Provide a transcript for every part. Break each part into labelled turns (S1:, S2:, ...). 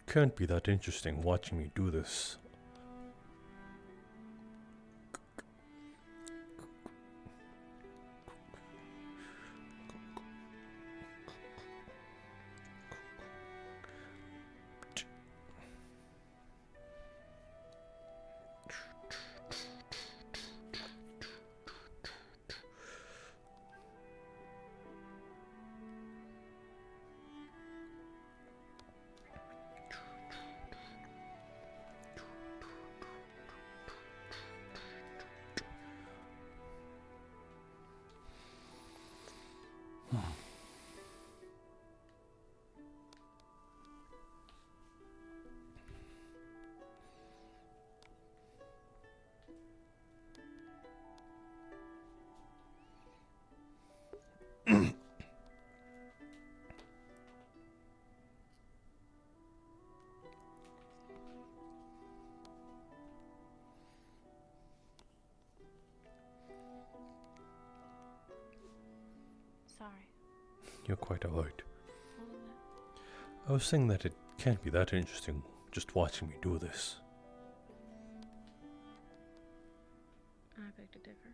S1: can't be that interesting watching me do this.
S2: Sorry.
S1: You're quite alright. I was saying that it can't be that interesting just watching me do this.
S2: I beg to differ.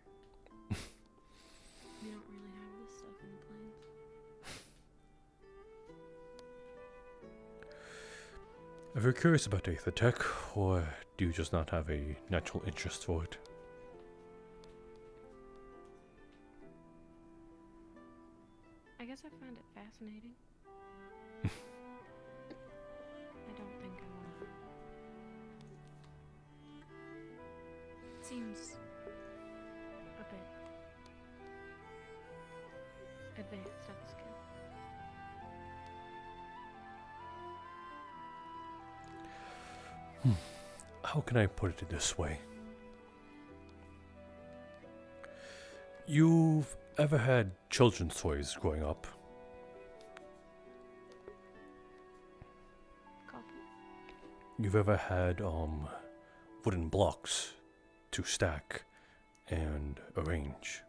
S2: We don't really have this stuff in the plains.
S1: If you're curious about Aether Tech, or do you just not have a natural interest for it?
S2: I guess I find it fascinating. I don't think I wanna. It seems a bit advanced at the skill.
S1: How can I put it this way? You've ever had children's toys growing up?
S2: Couple.
S1: You've ever had wooden blocks to stack and arrange?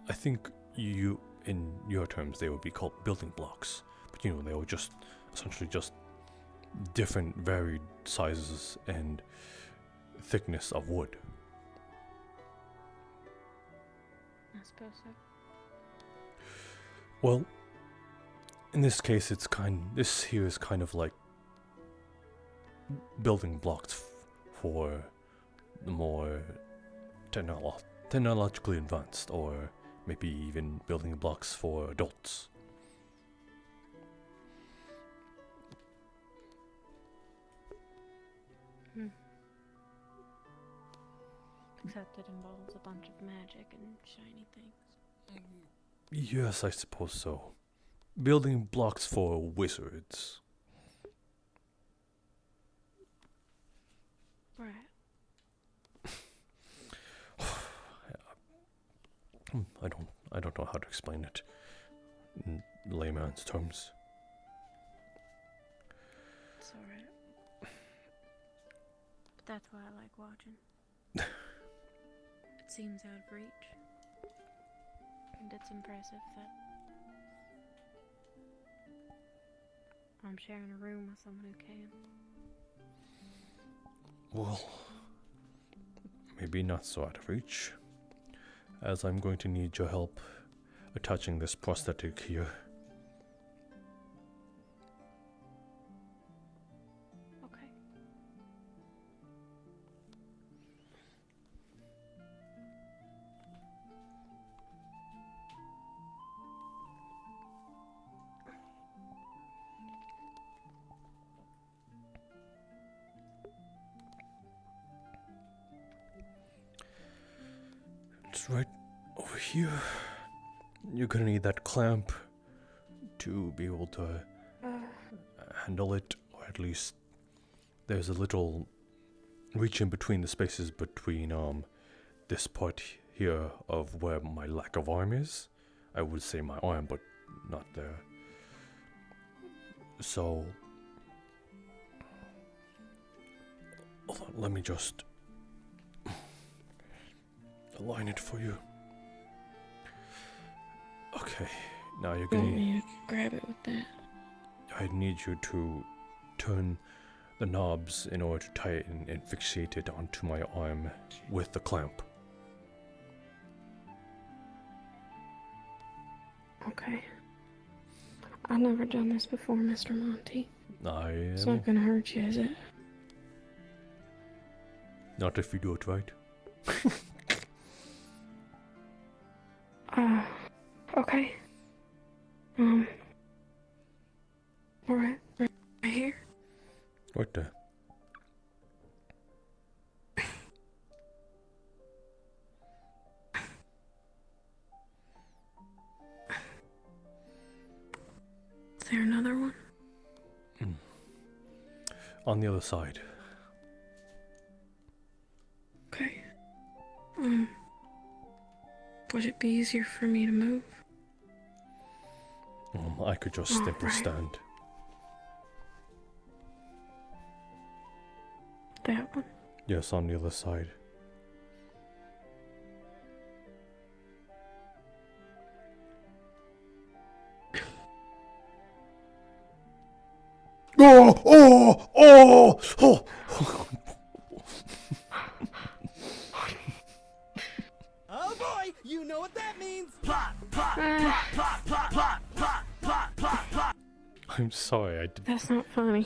S1: I think you, in your terms, they would be called building blocks, but you know, they were just essentially just different varied sizes and thickness of wood.
S2: I suppose so.
S1: Well, in this case, this here is kind of like building blocks for the more technologically advanced, or maybe even building blocks for adults.
S2: Except it involves a bunch of magic and shiny things.
S1: Yes, I suppose so. Building blocks for wizards.
S2: Right.
S1: I don't know how to explain it in layman's terms.
S2: It's alright. But that's why I like watching. It seems out of reach. And it's impressive that I'm sharing a room with someone who can.
S1: Well, maybe not so out of reach, as I'm going to need your help attaching this prosthetic here.
S2: Okay.
S1: It's right over here. You're gonna need that clamp to be able to handle it, or at least there's a little reach in between the spaces between this part here of where my lack of arm is. I would say my arm, but not there. So hold on, let me just align it for you. Okay, now you're
S2: Want
S1: gonna
S2: me to grab it with that?
S1: I need you to turn the knobs in order to tighten and fixate it onto my arm with the clamp.
S2: Okay. I've never done this before, Mr. Monty. It's not gonna hurt you, is it?
S1: Not if you do it right.
S2: Okay. Right here.
S1: Right there.
S2: Is there another one?
S1: On the other side.
S2: Okay. Would it be easier for me to move?
S1: I could just simply stand.
S2: That one?
S1: Yes, on the other side. Oh!
S3: Oh boy, you know what that means.
S1: I'm sorry, I did.
S2: That's not funny.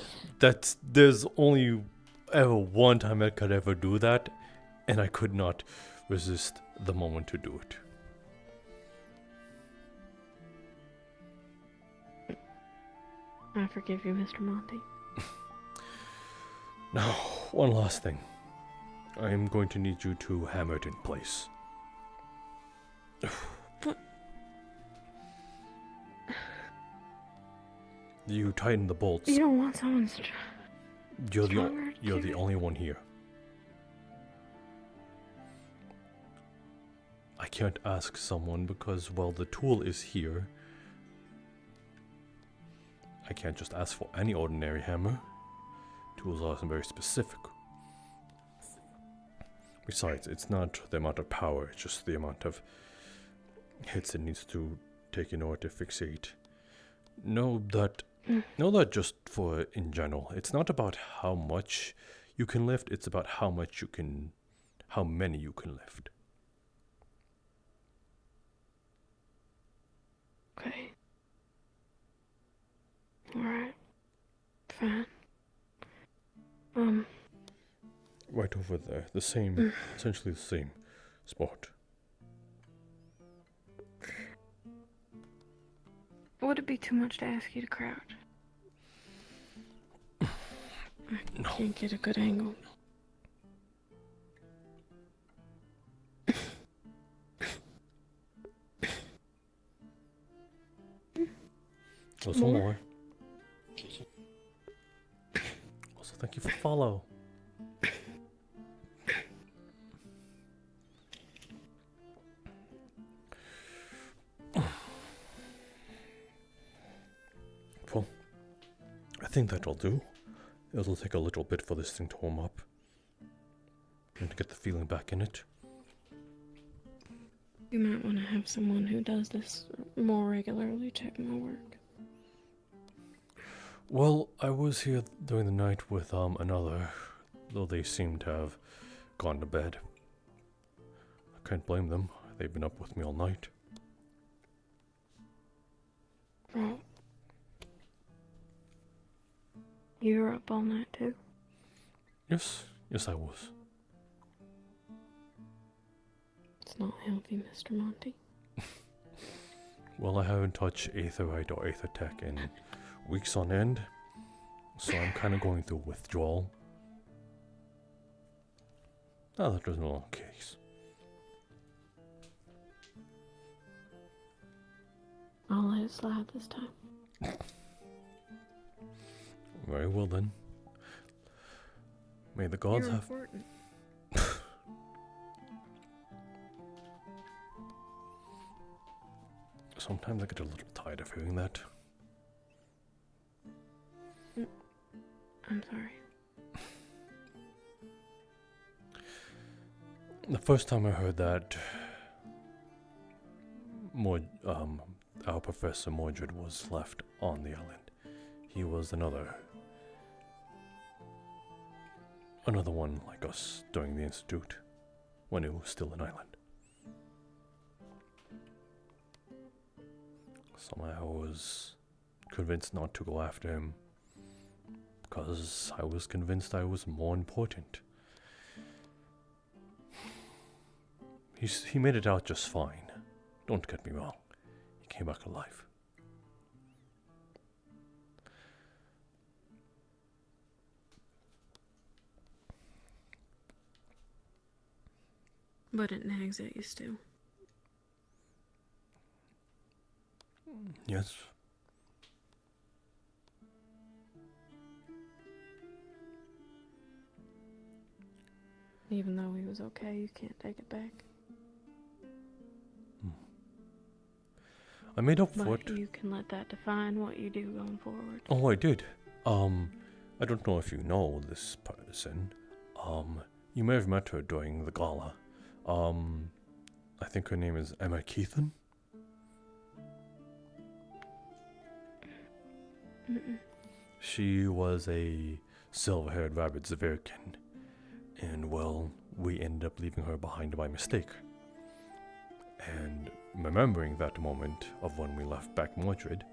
S1: There's only ever one time I could ever do that, and I could not resist the moment to do it.
S2: I forgive you, Mr. Monty.
S1: Now, one last thing. I am going to need you to hammer it in place.
S2: What?
S1: You tighten the bolts.
S2: You don't want someone
S1: You're
S2: stronger
S1: the only one here. I can't ask someone because, well, the tool is here. I can't just ask for any ordinary hammer. Tools are very specific. Besides, it's not the amount of power, it's just the amount of hits it needs to take in order to fixate. Know that just for in general. It's not about how much you can lift, it's about how many you can lift.
S2: Okay. Alright. Fine.
S1: Right over there. The same, essentially the same spot.
S2: Would it be too much to ask you to crouch?
S1: No.
S2: Can't get a good angle.
S1: Also more. Also, thank you for follow. Well, I think that'll do. It'll take a little bit for this thing to warm up. And to get the feeling back in it.
S2: You might want to have someone who does this more regularly check my work.
S1: Well, I was here during the night with another, though they seem to have gone to bed. I can't blame them. They've been up with me all night.
S2: Well, you were up all night too?
S1: Yes, I was.
S2: It's not healthy, Mr. Monty.
S1: Well, I haven't touched Aetherite or Aethertech in weeks on end, so I'm kind of going through withdrawal. Now that wasn't the case.
S2: I'll let it slide this time.
S1: Very well then. May the gods
S2: You're
S1: have...
S2: important.
S1: Sometimes I get a little tired of hearing that.
S2: I'm sorry.
S1: The first time I heard that, our Professor Mordred was left on the island. he was another one like us during the Institute, when it was still an island. Somehow I was convinced not to go after him, because I was convinced I was more important. He made it out just fine. Don't get me wrong. He came back alive.
S2: But it nags at you still.
S1: Yes.
S2: Even though he was okay, you can't take it back.
S1: I made up for it.
S2: But you can let that define what you do going forward.
S1: Oh, I did. I don't know if you know this person. You may have met her during the gala. I think her name is Emma Keithan. She was a silver-haired rabid Zavirkin, and well, we ended up leaving her behind by mistake. And remembering that moment of when we left back Mordred,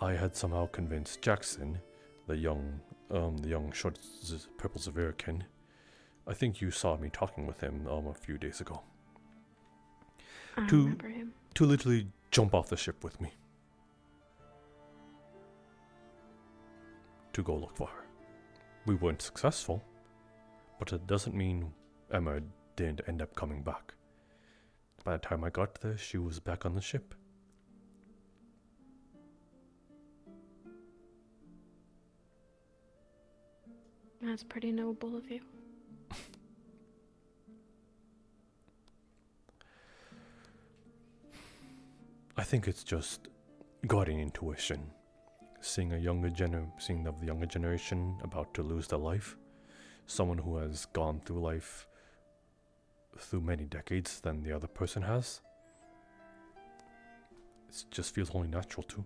S1: I had somehow convinced Jackson, the young short purple Zavirkin. I think you saw me talking with him a few days ago.
S2: I remember him.
S1: To literally jump off the ship with me. To go look for her. We weren't successful, but it doesn't mean Emma didn't end up coming back. By the time I got there, she was back on the ship.
S2: That's pretty noble of you.
S1: I think it's just guardian intuition. Seeing the younger generation about to lose their life. Someone who has gone through life through many decades than the other person has. It just feels only natural to.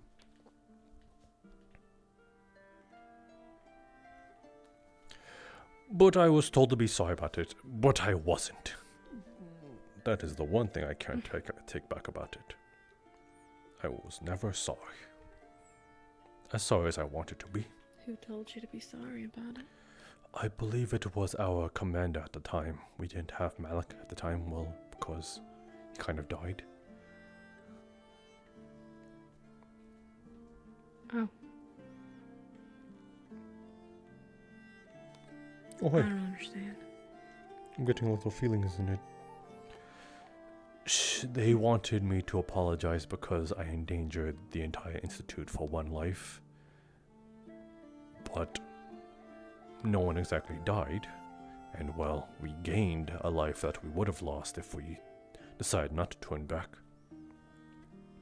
S1: But I was told to be sorry about it, but I wasn't. That is the one thing I can't take back about it. I was never sorry. As sorry as I wanted to be.
S2: Who told you to be sorry about it?
S1: I believe it was our commander at the time. We didn't have Malik at the time, well, because he kind of died.
S2: Oh.
S1: Oh, hey.
S2: I don't understand.
S1: I'm getting a little feelings in it. They wanted me to apologize because I endangered the entire institute for one life. But no one exactly died. And well, we gained a life that we would have lost if we decided not to turn back.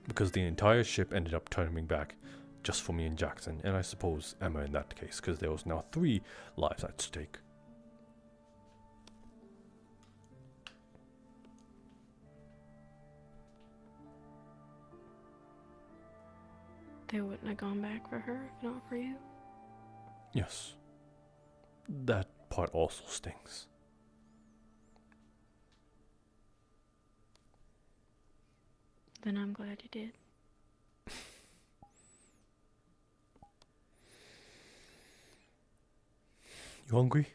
S1: Because the entire ship ended up turning back just for me and Jackson, and I suppose Emma in that case, because there was now 3 lives at stake.
S2: They wouldn't have gone back for her if not for you?
S1: Yes. That part also stings.
S2: Then I'm glad you did.
S1: You hungry?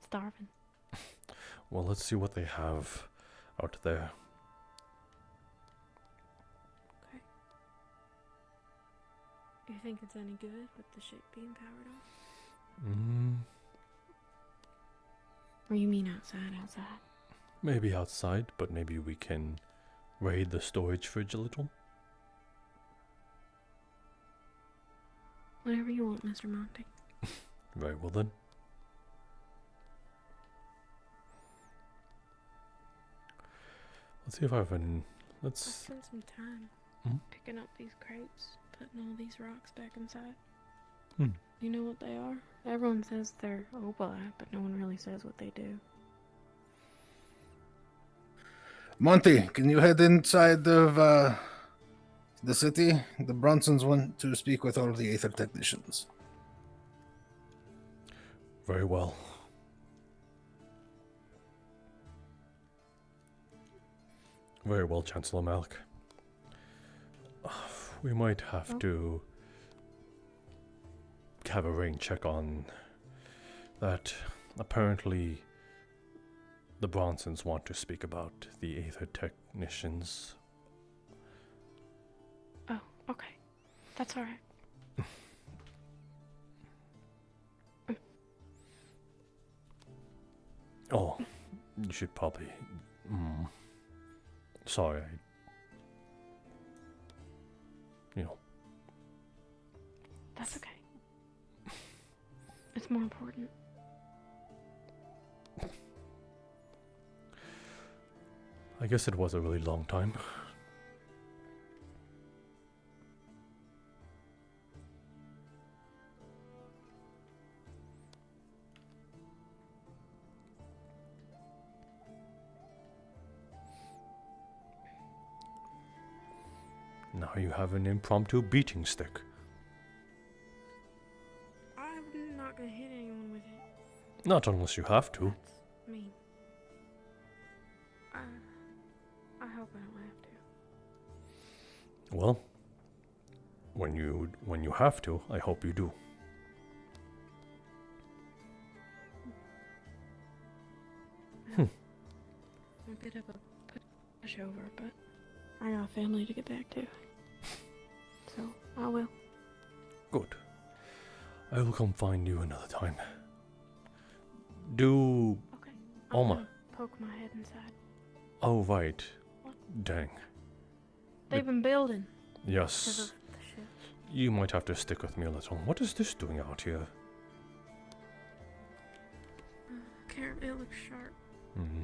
S2: Starving.
S1: Well, let's see what they have out there.
S2: Okay. You think it's any good with the ship being powered off? Or you mean outside?
S1: Maybe outside, but maybe we can raid the storage fridge a little.
S2: Whatever you want, Mr. Monty.
S1: Very well then. Let's see if I can.
S2: I spent some time picking up these crates, putting all these rocks back inside. You know what they are? Everyone says they're opalite, but no one really says what they do.
S4: Monty, can you head inside of the city. The Bronsons want to speak with all of the Aether technicians.
S1: Very well. Very well, Chancellor Malk. We might have to have a rain check on that. Apparently, the Bronsons want to speak about the Aether technicians.
S2: Oh, okay. That's alright.
S1: Oh, you should probably... Sorry,
S2: That's okay. It's more important.
S1: I guess it was a really long time. Now you have an impromptu beating stick.
S2: I'm not gonna hit anyone with it.
S1: Not unless you have to.
S2: That's mean. I hope I don't have to.
S1: Well, when you have to, I hope you do.
S2: I'm a bit of a pushover, but I got a family to get back to. So, I will.
S1: Good. I will come find you another time. Do...
S2: Okay.
S1: Alma.
S2: gonna poke my head inside.
S1: Oh, right.
S2: What?
S1: Dang.
S2: They've been building. Because
S1: Yes.
S2: of the ship.
S1: You might have to stick with me a little. What is this doing out here?
S2: It looks sharp.
S1: Hmm.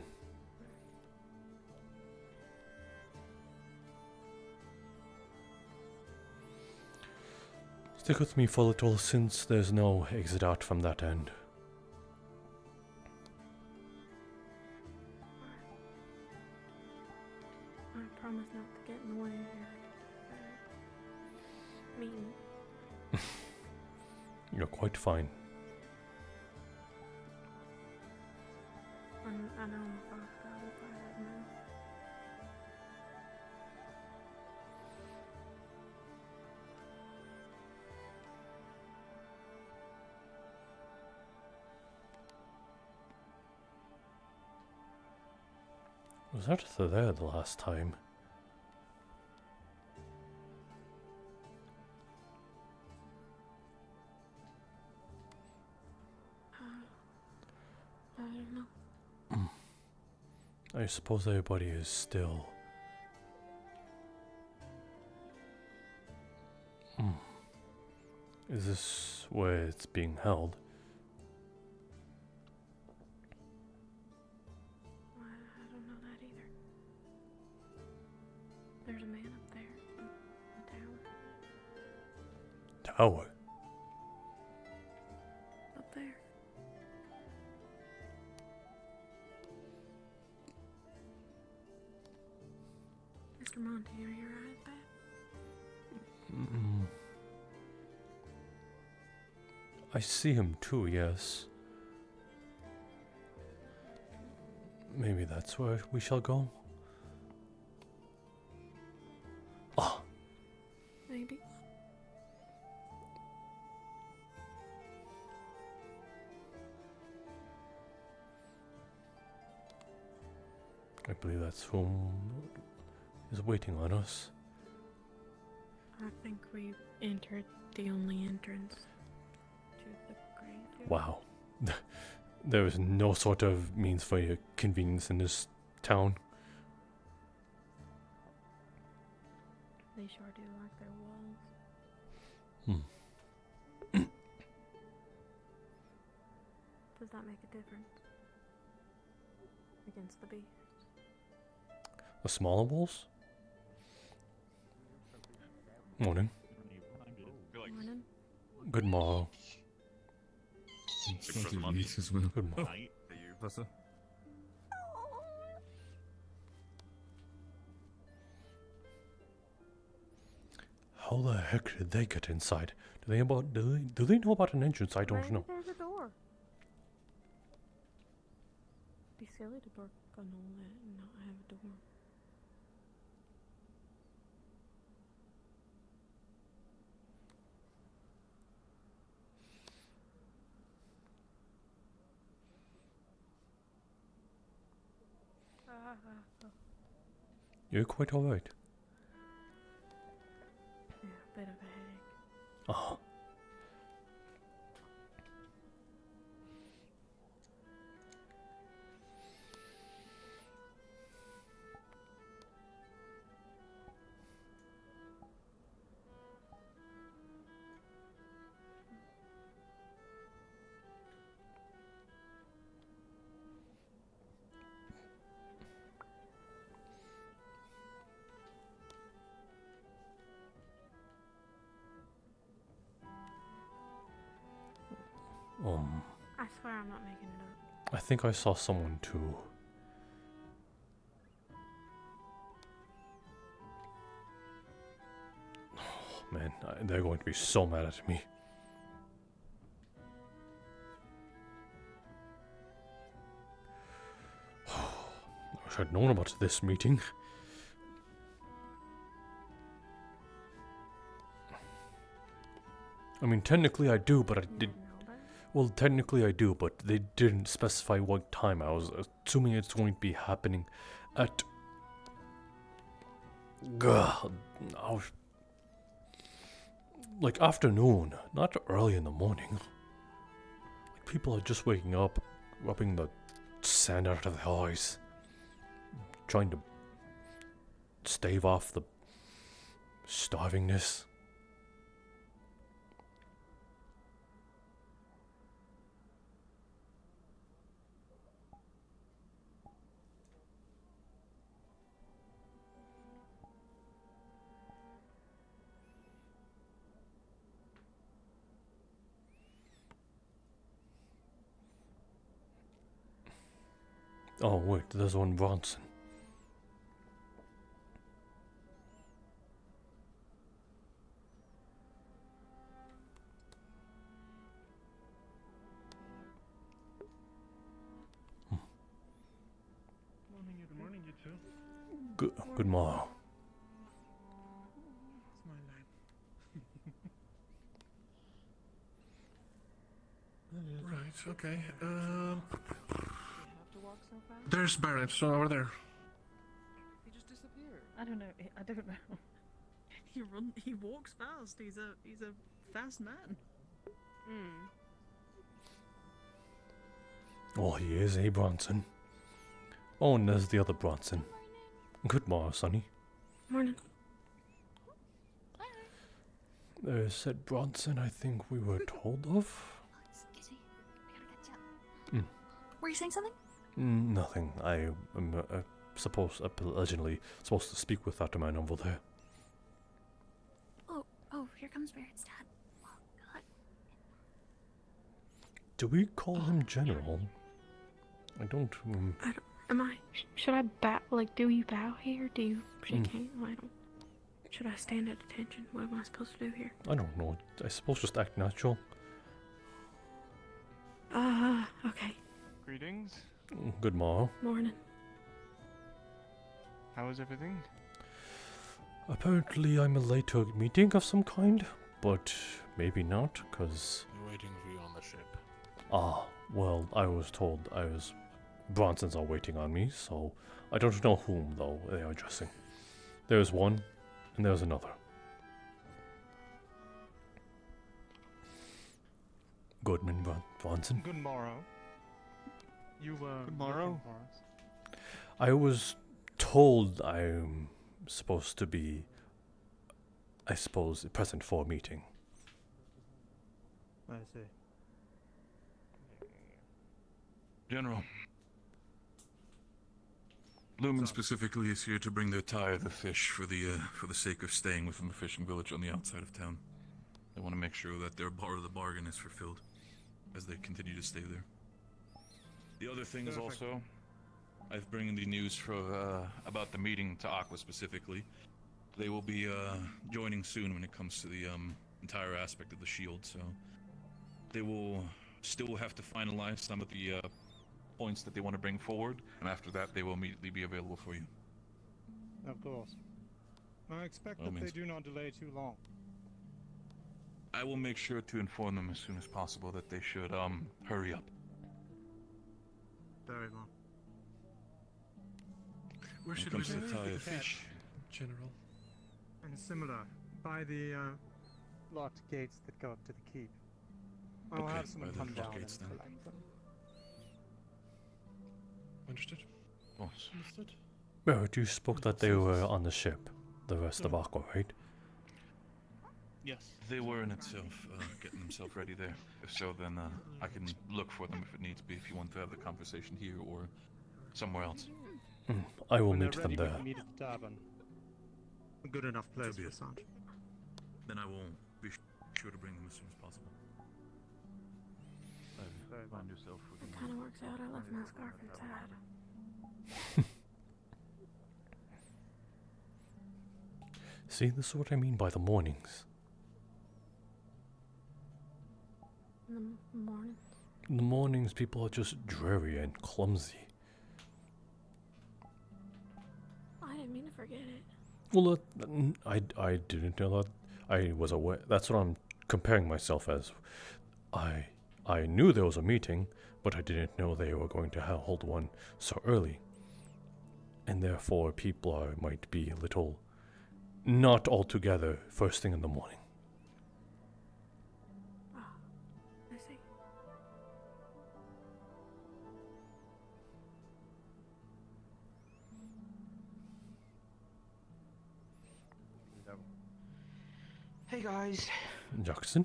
S1: Stick with me for a little, since there's no exit out from that end.
S2: I promise not to get in the way of your meeting.
S1: You're quite fine.
S2: I know I'm a fox god if I had known.
S1: Was Arthur there the last time?
S2: I don't know.
S1: I suppose everybody is still... Is this where it's being held?
S2: I don't know that either. There's a man up there in the tower.
S1: Tower?
S2: Up there. Mr. Monty, are your eyes bad?
S1: I see him too, yes. Maybe that's where we shall go? Ah,
S2: Maybe.
S1: I believe that's whom is waiting on us.
S2: I think we entered the only entrance to the graveyard.
S1: Wow. There is no sort of means for your convenience in this town.
S2: They sure do like their walls. Does that make a difference against the beast?
S1: The smaller walls? Morning.
S2: Morning.
S1: Good morrow.
S5: It's not to eat as well.
S1: Good morrow.
S5: Butter?
S1: How the heck did they get inside? Do they know about an entrance? I don't know.
S2: There's a door. It'd be silly to work on all that and not have a door.
S1: You're quite alright.
S2: Yeah, a bit of a headache.
S1: Oh.
S2: I swear I'm not making it up.
S1: I think I saw someone too. Oh man, they're going to be so mad at me. I wish I'd known about this meeting. I mean, technically I do, but I did. Well, technically I do, but they didn't specify what time. I was assuming it's going to be happening at... like afternoon, not early in the morning. Like people are just waking up, rubbing the sand out of their eyes, trying to stave off the starvingness. Oh wait, there's one Bronson.
S5: Good morning, you two.
S1: Good morrow.
S5: It's my line. Right, okay. There's Barrett, so over there.
S3: He just disappeared.
S6: I don't know. He walks fast. He's a fast man.
S1: Oh, he is a Bronson. Oh, and there's the other Bronson. Good morrow, Sonny.
S2: Morning.
S1: There's said Bronson I think we were told of.
S7: Excuse me. I gotta catch up. Were you saying something?
S1: Nothing. I am allegedly supposed to speak with that man over there.
S7: Oh, here comes Barrett's dad. Oh, God.
S1: Do we call him General? I don't...
S2: Am I? Should I bow? Like, do you bow here? Do you shake hands? I don't. Should I stand at attention? What am I supposed to do here?
S1: I don't know. I suppose just act natural.
S2: Okay.
S8: Greetings.
S1: Good morrow.
S2: Morning.
S8: How is everything?
S1: Apparently I'm late to a meeting of some kind, but maybe not, because...
S9: We're waiting for you on the ship.
S1: Ah, well, I was told Bronsons are waiting on me, so I don't know whom, though, they are addressing. There's one, and there's another. Goodman Bronson.
S8: Good morrow. You were... Good morrow.
S1: I was told I'm supposed to be, I suppose, present for a meeting.
S8: I see.
S5: General. Lumen specifically is here to bring their tie of the fish for the sake of staying within the fishing village on the outside of town. They want to make sure that their part of the bargain is fulfilled as they continue to stay there. The other thing is also, I've bringing the news for about the meeting to Aqua specifically. They will be joining soon when it comes to the entire aspect of the shield, so they will still have to finalize some of the points that they want to bring forward, and after that they will immediately be available for you.
S8: Of course. I expect that they do not delay too long.
S5: I will make sure to inform them as soon as possible that they should hurry up.
S8: Very well.
S3: Where should
S5: When
S3: we
S5: it comes to
S3: leave
S5: the
S3: the
S5: tie-
S3: fish, General?
S8: And similar, by the locked gates that go up to the keep. I'll
S5: Okay,
S8: have someone
S5: by the
S8: come
S5: locked
S8: down
S5: gates
S8: and
S5: then.
S8: collect them.
S3: Understood.
S5: Boss.
S3: Understood.
S1: Well, you spoke that they were on the ship, the rest of Aqua, right?
S3: Yes.
S5: They were in itself, getting themselves ready there. If so, then I can look for them if it needs be, if you want to have the conversation here or somewhere else.
S1: I will
S8: When they're
S1: meet them
S8: ready, we
S1: there.
S8: can meet at the tavern. A good enough place for Sanj.
S5: Then I will be sure to bring them as soon as possible. Find yourself
S2: It kind of works out. I left my scarf inside.
S1: See, this is what I mean by the mornings.
S2: In the morning.
S1: In the mornings, people are just dreary and clumsy.
S2: I didn't mean to forget it.
S1: Well, I didn't know that. I was aware. That's what I'm comparing myself as. I knew there was a meeting, but I didn't know they were going to hold one so early. And therefore, people might be a little not all together first thing in the morning.
S2: Ah, I see.
S9: Hey guys,
S1: Jackson,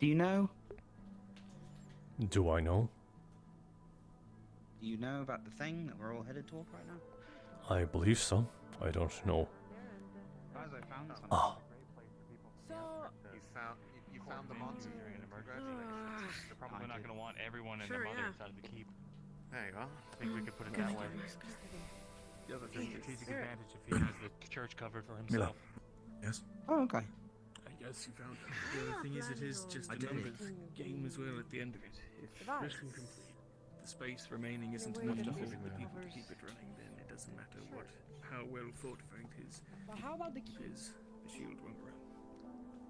S9: do you know?
S1: do I know?
S9: Do you know about the thing that we're all headed toward right now?
S1: I believe so. I don't know.
S9: Guys, I found something.
S1: Ah,
S3: You found the Monty. Congratulations.
S10: They're probably not going to want everyone in
S6: Sure,
S10: the mother
S6: yeah.
S10: inside of the keep.
S3: There you go.
S10: I think we could put it that way. He has a strategic advantage if he has the church covered for himself.
S5: Yes?
S9: Oh, okay.
S11: I guess you found it. The only thing is, it is just a numbers game as well at the end of it. If mission complete, the space remaining isn't enough to hold the people to keep it running, then it doesn't matter how well fought Frank is.
S6: But how about the
S11: The shield won't run.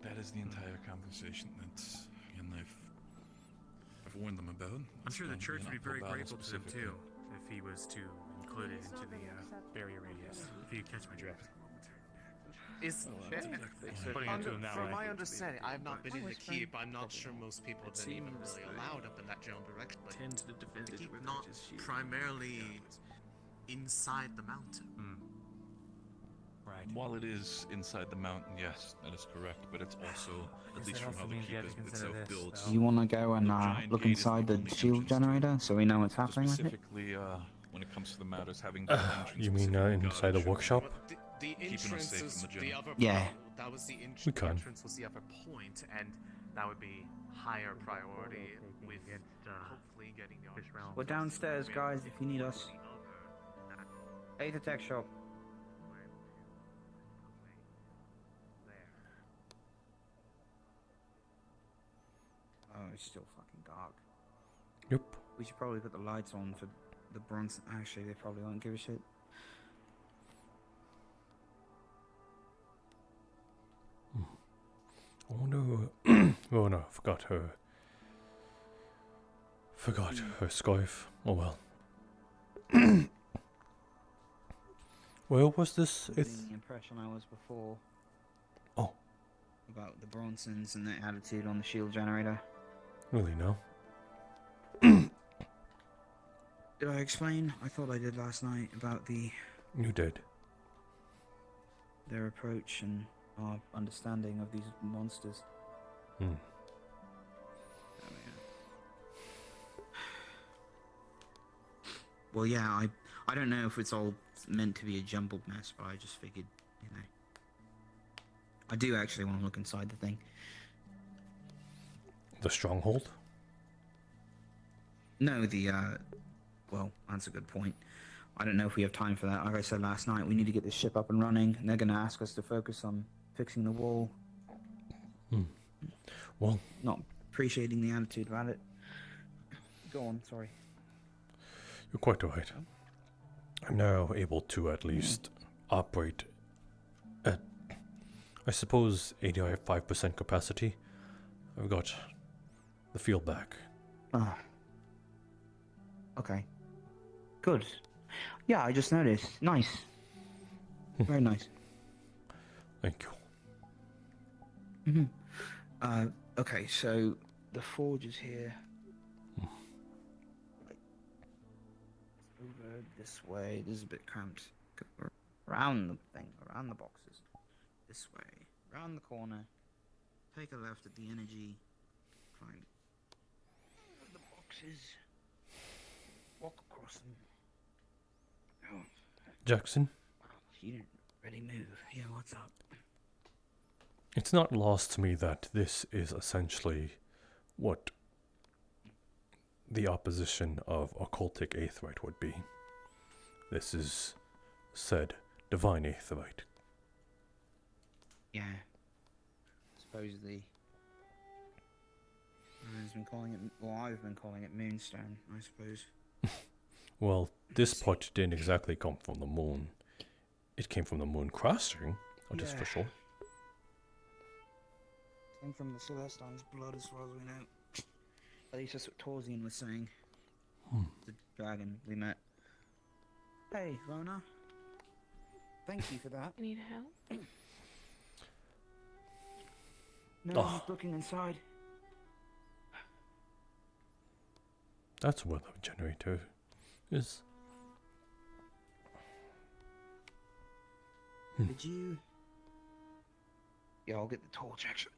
S5: That is the entire conversation that's, again, I've warned them about.
S10: I'm sure the
S5: It's
S10: church
S5: going
S10: would be
S5: to
S10: very
S5: battle
S10: grateful to him
S5: specifically.
S10: too, if he was to include it into the barrier radius. If you catch my drift.
S3: Is
S10: Putting it to him that
S3: from
S10: way.
S3: my understanding, I've not been in the keep. I'm not sure most people have been even
S11: seems
S3: really
S11: they
S3: allowed up in that general direction. But
S11: Tend to defend
S3: the
S11: it
S3: keep
S11: with
S3: not
S11: his shield.
S3: primarily inside the mountain.
S10: Right.
S5: While it is inside the mountain, yes, that is correct, but it's also, at least from how the keep is itself built.
S9: You want to go and
S5: The giant
S9: look
S5: gate is
S9: inside the
S5: only
S9: shield
S5: entrance to
S9: generator so we know what's
S5: So
S9: happening with it?
S5: specifically, when it comes to the matters having the entrance
S1: you mean
S5: specifically
S1: inside the
S5: guarded,
S1: workshop?
S3: The
S5: Keeping us
S3: entrance
S5: safe
S3: is
S5: from the
S3: the
S5: general.
S3: other.
S9: Yeah.
S3: That was the
S1: We can.
S3: entrance was the other point, and that would be higher priority with hopefully getting the fish round.
S9: We're downstairs, guys, if you need us. Aether Tech Shop. Oh, it's still fucking dark.
S1: Yep.
S9: We should probably put the lights on for the Bronx. Actually, they probably won't give a shit.
S1: I wonder who... oh no, forgot her. Forgot her scarf. Oh well. Where was this?
S9: The impression I was before.
S1: Oh.
S9: About the Bronsons and their attitude on the shield generator.
S1: Really, no?
S9: Did I explain? I thought I did last night about
S1: You did.
S9: their approach and our understanding of these monsters.
S1: Hmm.
S9: Oh, yeah. Well, yeah, I don't know if it's all meant to be a jumbled mess, but I just figured, you know. I do actually want to look inside the thing.
S1: The stronghold?
S9: No, well, that's a good point. I don't know if we have time for that. Like I said last night, we need to get this ship up and running, and they're going to ask us to focus on fixing the wall.
S1: Well,
S9: not appreciating the attitude about it. Go on, sorry.
S1: You're quite right. I'm now able to at least operate at, I suppose, 85% capacity. I've got the field back.
S9: Ah. Okay. Good. Yeah, I just noticed. Nice. Very nice.
S1: Thank you.
S9: Okay, so the forge is here. Over this way. This is a bit cramped. Go around the thing, around the boxes. This way. Round the corner. Take a left at the energy. Climb over the boxes. Walk across them. Oh.
S1: Jackson?
S9: You didn't really move. Yeah, what's up?
S1: It's not lost to me that this is essentially what the opposition of occultic aetheryte would be. This is said divine aetheryte.
S9: Yeah. Supposedly. I've been calling it, well, I've been calling it Moonstone, I suppose.
S1: Well, this pot didn't exactly come from the moon. It came from the moon crashing, that is for sure.
S9: Came from the Celestine's blood as far as we know. At least that's what Torsian was saying. The dragon we met. Hey, Rona. Thank you for that.
S2: Need help?
S9: No, I'm just looking inside.
S1: That's where the generator is.
S9: Did you? Yeah, I'll get the torch actually.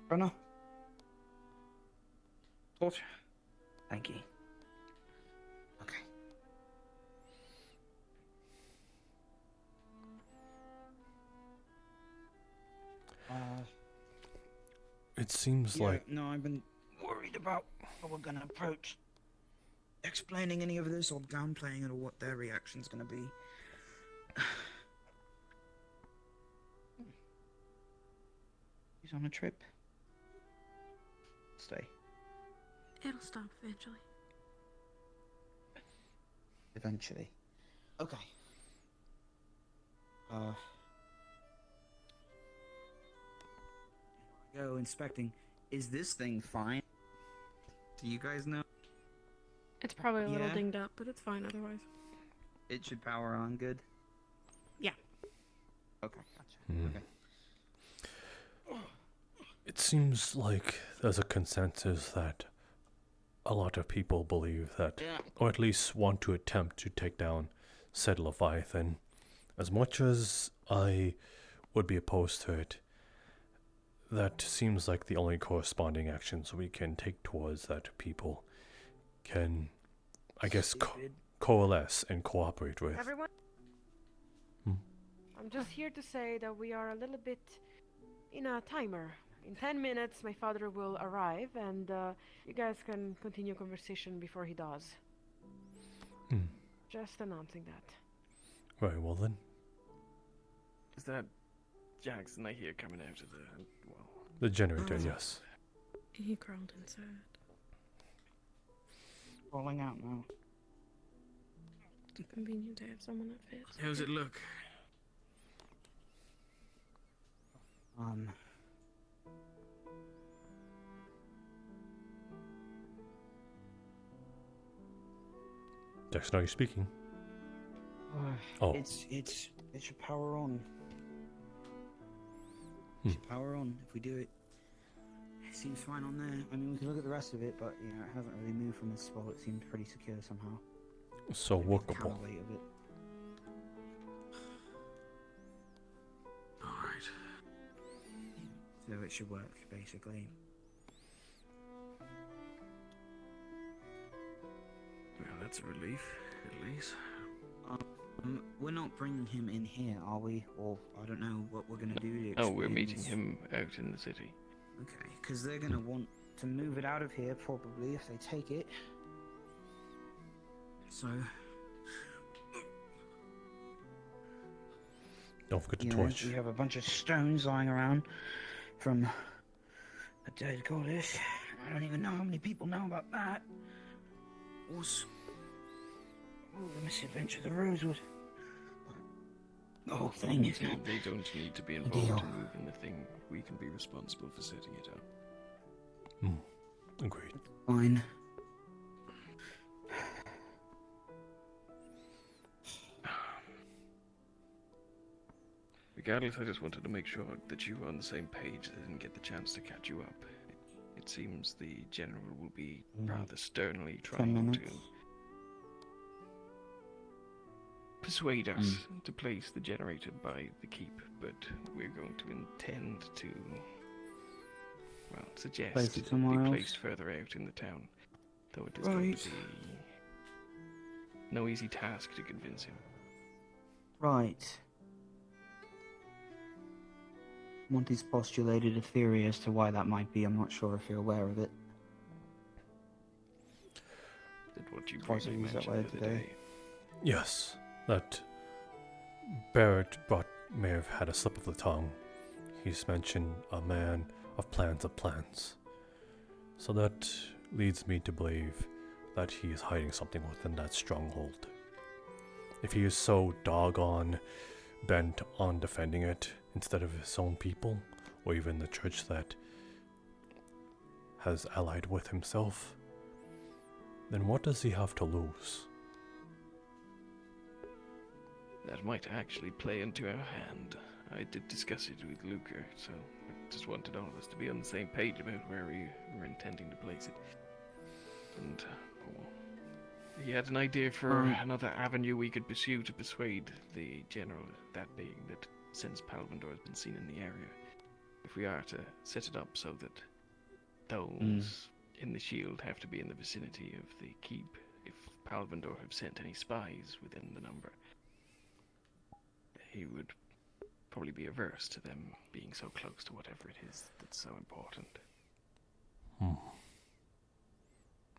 S9: Rona? Torch? Thank you. Okay.
S1: It seems like...
S9: No, I've been worried about how we're gonna approach explaining any of this or downplaying it or what their reaction's gonna be. He's on a trip. Stay.
S2: It'll stop eventually.
S9: Eventually. Okay. Go inspecting. Is this thing fine? Do you guys know?
S2: It's probably a little dinged up, but it's fine otherwise.
S9: It should power on good?
S2: Yeah.
S9: Okay, gotcha. Okay.
S1: It seems like there's a consensus that a lot of people believe that, or at least want to attempt to take down said Leviathan. As much as I would be opposed to it, that seems like the only corresponding actions we can take towards that people can, I guess, coalesce and cooperate with.
S12: Everyone? I'm just here to say that we are a little bit in a timer. In 10 minutes, my father will arrive, and you guys can continue conversation before he does. Just announcing that.
S1: Very well then.
S10: Is that Jackson I hear coming out of the, well...
S1: The generator, yes.
S2: He crawled inside.
S9: Rolling out now.
S2: Convenient to have someone that fits.
S10: How's it look?
S1: Jackson, are you speaking? Oh.
S9: It should power on. It should power on if we do it. It seems fine on there. I mean, we can look at the rest of it, but you know, it hasn't really moved from this spot. It seems pretty secure somehow.
S1: So workable.
S9: The weight of it.
S10: Alright.
S9: So it should work, basically.
S10: Well, that's a relief, at least.
S9: We're not bringing him in here, are we? Or I don't know what we're gonna do.
S10: Oh, we're meeting him out in the city.
S9: Okay, because they're gonna want to move it out of here, probably, if they take it. So...
S1: Don't forget the
S9: you know,
S1: torch.
S9: we have a bunch of stones lying around from a dead goddess. I don't even know how many people know about that. Was the misadventure of Rosewood. The whole thing is not...
S11: They don't need to be involved in moving the thing. We can be responsible for setting it up.
S1: Agreed.
S9: Fine.
S11: Regardless, I just wanted to make sure that you were on the same page. I didn't get the chance to catch you up. It seems the general will be rather sternly trying to persuade us to place the generator by the keep, but we're going to intend to, well, suggest
S9: Place it
S11: it
S9: somewhere
S11: be
S9: else?
S11: placed further out in the town, though it is going to be no easy task to convince him.
S9: Right. Monty's postulated a theory as to why that might be. I'm not sure if you're aware of it.
S11: Did what you
S9: Twice I
S11: briefly
S9: used that
S11: mentioned
S9: word
S11: the other
S9: today.
S11: day.
S1: Yes, that Barrett may have had a slip of the tongue. He's mentioned a man of plans. So that leads me to believe that he is hiding something within that stronghold. If he is so doggone bent on defending it instead of his own people, or even the church that has allied with himself, then what does he have to lose?
S11: That might actually play into our hand. I did discuss it with Luca, so I just wanted all of us to be on the same page about where we were intending to place it. And he had an idea for another avenue we could pursue to persuade the general, that being that since Palvendor has been seen in the area, if we are to set it up so that those in the shield have to be in the vicinity of the keep, if Palvendor have sent any spies within the number, he would probably be averse to them being so close to whatever it is that's so important.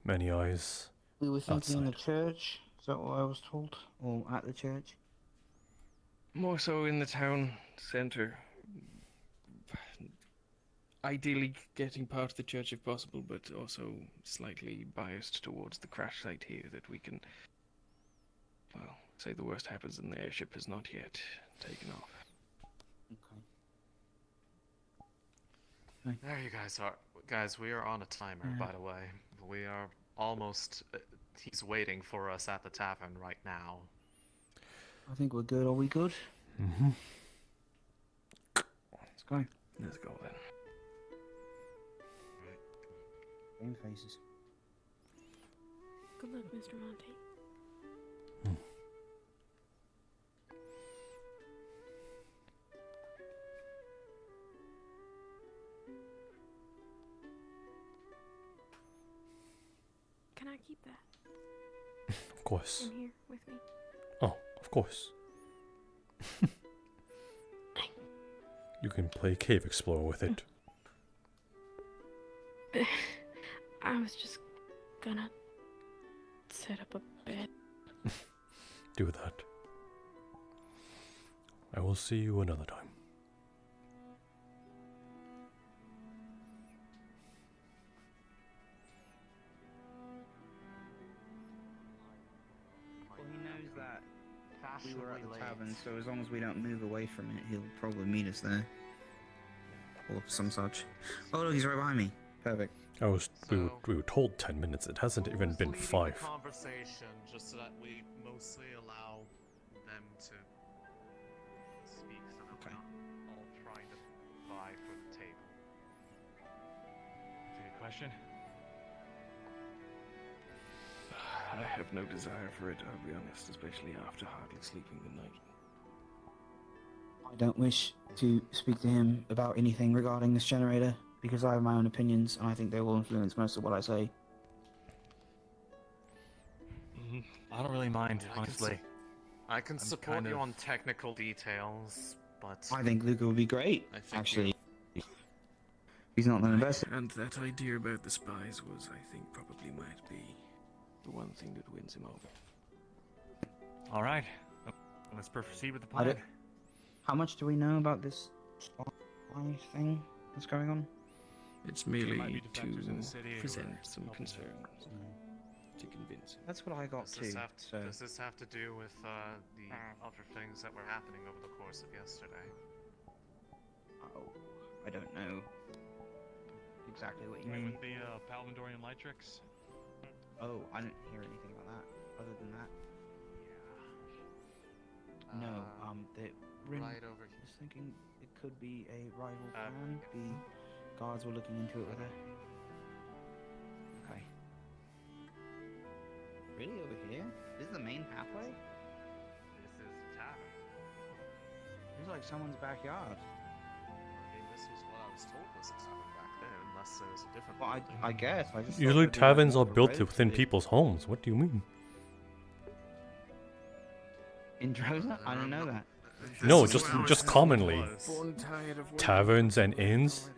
S1: Many eyes.
S9: We were thinking in the
S1: outside.
S9: church. Is that what I was told? Or at the church?
S11: More so in the town centre. Ideally getting part of the church if possible, but also slightly biased towards the crash site here that we can, well, say the worst happens and the airship has not yet taken off.
S9: Okay.
S3: There you guys are. Guys, we are on a timer, by the way. We are almost... he's waiting for us at the tavern right now.
S9: I think we're good. Are we good?
S1: Mm-hmm.
S9: Let's go.
S11: Let's go then.
S9: Game faces.
S2: Good luck, Mr. Monty. Can I keep that
S1: Of course.
S2: in here with me?
S1: Oh, of course. You can play Cave Explorer with it.
S2: I was just gonna set up a bed.
S1: Do that. I will see you another time.
S9: Well, he knows that we were at the tavern, so as long as we don't move away from it, he'll probably meet us there. Or some such. Oh, look, he's right behind me. Perfect.
S1: We were told 10 minutes. It hasn't even been 5.
S3: Conversation, just so that we mostly allow them to speak, so that we're not all trying to vie for the table.
S10: That's a good question.
S11: I have no desire for it, I'll be honest, especially after hardly sleeping the night.
S9: I don't wish to speak to him about anything regarding this generator, because I have my own opinions, and I think they will influence most of what I say.
S10: I don't really mind, honestly.
S3: I can support you on technical details, but
S9: I think Luca would be great,
S3: I think
S9: actually. He's not an investigator.
S11: And that idea about the spies was, I think, probably might be the one thing that wins him over.
S10: All right, let's proceed with the plan.
S9: How much do we know about this spy thing that's going on?
S11: It's merely
S10: Might be
S11: to
S10: defectors in the city or
S11: present some
S10: helping
S11: concerns to convince him.
S9: That's what I got
S3: Does
S9: too.
S3: this,
S9: So
S3: does this have to do with the other things that were happening over the course of yesterday?
S9: oh, I don't know exactly what you
S10: You mean
S9: mean.
S10: with the Palvandorian light tricks?
S9: Oh, I didn't hear anything about that. Other than that,
S3: Yeah.
S9: no.
S3: Right over
S9: I
S3: here.
S9: was thinking it could be a rival plan. The guards were looking into it with her. Okay. Really, over here? This is the main pathway?
S3: This is the tavern.
S9: This is like someone's backyard.
S3: I mean, this was what I was told was a tavern back then, unless there was a different
S9: Well,
S3: building.
S9: I guess. I just thought
S1: Usually
S9: there'd be, like,
S1: taverns
S9: more
S1: are
S9: of a
S1: built
S9: road
S1: within
S9: to it.
S1: people's homes. What do you mean?
S9: In Droza? I didn't know that.
S3: This
S1: No,
S3: is
S1: just
S3: where I was
S1: just
S3: told it
S1: commonly.
S3: was.
S11: Born tired of
S1: Taverns and inns.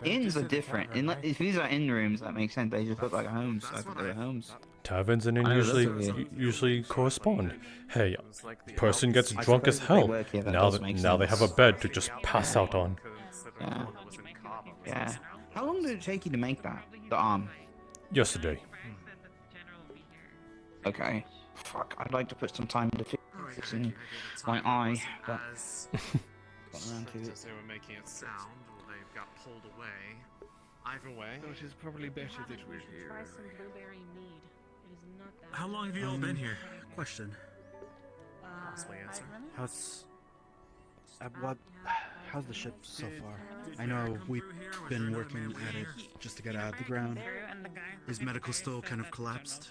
S9: Inns are different. If these are inn rooms, that makes sense. They just look like homes. I think they're homes.
S1: Taverns and
S9: I
S1: inns
S9: know, that's
S1: usually
S9: weird.
S1: usually correspond. Hey,
S3: It was like the
S1: person gets
S3: Alps.
S1: drunk as
S9: suppose if they
S1: hell.
S9: work here, that
S1: Now
S9: does make
S1: now they have a
S9: sense.
S1: bed to just pass out on.
S3: Considering
S9: Yeah.
S3: the one that was in Cabo.
S9: Yeah. How long did it take you to make that? The arm?
S1: Yesterday.
S9: Okay. Fuck, I'd like to put some time into fixing my eye, but
S3: As
S9: got around to
S3: strict
S9: it.
S3: as they were making it sound, or they got pulled away. Either way,
S11: So it is probably better that we're here.
S2: Try some blueberry mead. It is not that.
S13: How long have you all been here? Question.
S3: possibly answer.
S13: How's the ship so far? I know we've been working at it just to get out of the ground. Is medical still kind of collapsed?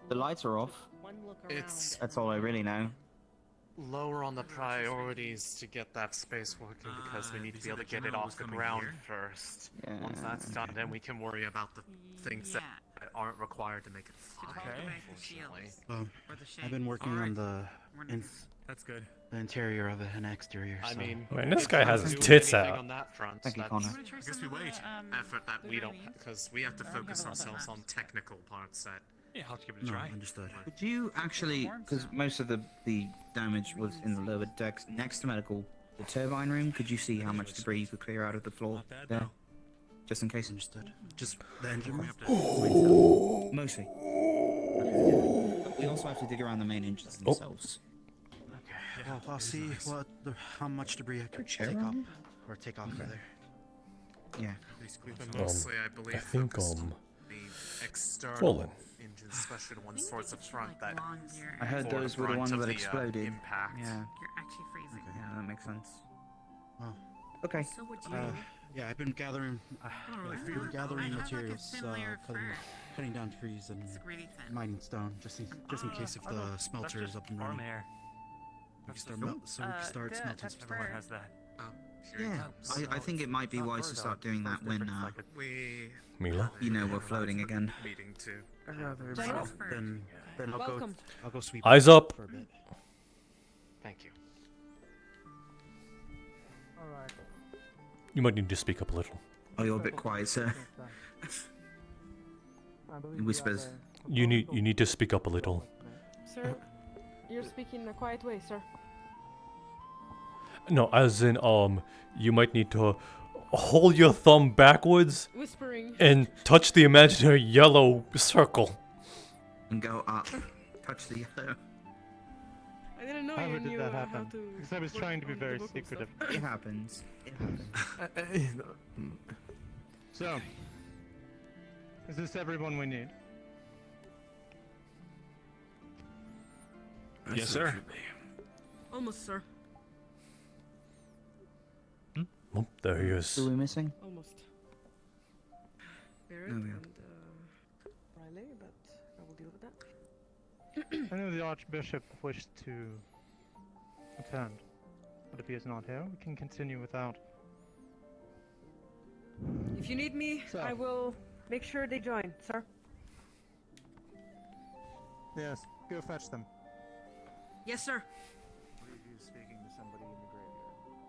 S9: The lights are off.
S3: It's
S9: That's all I really know.
S3: lower on the priorities to get that space working because we need to be able to get it off the ground first. Once that's done, then we can worry about the things that aren't required to make it fly. Unfortunately.
S13: I've been working on the
S10: That's good.
S13: the interior of it and exterior.
S3: I
S13: so-
S3: mean,
S1: Man, this
S3: if
S1: guy
S3: we're
S1: has his
S3: doing
S1: tits
S3: anything
S1: out.
S3: on that front,
S9: Thank you,
S3: that's
S9: Connor.
S3: I guess we wait. Effort that we don't, because we have to focus ourselves on technical parts that.
S10: Yeah, I'll have to give it a try.
S13: Understood.
S9: Could you actually, because most of the damage was in the lower decks next to medical, the turbine room, could you see how much debris you could clear out of the floor there? Just in case.
S13: Understood. Just the engine room.
S9: Mostly. We also have to dig around the main engines themselves.
S13: Okay. Well, I'll see how much debris I can
S9: chair
S13: take up
S9: on?
S13: or take off rather.
S9: Yeah.
S3: We've been mostly, I believe,
S1: I think
S3: focused on the external
S1: fallen.
S3: engines, especially the ones towards the front that.
S9: I heard
S3: bore the
S9: those were the
S3: brunt
S9: ones
S3: of
S9: that
S3: the,
S9: exploded.
S3: impact.
S9: Yeah.
S7: You're actually freezing.
S9: Yeah, that makes sense.
S13: Well,
S9: Okay.
S7: So would you?
S13: yeah, I've been gathering, gathering
S7: I have, like, a
S13: materials,
S7: thin layer of
S13: cutting down trees and
S7: It's really thin.
S13: mining stone, just in case if the smelter is up and
S10: Farm
S13: running.
S10: hair.
S13: We can start, so we can start smelting some
S10: Everyone
S13: stone.
S10: has that.
S3: Here he
S9: Yeah,
S3: comes.
S9: I think it might be wise to start doing that when,
S3: We.
S1: Mila?
S9: you know, we're floating again.
S3: Meeting too.
S11: I'd rather
S13: Then
S12: Welcome.
S13: I'll go sweep.
S1: Eyes up.
S13: For a bit.
S3: Thank you.
S8: Alright.
S1: You might need to speak up a little.
S9: Oh, you're a bit quiet, sir. In whispers.
S1: You need to speak up a little.
S12: Sir, you're speaking in a quiet way, sir.
S1: No, as in you might need to hold your thumb backwards
S12: Whispering.
S1: and touch the imaginary yellow circle.
S9: And go up. Touch the yellow.
S12: I didn't know
S8: How
S12: you
S8: did
S12: knew
S8: that
S12: how
S8: happen?
S12: to.
S8: Because I was
S12: work
S8: trying to be
S12: on
S8: very
S12: the vocal
S8: secretive.
S12: stuff.
S9: It happens. It happens.
S8: So, is this everyone we need?
S10: Yes, sir.
S12: Almost, sir.
S1: Oh, there he is.
S9: Who are we missing?
S12: Almost. Barrett
S9: Oh, yeah.
S12: and Riley, but I will deal with that.
S8: I know the Archbishop wished to attend, but if he is not here, we can continue without.
S12: If you need me,
S8: So.
S12: I will make sure they join, sir.
S8: Yes, go fetch them.
S12: Yes, sir.
S10: Speaking to somebody in the graveyard.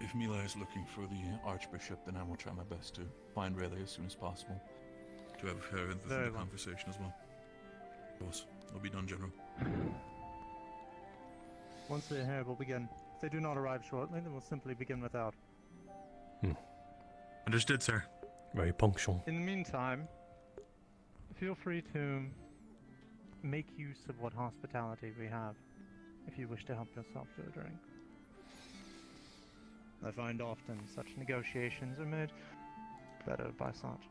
S5: If Mila is looking for the Archbishop, then I will try my best to find Rayleigh as soon as possible. To have her within the conversation as well. Of course, it'll be done, General.
S8: Once they're here, we'll begin. If they do not arrive shortly, then we'll simply begin without.
S5: Understood, sir.
S1: Very punctual.
S8: In the meantime, feel free to make use of what hospitality we have, if you wish to help yourself to a drink. I find often such negotiations are made better by such.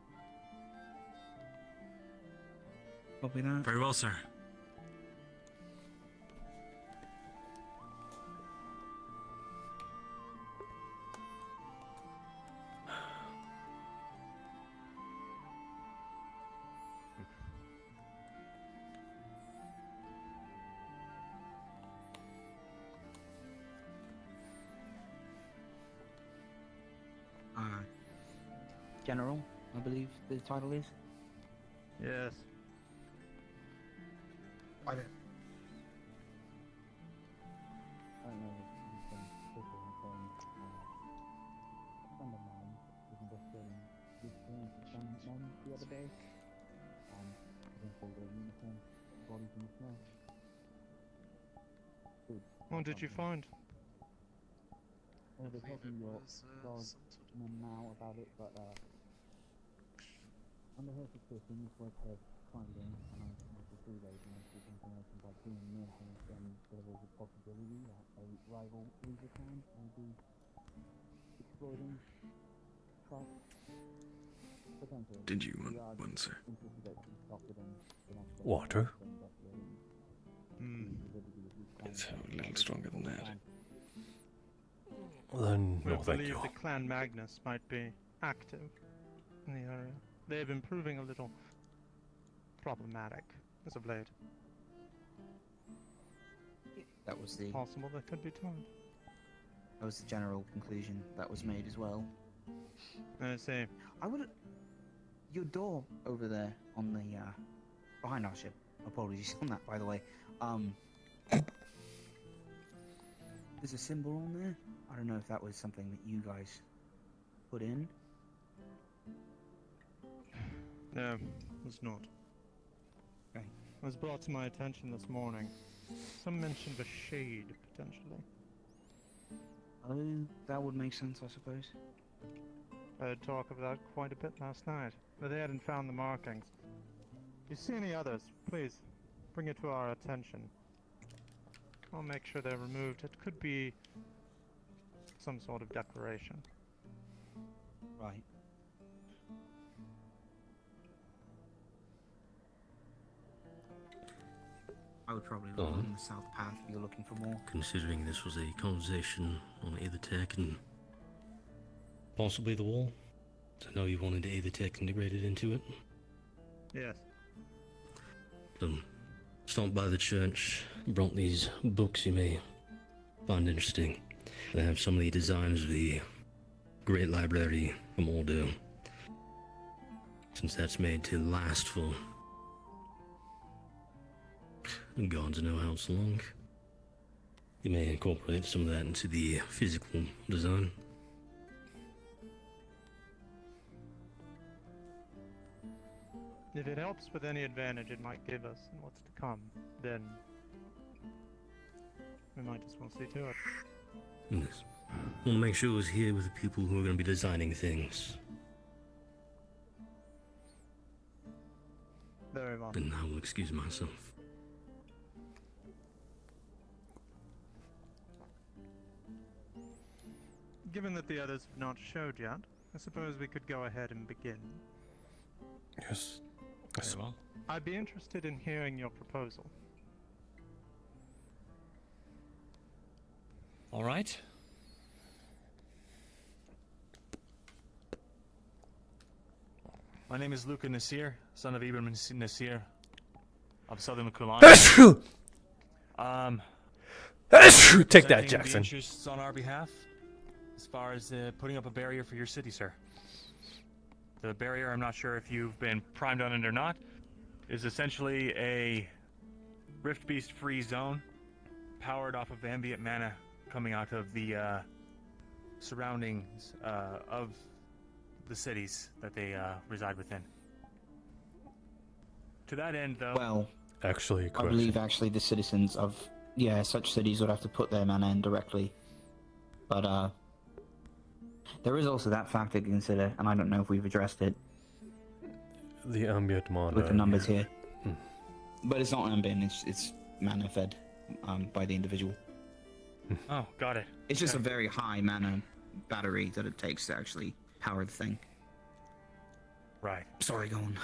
S9: Copy that.
S5: Very well, sir.
S9: General, I believe the title is?
S8: Yes.
S9: I don't
S14: know if you've been specific in saying, a friend of mine was investigating disappearance of some men the other day. They pulled their uniform, bodies in the snow.
S8: What did you find?
S14: They're talking your God now about it, but under her suspicion, this was her finding, and I was the three days and this information by being near her, then there was a possibility that a rival leader clan may be exploiting trust potential.
S5: Did you want one, sir?
S1: Water?
S15: It's a little stronger than that.
S1: Then,
S8: We
S1: no thank
S8: believe
S1: you.
S8: the Clan Magnus might be active in the area. They have been proving a little problematic as of late.
S9: That was the
S8: Possible that could be told.
S9: That was the general conclusion that was made as well.
S8: I see.
S9: I would. Your door over there on the behind our ship. Apologies on that, by the way. There's a symbol on there. I don't know if that was something that you guys put in.
S8: No, it was not.
S9: Okay.
S8: It was brought to my attention this morning. Some mention of a shade, potentially.
S9: Oh, that would make sense, I suppose.
S8: I heard talk of that quite a bit last night, but they hadn't found the markings. If you see any others, please, bring it to our attention. I'll make sure they're removed. It could be some sort of declaration.
S9: Right. I would probably look on the south path if you're looking for more.
S15: Considering this was a conversation on Aethertech and possibly the wall, I know you wanted Aethertech integrated into it.
S8: Yes.
S15: So, stopped by the church, brought these books you may find interesting. They have some of the designs of the Great Library from Ordo. Since that's made to last for gods know how long. You may incorporate some of that into the physical design.
S8: If it helps with any advantage it might give us in what's to come, then we might as well see to it.
S15: Yes. We'll make sure it's here with the people who are going to be designing things.
S8: Very well.
S15: And I will excuse myself.
S8: Given that the others have not showed yet, I suppose we could go ahead and begin.
S1: Yes.
S10: Very well.
S8: I'd be interested in hearing your proposal.
S10: All right. My name is Luca Nasir, son of Ibrahim Nasir of Southern Kulan.
S1: That's true! That's true! Take that,
S10: representing
S1: Jackson.
S10: The interests on our behalf, as far as putting up a barrier for your city, sir. The barrier, I'm not sure if you've been primed on it or not, is essentially a Rift Beast free zone, powered off of ambient mana coming out of the surroundings of the cities that they reside within. To that end, though...
S9: Well,
S1: actually,
S9: I believe actually the citizens of such cities would have to put their mana in directly. But there is also that factor to consider, and I don't know if we've addressed it.
S1: The ambient mana.
S9: With the numbers here. But it's not ambient, it's mana fed by the individual.
S10: Oh, got it.
S9: It's just a very high mana battery that it takes to actually power the thing.
S10: Right.
S9: Sorry, go on.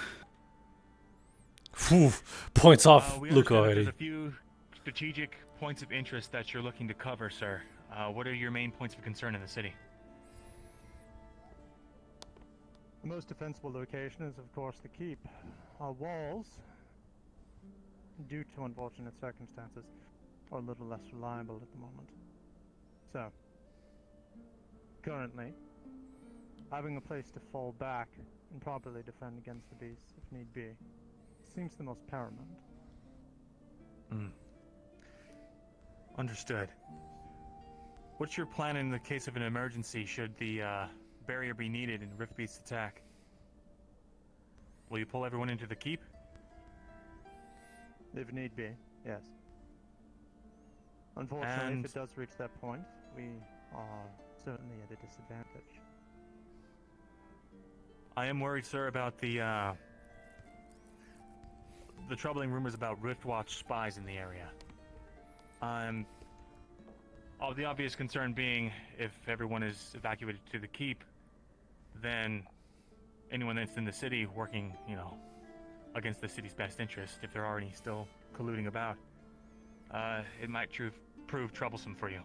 S1: Phew, points off,
S10: We
S1: look
S10: understand that
S1: already.
S10: There's a few strategic points of interest that you're looking to cover, sir. What are your main points of concern in the city?
S8: The most defensible location is, of course, the keep. Our walls, due to unfortunate circumstances, are a little less reliable at the moment. So, currently, having a place to fall back and properly defend against the beasts, if need be, seems the most paramount.
S10: Understood. What's your plan in the case of an emergency should the barrier be needed in Rift Beast's attack? Will you pull everyone into the keep?
S8: If need be, yes. Unfortunately, if it does reach that point, we are certainly at a disadvantage.
S10: I am worried, sir, about the troubling rumors about Riftwatch spies in the area. The obvious concern being, if everyone is evacuated to the keep, then anyone that's in the city working, against the city's best interest, if there are any still colluding about, it might prove troublesome for you.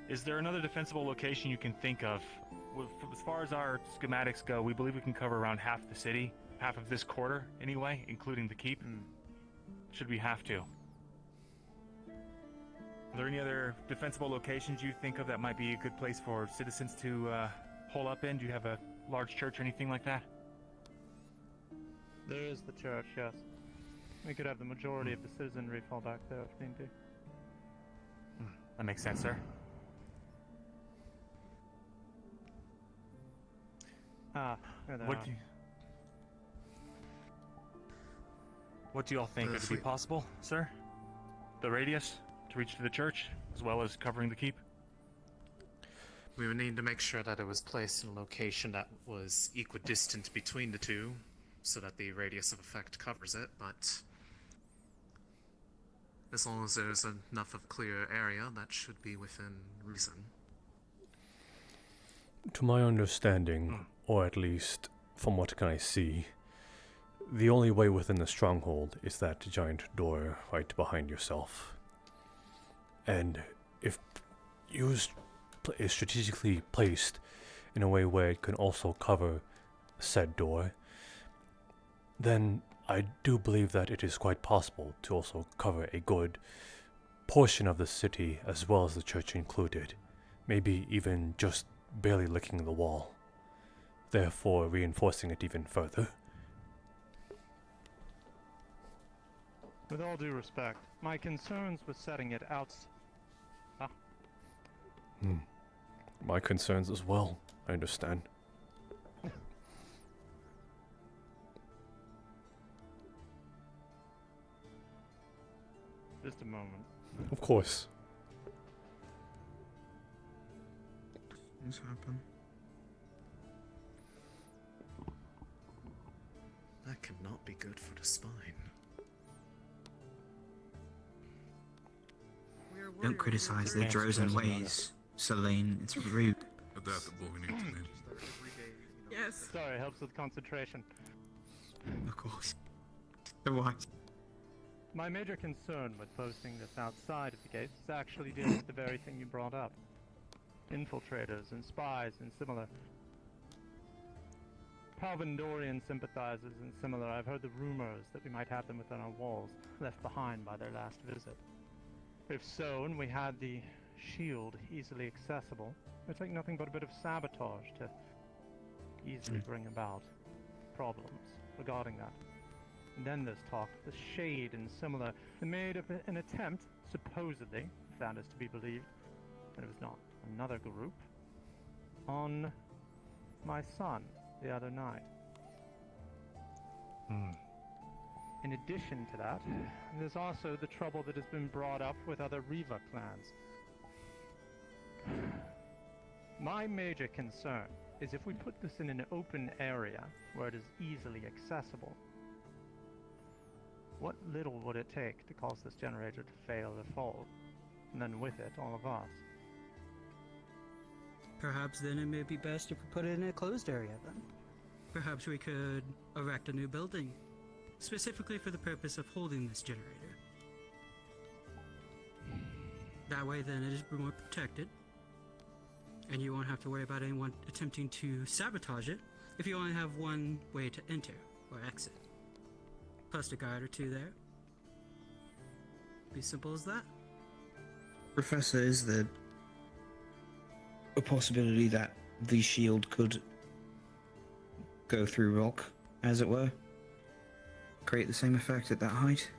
S10: Is there another defensible location you can think of? As far as our schematics go, we believe we can cover around half the city, half of this quarter anyway, including the keep. Should we have to? Are there any other defensible locations you think of that might be a good place for citizens to hole up in? Do you have a large church or anything like that?
S8: There is the church, yes. We could have the majority of the citizenry fall back there if need be.
S10: That makes sense, sir.
S8: There they are.
S10: What do y'all think? Would it be possible, sir? The radius to reach to the church, as well as covering the keep?
S3: We would need to make sure that it was placed in a location that was equidistant between the two, so that the radius of effect covers it, but as long as there's enough of a clear area, that should be within reason.
S1: To my understanding, or at least from what can I see, the only way within the stronghold is that giant door right behind yourself. And if used is strategically placed in a way where it can also cover said door, then I do believe that it is quite possible to also cover a good portion of the city as well as the church included, maybe even just barely licking the wall, therefore reinforcing it even further.
S8: With all due respect, my concerns with setting it out...
S1: My concerns as well, I understand.
S8: Just a moment.
S1: Of course.
S9: Things happen.
S3: That cannot be good for the spine.
S9: Don't criticize their Drozen ways, Selene. It's rude.
S5: Adaptable, we need to be.
S6: Yes.
S8: Sorry, helps with concentration.
S9: Of course. So what?
S8: My major concern with posting this outside of the gates is actually dealing with the very thing you brought up. Infiltrators and spies and similar. Palvandorian sympathizers and similar. I've heard the rumors that we might have them within our walls, left behind by their last visit. If so, and we had the shield easily accessible, it would take nothing but a bit of sabotage to easily bring about problems regarding that. And then there's talk the Shade and similar. They made an attempt, supposedly, if that is to be believed, it was not another group, on my son the other night. In addition to that, there's also the trouble that has been brought up with other Riva clans. My major concern is if we put this in an open area where it is easily accessible, what little would it take to cause this generator to fail or fall, and then with it, all of us?
S16: Perhaps then it may be best if we put it in a closed area then. Perhaps we could erect a new building, specifically for the purpose of holding this generator. That way then it is more protected, and you won't have to worry about anyone attempting to sabotage it if you only have one way to enter or exit. Plus a guard or two there. Be simple as that.
S9: Professor, is there a possibility that the shield could go through rock, as it were? Create the same effect at that height?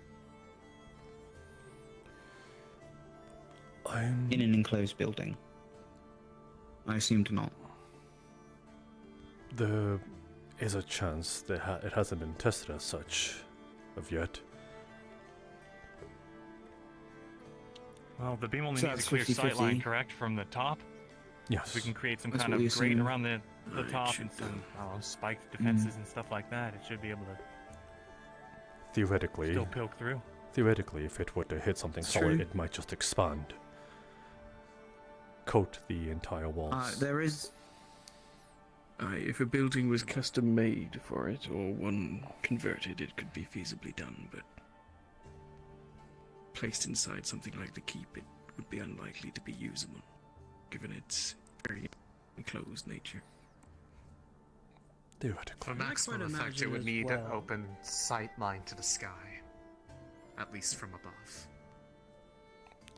S9: In an enclosed building? I assumed not.
S1: There is a chance that it hasn't been tested as such of yet.
S10: Well, the beam only
S9: So
S10: needs a
S9: that's
S10: clear
S9: 50-50.
S10: sight line, correct, from the top?
S1: Yes.
S10: We can create some
S9: That's
S10: kind
S9: what we
S10: of grate
S9: assume.
S10: around the top and some spiked defenses and stuff like that. It should be able to
S1: Theoretically,
S10: still poke through.
S1: Theoretically, if it were to hit something
S9: It's
S1: solid,
S9: true.
S1: it might just expand. Coat the entire walls.
S9: There is...
S11: If a building was custom made for it, or one converted, it could be feasibly done, but placed inside something like the keep, it would be unlikely to be usable, given its very enclosed nature.
S1: Theoretically.
S3: For
S16: I quite
S3: maximum effect, it
S16: imagine
S3: would
S16: as
S3: need an
S16: well.
S3: open sight line to the sky. At least from above.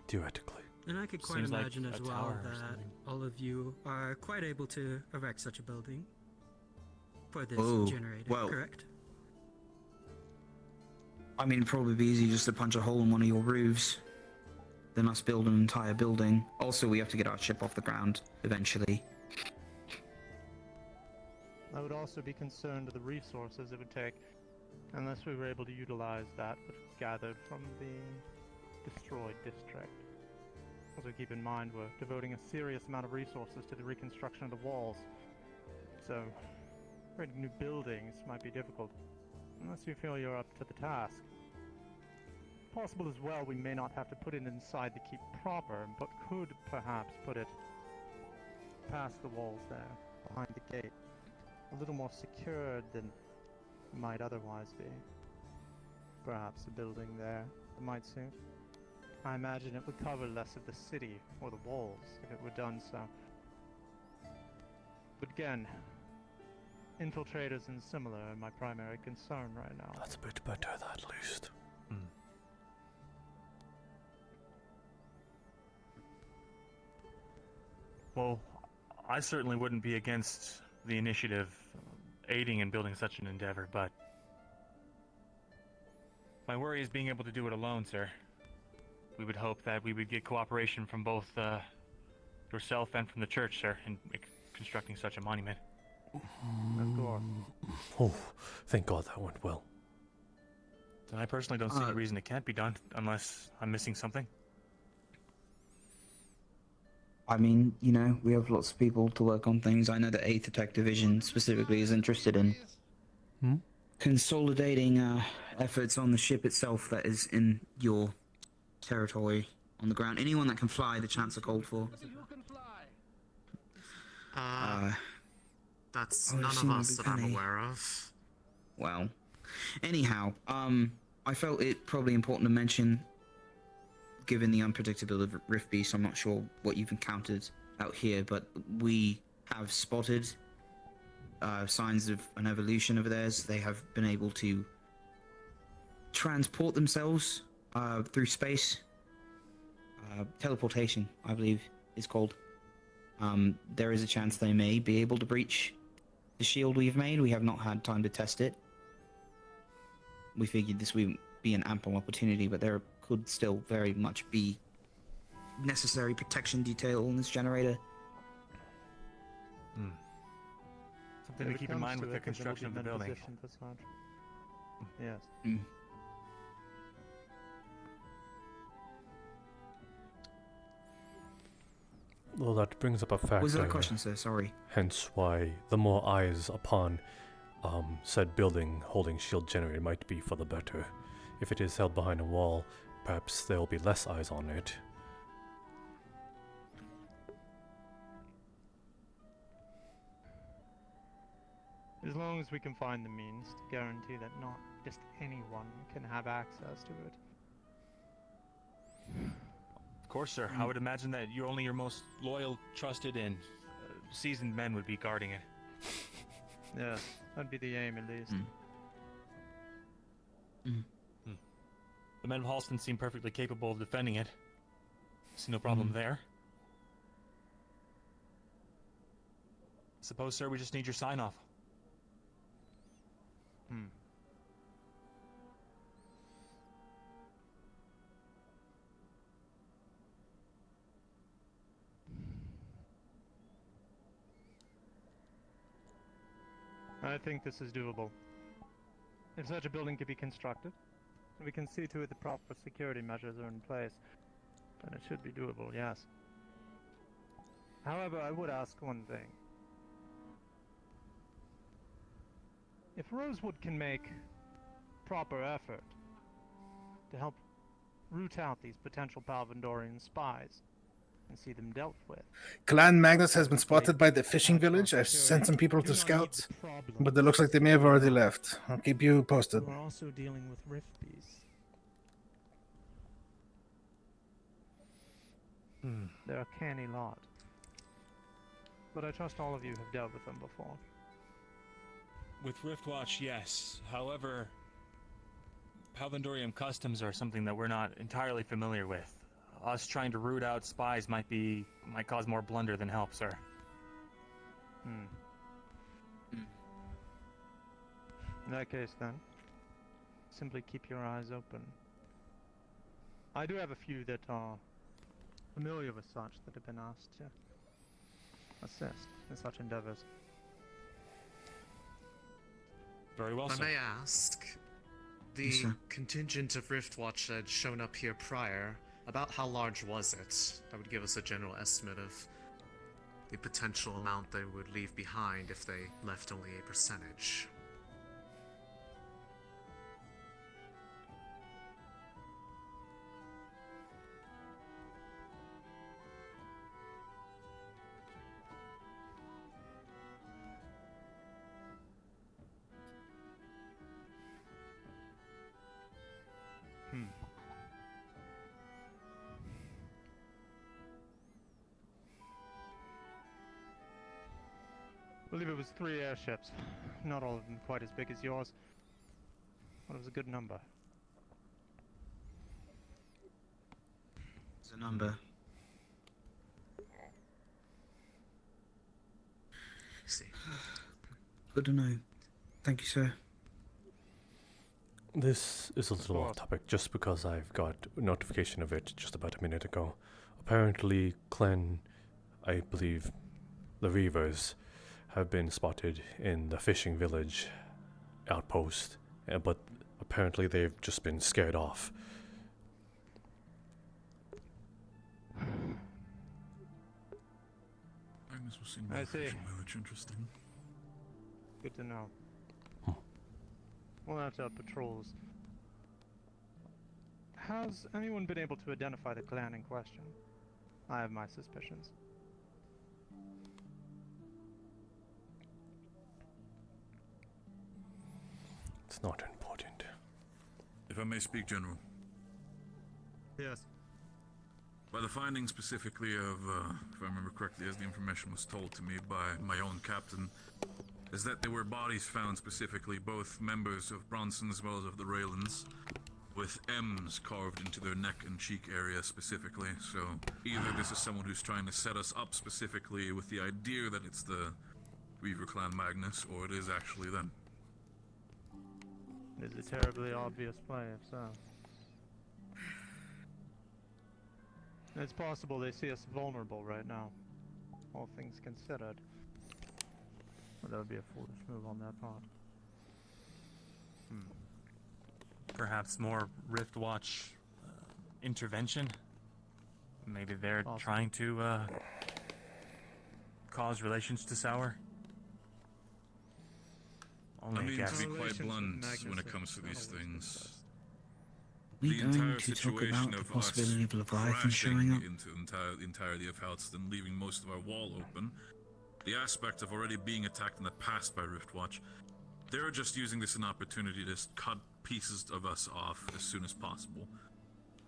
S1: Theoretically.
S16: And I could quite
S10: Seems like
S16: imagine
S10: a
S16: as well
S10: tower or
S16: that
S10: something.
S16: all of you are quite able to erect such a building for this
S9: Oh,
S16: generator,
S9: well.
S16: correct?
S9: I mean, it'd probably be easy just to punch a hole in one of your roofs, than us build an entire building. Also, we have to get our ship off the ground, eventually.
S8: I would also be concerned of the resources it would take, unless we were able to utilize that which was gathered from the destroyed district. Also keep in mind we're devoting a serious amount of resources to the reconstruction of the walls, so creating new buildings might be difficult, unless you feel you're up to the task. Possible as well we may not have to put it inside the keep proper, but could perhaps put it past the walls there, behind the gate. A little more secured than it might otherwise be. Perhaps a building there that might suit. I imagine it would cover less of the city or the walls if it were done so. But again, infiltrators and similar are my primary concern right now.
S1: That's a bit better, at least.
S10: Well, I certainly wouldn't be against the initiative aiding in building such an endeavor, but my worry is being able to do it alone, sir. We would hope that we would get cooperation from both yourself and from the church, sir, in constructing such a monument.
S8: Of course.
S1: Oh, thank God that went well.
S10: And I personally don't see any reason it can't be done, unless I'm missing something.
S9: I mean, you know, we have lots of people to work on things. I know the 8th Attack Division specifically is interested in consolidating efforts on the ship itself that is in your territory on the ground. Anyone that can fly, the chance are called for.
S3: That's
S9: I would
S3: none of
S9: assume
S3: us
S9: it'd be
S3: that I'm
S9: Penny.
S3: aware of.
S9: Well, anyhow, I felt it probably important to mention, given the unpredictability of Rift Beast, I'm not sure what you've encountered out here, but we have spotted signs of an evolution of theirs. They have been able to transport themselves through space. Teleportation, I believe, is called. There is a chance they may be able to breach the shield we've made. We have not had time to test it. We figured this would be an ample opportunity, but there could still very much be necessary protection detail on this generator.
S10: Something to keep in mind with the construction of the building.
S8: Yes.
S1: Well, that brings up a factor.
S9: Was there a question, sir? Sorry.
S1: Hence why the more eyes upon said building holding shield generator might be for the better. If it is held behind a wall, perhaps there will be less eyes on it.
S8: As long as we can find the means to guarantee that not just anyone can have access to it.
S10: Of course, sir. I would imagine that only your most loyal, trusted, and seasoned men would be guarding it.
S8: Yes, that'd be the aim at least.
S10: The men of Halston seem perfectly capable of defending it. See no problem there. Suppose, sir, we just need your sign-off.
S8: I think this is doable. If such a building could be constructed, we can see to it the proper security measures are in place, then it should be doable, yes. However, I would ask one thing. If Rosewood can make proper effort to help root out these potential Palvandorian spies and see them dealt with.
S4: Clan Magnus has been spotted by the fishing village. I've sent some people to scout, but it looks like they may have already left. I'll keep you posted.
S11: We're also dealing with rift bees.
S8: They're a canny lot. But I trust all of you have dealt with them before.
S10: With Riftwatch, yes. However, Palvandorian customs are something that we're not entirely familiar with. Us trying to root out spies might cause more blunder than help, sir.
S8: In that case, then, simply keep your eyes open. I do have a few that are familiar with such that have been asked to assist in such endeavors.
S10: Very well,
S3: I
S10: sir.
S3: may ask, the contingent of Riftwatch that had shown up here prior, about how large was it? That would give us a general estimate of the potential amount they would leave behind if they left only a percentage.
S8: I believe it was 3 airships. Not all of them quite as big as yours. But it was a good number.
S9: It's a number.
S3: See.
S9: Good to know. Thank you, sir.
S1: This is a little off topic just because I've got notification of it just about a minute ago. Apparently, Clan, I believe, the Reavers, have been spotted in the fishing village outpost, but apparently they've just been scared off.
S5: Magnus was seen
S8: I
S5: by the
S8: see.
S5: fishing village. Interesting.
S8: Good to know. We'll have to have patrols. Has anyone been able to identify the clan in question? I have my suspicions.
S1: It's not important.
S5: If I may speak, General.
S8: Yes.
S5: By the findings specifically of, if I remember correctly, as the information was told to me by my own captain, is that there were bodies found specifically, both members of Bronson as well as of the Raylands, with M's carved into their neck and cheek area specifically. So either this is someone who's trying to set us up specifically with the idea that it's the Reaver Clan Magnus, or it is actually them.
S8: It is a terribly obvious play, if so. It's possible they see us vulnerable right now, all things considered. But that would be a foolish move on their part.
S10: Perhaps more Rift Watch intervention? Maybe they're trying to cause relations to sour? Only
S5: I mean,
S10: guess.
S5: to be quite blunt when it comes to these things,
S9: We
S5: the
S9: going
S5: entire
S9: to talk
S5: situation
S9: about the
S5: of
S9: possibility
S5: us
S9: of Leviathan
S5: crashing
S9: showing up?
S5: into the entirety of Houston, leaving most of our wall open, the aspect of already being attacked in the past by Riftwatch, they're just using this as an opportunity to just cut pieces of us off as soon as possible.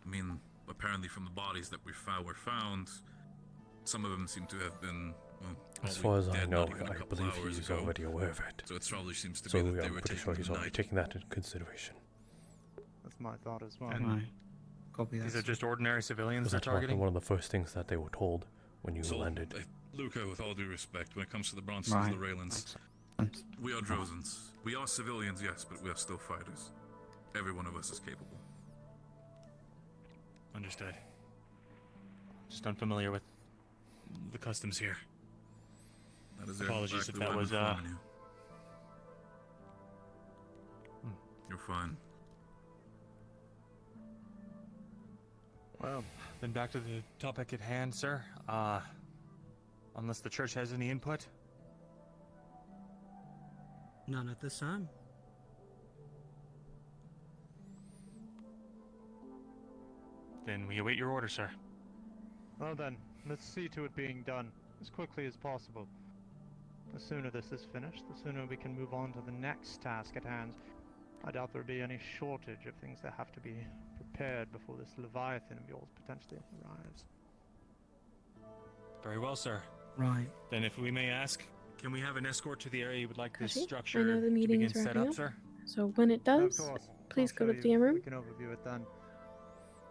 S5: I mean, apparently from the bodies that were found, some of them seem to have been, well,
S1: As far as I
S5: dead
S1: know,
S5: not even a
S1: I
S5: couple
S1: believe
S5: hours
S1: he's
S5: ago.
S1: already aware of it.
S5: So it probably seems to
S1: So
S5: be that they
S1: I'm
S5: were
S1: pretty
S5: taking
S1: sure
S5: the
S1: he's already
S5: night.
S1: taking that into consideration.
S8: That's my thought as well.
S10: And
S9: Copy that.
S10: these are just ordinary civilians
S1: Was
S10: they're
S1: that
S10: targeting?
S1: one of the first things that they were told when you
S5: So,
S1: landed?
S5: Luca, with all due respect, when it comes to the Bronsons
S1: Right.
S5: and the Raylands, we are Drozens. We are civilians, yes, but we are still fighters. Every one of us is capable.
S10: Understood. Just unfamiliar with the customs here.
S5: That is
S10: Apologies
S5: exactly
S10: if that
S5: what
S10: was
S5: I'm informing you. You're fine.
S10: Well, then back to the topic at hand, sir. Unless the church has any input?
S16: None at this time.
S10: Then we await your order, sir.
S8: Well then, let's see to it being done as quickly as possible. The sooner this is finished, the sooner we can move on to the next task at hand. I doubt there'll be any shortage of things that have to be prepared before this Leviathan of yours potentially arrives.
S10: Very well, sir.
S9: Right.
S10: Then if we may ask, can we have an escort to the area you would like this
S2: Kashi,
S10: structure
S2: I know the
S10: to
S2: meeting
S10: begin
S2: is
S10: set
S2: wrapping
S10: up, sir?
S2: So when it does,
S8: Of course.
S2: please
S8: I'll
S2: go to
S8: show
S2: the
S8: you.
S2: DM room.
S8: We can overview it then.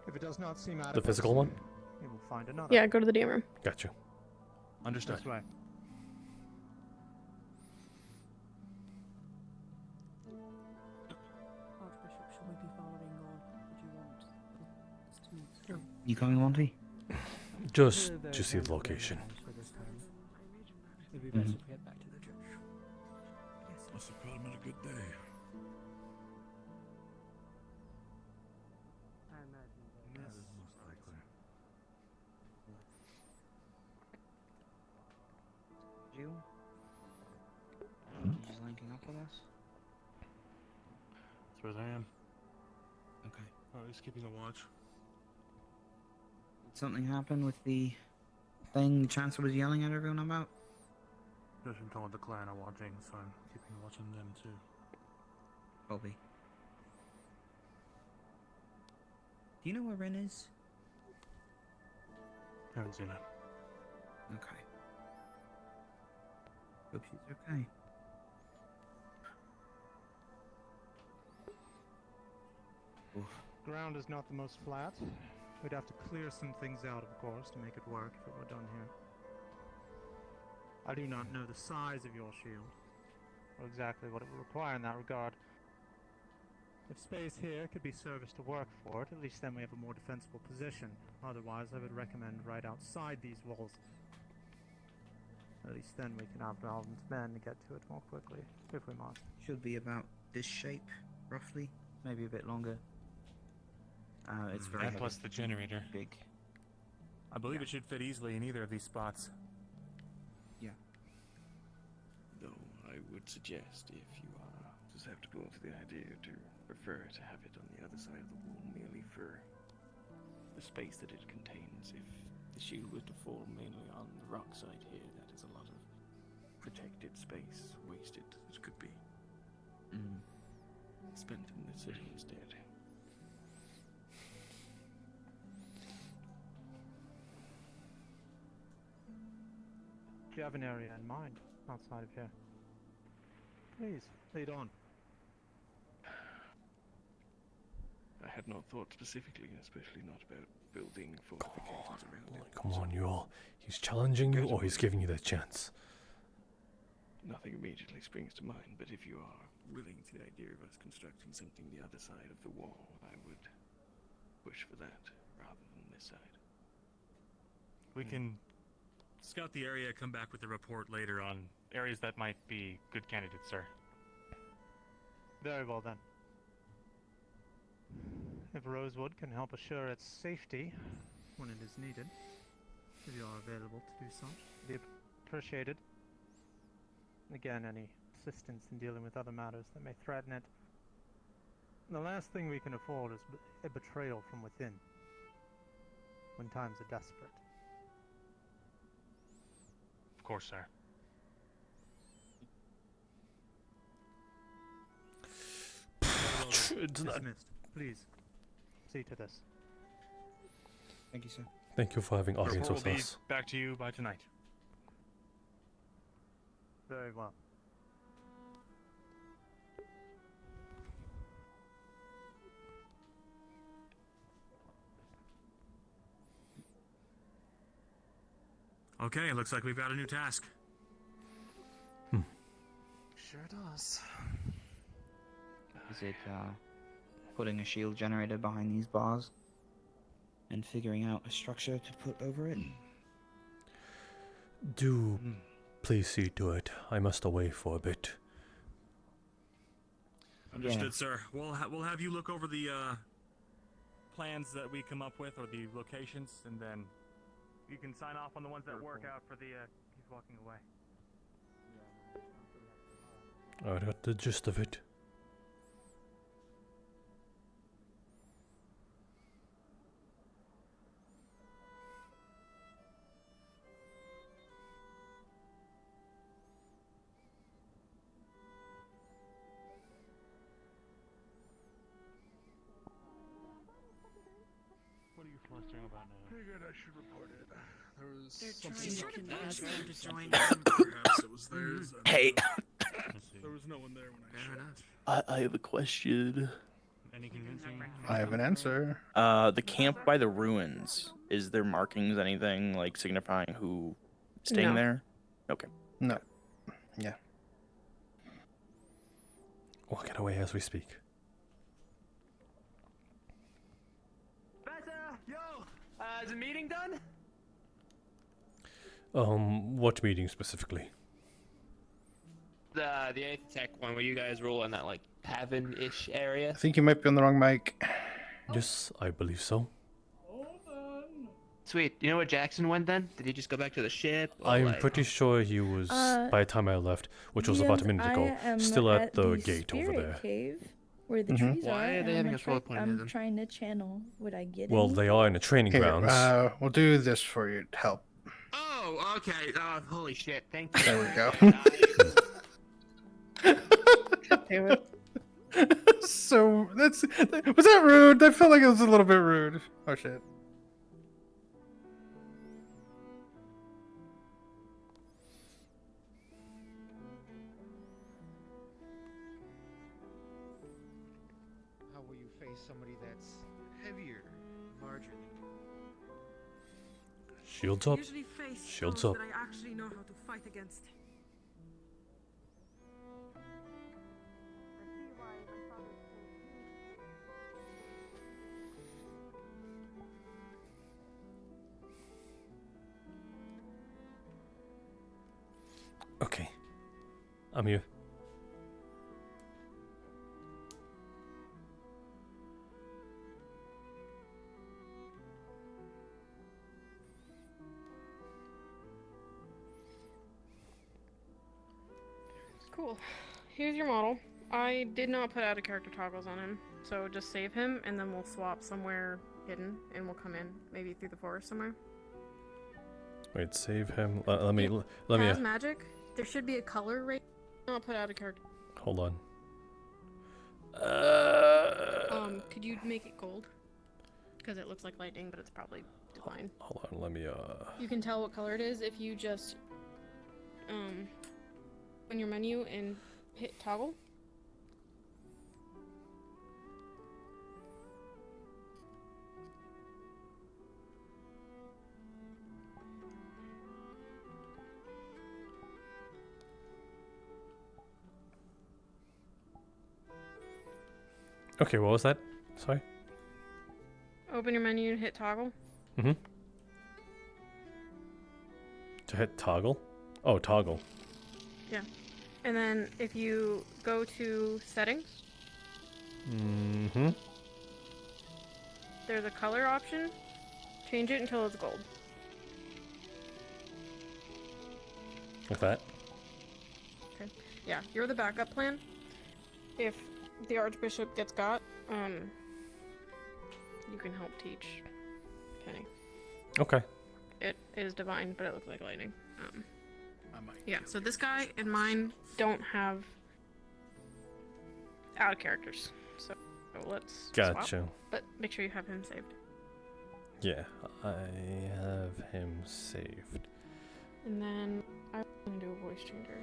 S8: If it does not seem
S1: The
S8: adequate,
S1: physical one?
S8: we will find another.
S2: Yeah, go to the DM room.
S1: Gotcha.
S10: Understood.
S8: This way.
S6: Archbishop, shall we be following or would you want us to move through?
S9: You coming, Monty?
S1: Just to see the location.
S14: It'd be best if we head back to the church.
S5: Must have caught him at a good day.
S14: I imagine
S5: That is most likely.
S9: You? Just linking up with us?
S10: As far as I am.
S9: Okay.
S10: Just keeping a watch.
S9: Did something happen with the thing the Chancellor was yelling at everyone about?
S11: Just been told the clan are watching, so I'm keeping a watch on them too.
S9: Bobby. Do you know where Rin is?
S11: Haven't seen it.
S9: Okay. Hope she's okay.
S8: Ground is not the most flat. We'd have to clear some things out, of course, to make it work if it were done here. I do not know the size of your shield, or exactly what it would require in that regard. If space here could be serviced to work for it, at least then we have a more defensible position. Otherwise, I would recommend right outside these walls. At least then we can have Alvin's men to get to it more quickly, if we must.
S9: Should be about this shape, roughly. Maybe a bit longer. It's very
S10: That
S9: heavy.
S10: plus the generator.
S9: Big.
S10: I believe it should fit easily in either of these spots.
S9: Yeah.
S11: Though I would suggest if you susceptible to the idea to prefer to have it on the other side of the wall merely for the space that it contains. If the shield was to fall mainly on the rock side here, that is a lot of protected space wasted that could be spent in the city instead.
S8: Do you have an area in mind outside of here? Please, lead on.
S11: I had not thought specifically, especially not about building fortifications around it.
S1: Come on, you all. He's challenging you or he's giving you the chance?
S11: Nothing immediately springs to mind, but if you are willing to the idea of us constructing something the other side of the wall, I would push for that rather than this side.
S10: We can scout the area, come back with a report later on areas that might be good candidates, sir.
S8: Very well then. If Rosewood can help assure its safety when it is needed, if you are available to do so, it'd be appreciated. Again, any assistance in dealing with other matters that may threaten it. The last thing we can afford is a betrayal from within when times are desperate.
S10: Of course, sir.
S8: Dismissed. Please, see to this.
S9: Thank you, sir.
S1: Thank you for having audience
S10: Report
S1: with
S10: will be
S1: us.
S10: back to you by tonight.
S8: Very well.
S10: Okay, looks like we've got a new task.
S3: Sure does.
S9: Is it putting a shield generator behind these bars and figuring out a structure to put over it?
S1: Do please see to it. I must away for a bit.
S10: Understood, sir. We'll have you look over the plans that we come up with, or the locations, and then you can sign off on the ones that work out for the. He's walking away.
S1: I got the gist of it.
S11: What are you flustering about now?
S5: Figured I should report it. There was
S16: They're
S5: something
S16: trying to
S5: about
S16: convince
S5: the
S16: them to
S5: bathroom.
S16: join
S5: Perhaps it was theirs. I don't
S17: Hey.
S5: know. There was no one there when I showed up.
S17: I have a question.
S10: Any convincing?
S4: I have an answer.
S17: The camp by the ruins. Is there markings, anything like signifying who staying
S12: No.
S17: there? Okay.
S4: No. Yeah.
S1: Walking away as we speak.
S18: Is the meeting done?
S1: What meeting specifically?
S18: The 8th tech one where you guys roll in that like tavern-ish area.
S4: I think you might be on the wrong mic.
S1: Yes, I believe so.
S18: Sweet. You know where Jackson went then? Did he just go back to the ship? Or,
S1: I'm
S18: like...
S1: pretty sure he was, by the time I left, which was about a minute ago, still at the gate over there.
S19: Cave, where the
S1: Mhm.
S19: trees
S18: Why
S19: are.
S18: are they
S19: and
S18: having
S19: I'm
S18: us roll a point
S19: I'm
S18: them?
S19: trying to channel. Would I get
S1: Well,
S19: any?
S1: they are in the training
S4: Here,
S1: grounds.
S4: we'll do this for you to help.
S18: Oh, okay. Holy shit. Thank you.
S4: There we go.
S12: Damn it.
S4: So was that rude? I felt like it was a little bit rude. Oh shit.
S9: How will you face somebody that's heavier, larger than you?
S1: Shields up.
S6: Usually face
S1: Shields
S6: foes
S1: up.
S6: that I actually know how to fight against.
S1: Okay. I'm here.
S2: Cool. Here's your model. I did not put out a character toggles on him, so just save him, and then we'll swap somewhere hidden, and we'll come in, maybe through the forest somewhere.
S1: Wait, save him. Let me.
S2: Has magic. There should be a color rate. I'll put out a character.
S1: Hold on.
S2: Could you make it gold? Because it looks like lightning, but it's probably divine.
S1: Hold on. Let me.
S2: You can tell what color it is if you just on your menu and hit toggle.
S1: Okay, what was that? Sorry.
S2: Open your menu and hit toggle.
S1: Mhm. To hit toggle? Oh, toggle.
S2: Yeah. And then if you go to settings,
S1: Mm-hmm.
S2: there's a color option. Change it until it's gold.
S1: Like that?
S2: Okay. Yeah, you're the backup plan. If the Archbishop gets got, you can help teach Kenny.
S1: Okay.
S2: It is divine, but it looks like lightning. Yeah, so this guy and mine don't have out of characters. So let's
S1: Gotcha.
S2: swap. But make sure you have him saved.
S1: Yeah, I have him saved.
S2: And then I'm gonna do a voice changer.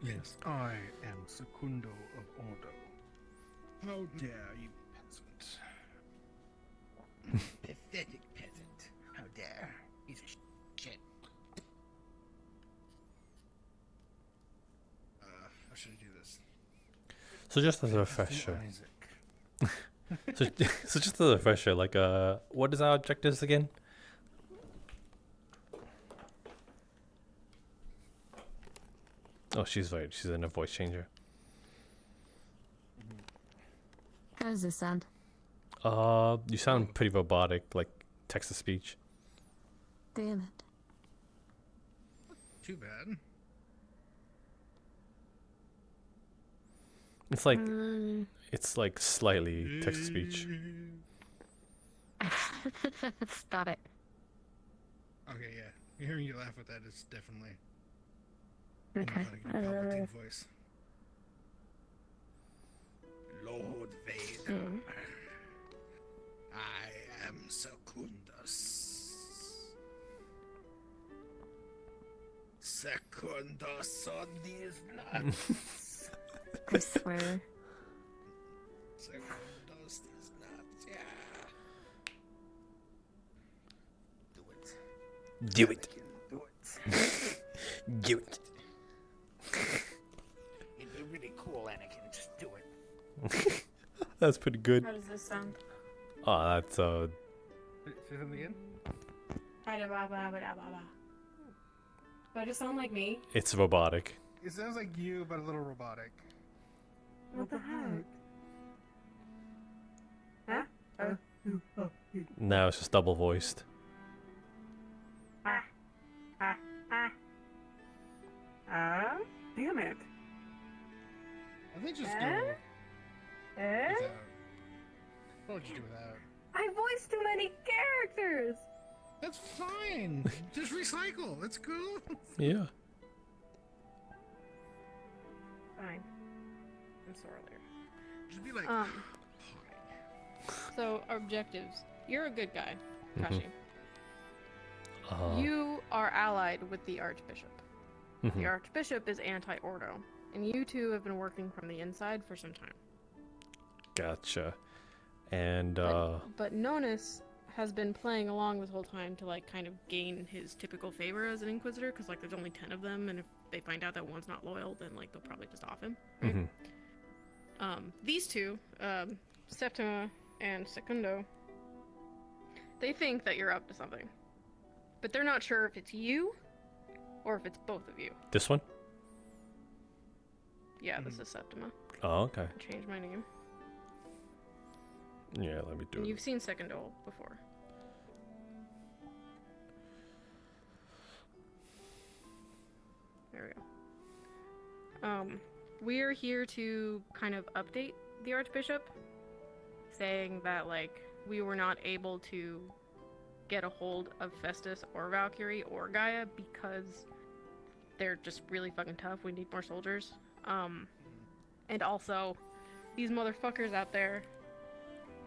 S4: Yes, I am Secundo of Ordo. How dare you, peasant?
S9: Pathetic peasant. How dare. He's a shit.
S4: How should I do this?
S1: So just as a refresher. so just as a refresher, like what is our objectives again? Oh, she's right. She's in a voice changer.
S7: How does this sound?
S1: You sound pretty robotic, like text to speech.
S7: Damn it.
S4: Too bad.
S1: It's like slightly text to speech.
S7: Stop it.
S4: Okay, yeah. Hearing you laugh with that is definitely.
S7: Okay.
S4: Palpatine voice. Lord Vader. I am Secundus. Secundus on these nuts.
S7: I swear.
S4: Secundus these nuts, yeah.
S1: Do it.
S4: Do it.
S1: Do it.
S9: It'd be really cool, Anakin. Just do it.
S1: That's pretty good.
S2: How does this sound?
S1: Oh, that's
S4: Say something again?
S2: Do I just sound like me?
S1: It's robotic.
S4: It sounds like you, but a little robotic.
S2: What the heck? Huh?
S1: Now it's just double voiced.
S2: Damn it.
S4: I think just go without. What would you do without?
S2: I voiced too many characters!
S4: That's fine. Just recycle. That's cool.
S1: Yeah.
S2: Fine. I'm sorry earlier.
S4: Just be like.
S2: So, objectives. You're a good guy,
S1: Mhm.
S2: Kashi. You are allied with the Archbishop. The
S1: Mhm.
S2: Archbishop is anti-Ordo, and you two have been working from the inside for some time.
S1: Gotcha. And
S2: But Nonus has been playing along this whole time to like kind of gain his typical favor as an Inquisitor, because like there's only 10 of them, and if they find out that one's not loyal, then like they'll probably just off him. Right? These two, Septima and Secundo, they think that you're up to something, but they're not sure if it's you or if it's both of you.
S1: this one?
S2: Yeah, this is Septima.
S1: Oh, okay.
S2: I changed my name.
S1: Yeah, let me do
S2: And
S1: it.
S2: you've seen Secundo before. There we go. We're here to kind of update the Archbishop, saying that, like, we were not able to get a hold of Festus or Valkyrie or Gaia because they're just really fucking tough. We need more soldiers. And also, these motherfuckers out there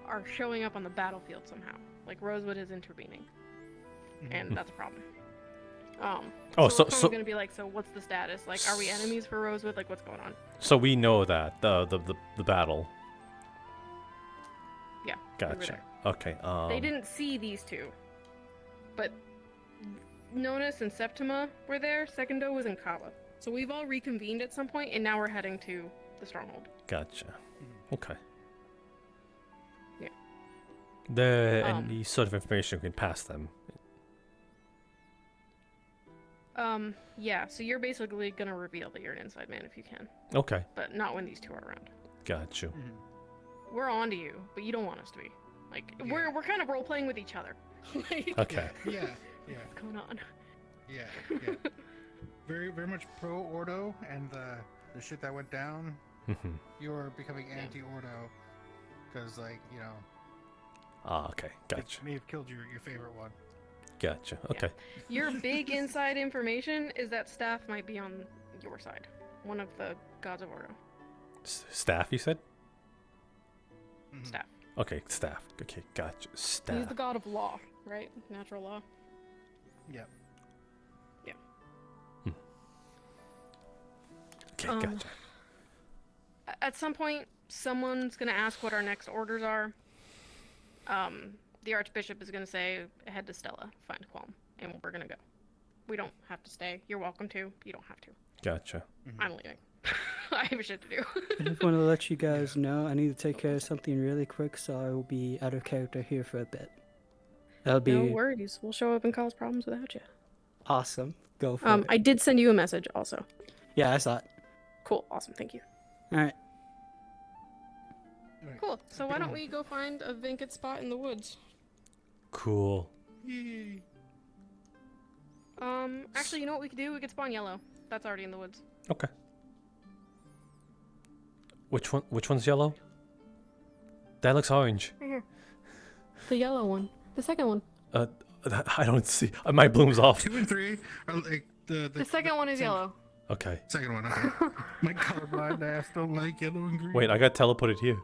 S2: are showing up on the battlefield somehow. Like, Rosewood is intervening. And that's a problem. So we're gonna be like, so what's the status? Like, are we enemies for Rosewood? Like, what's going on?
S1: So we know that the battle.
S2: Yeah. we were
S1: Gotcha.
S2: there.
S1: Okay.
S2: They didn't see these two, but Nonus and Septima were there. Secundo was in Kava. So we've all reconvened at some point, and now we're heading to the stronghold.
S1: Gotcha. Okay.
S2: Yeah.
S1: Any sort of information we can pass them.
S2: Yeah, so you're basically gonna reveal that you're an inside man if you can.
S1: Okay.
S2: But not when these two are around.
S1: Got you.
S2: We're on to you, but you don't want us to be. Like, we're kind of role-playing with each other. Like,
S1: Okay.
S4: Yeah.
S2: what's going on?
S4: Yeah. Very much pro Ordo, and the shit that went down. You're becoming anti-Ordo, because
S1: Ah, okay. Gotcha.
S4: it may have killed your favorite one.
S1: Gotcha. Okay.
S2: Your big inside information is that staff might be on your side. One of the gods of Ordo.
S1: Staff, you said?
S2: Staff.
S1: Okay, staff. Okay, gotcha. Staff.
S2: He's the god of law, right? Natural law.
S4: Yep.
S2: Yeah.
S1: Okay, gotcha.
S2: At some point, someone's gonna ask what our next orders are. The Archbishop is gonna say, head to Stella, find Qualm, and we're gonna go. We don't have to stay. You're welcome to. You don't have to.
S1: Gotcha.
S2: I'm leaving. I have shit to do.
S20: I just want to let you guys know I need to take care of something really quick, so I will be out of character here for a bit. That'll be
S2: No worries. We'll show up and cause problems without you.
S20: awesome. Go for it.
S2: I did send you a message also.
S20: Yeah, I saw it.
S2: Cool. Awesome. Thank you.
S20: All right.
S2: Cool. So why don't we go find a vacant spot in the woods?
S1: Cool.
S2: Actually, you know what we could do? We could spawn yellow. That's already in the woods.
S1: Okay. Which one's yellow? That looks orange.
S2: Right here. The yellow one. The second one.
S1: I don't see. My bloom's off.
S4: 2 and 3 are like
S2: The second one is yellow.
S1: Okay.
S4: Second one. Okay. My colorblind ass don't like yellow and green.
S1: Wait, I got teleported here.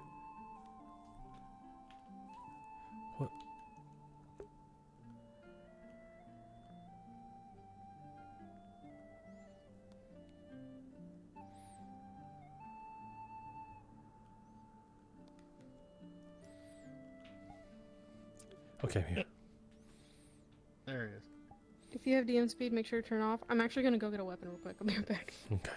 S1: What? Okay, I'm here.
S4: There it is.
S2: If you have DM speed, make sure to turn off. I'm actually gonna go get a weapon real quick. I'll be right back.
S1: Okay.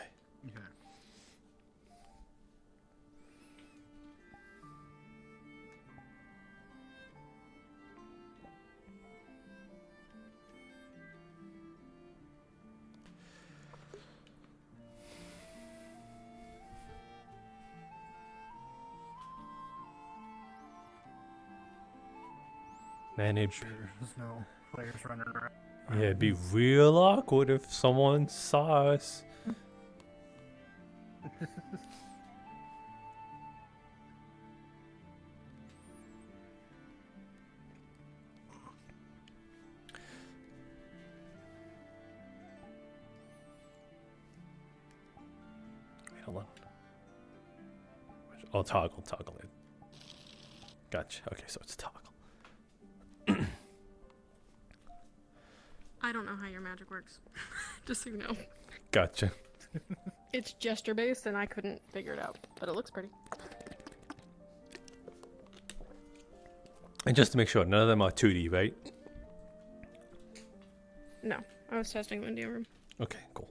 S1: Man,
S4: There's no players running around.
S1: yeah, it'd be real awkward if someone saw us. Wait, hold on. Oh, toggle it. Gotcha. Okay, so it's toggle.
S2: I don't know how your magic works. Just so you know.
S1: Gotcha.
S2: It's gesture based and I couldn't figure it out, but it looks pretty.
S1: And just to make sure, none of them are 2D, right?
S2: No, I was testing the India room.
S1: Okay, cool.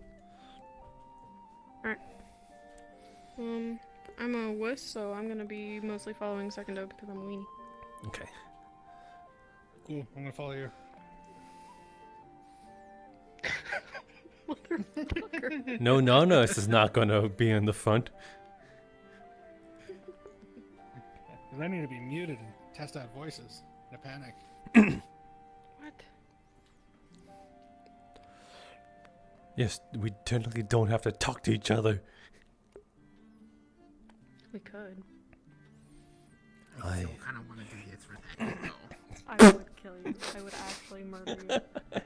S2: Alright. I'm a wuss, so I'm gonna be mostly following second dope because I'm a weenie.
S1: Okay.
S4: Cool, I'm gonna follow you.
S2: Motherfucker.
S1: No, nurse is not gonna be in the front.
S4: Because I need to be muted and test out voices in a panic.
S2: What?
S1: Yes, we technically don't have to talk to each other.
S2: We could.
S13: I still kind of want to do this for that though.
S2: I would kill you. I would actually murder you.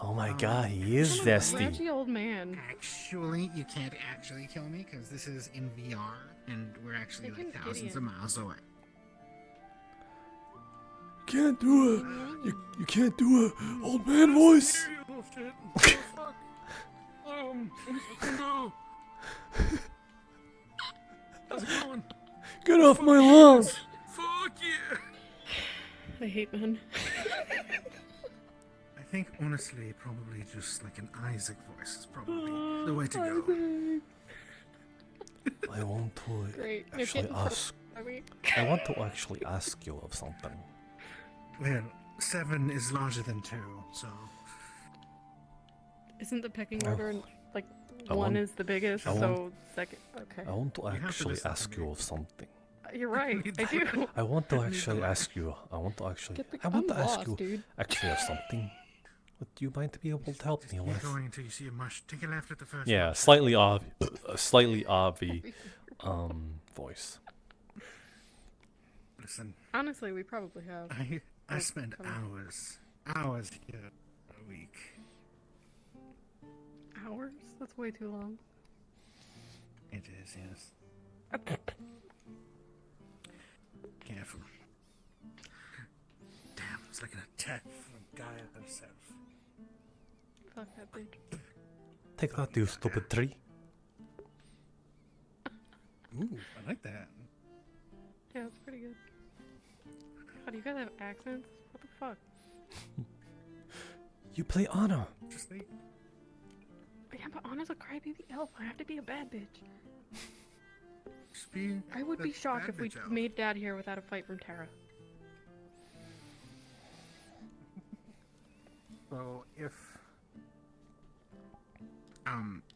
S1: Oh my god, he is zesty.
S2: Raggy old man.
S13: Actually, you can't actually kill me because this is in VR and we're actually like thousands of miles away.
S1: Can't do it. You can't do it. Old man voice.
S11: How's it going?
S1: Get off my lawn.
S11: Fuck yeah!
S2: I hate men.
S13: I think honestly, probably just like an Isaac voice is probably the way to go.
S1: I want to
S2: Great. You're
S1: actually
S2: getting
S1: ask. I want to actually ask you of something.
S13: Well, 7 is larger than 2, so.
S2: Isn't the pecking
S1: Oh.
S2: order like
S1: I
S2: one
S1: want-
S2: is the biggest,
S1: I
S2: so
S1: want-
S2: second? Okay.
S1: I want to
S13: have to
S1: actually
S13: listen to
S1: ask you of something.
S2: You're right. I do.
S1: I want to actually ask you. I want to actually. I want
S2: I'm
S1: to ask
S2: lost,
S1: you
S2: dude.
S1: actually of something. Would you mind to be able to help me
S13: You're
S1: with?
S13: going until you see a mush. Take a left at the first
S1: Yeah,
S13: mush.
S1: slightly voice.
S13: Listen,
S2: Honestly, we probably have.
S13: I spend hours here a week.
S2: Hours? That's way too long.
S13: It is, yes. Careful. Damn, it's like an attack from Gaia herself.
S2: Fuck that bitch.
S1: Take that, you stupid tree.
S13: Ooh, I like that.
S2: Yeah, that's pretty good. God, you guys have accents? What the fuck?
S1: You play Anna.
S13: Just like.
S2: Yeah, but Anna's a crybaby elf. I have to be a bad bitch.
S13: Just be
S2: I would
S13: the
S2: be shocked
S13: bad
S2: if we
S13: bitch elf.
S2: made Dad here without a fight from Tara.
S13: So if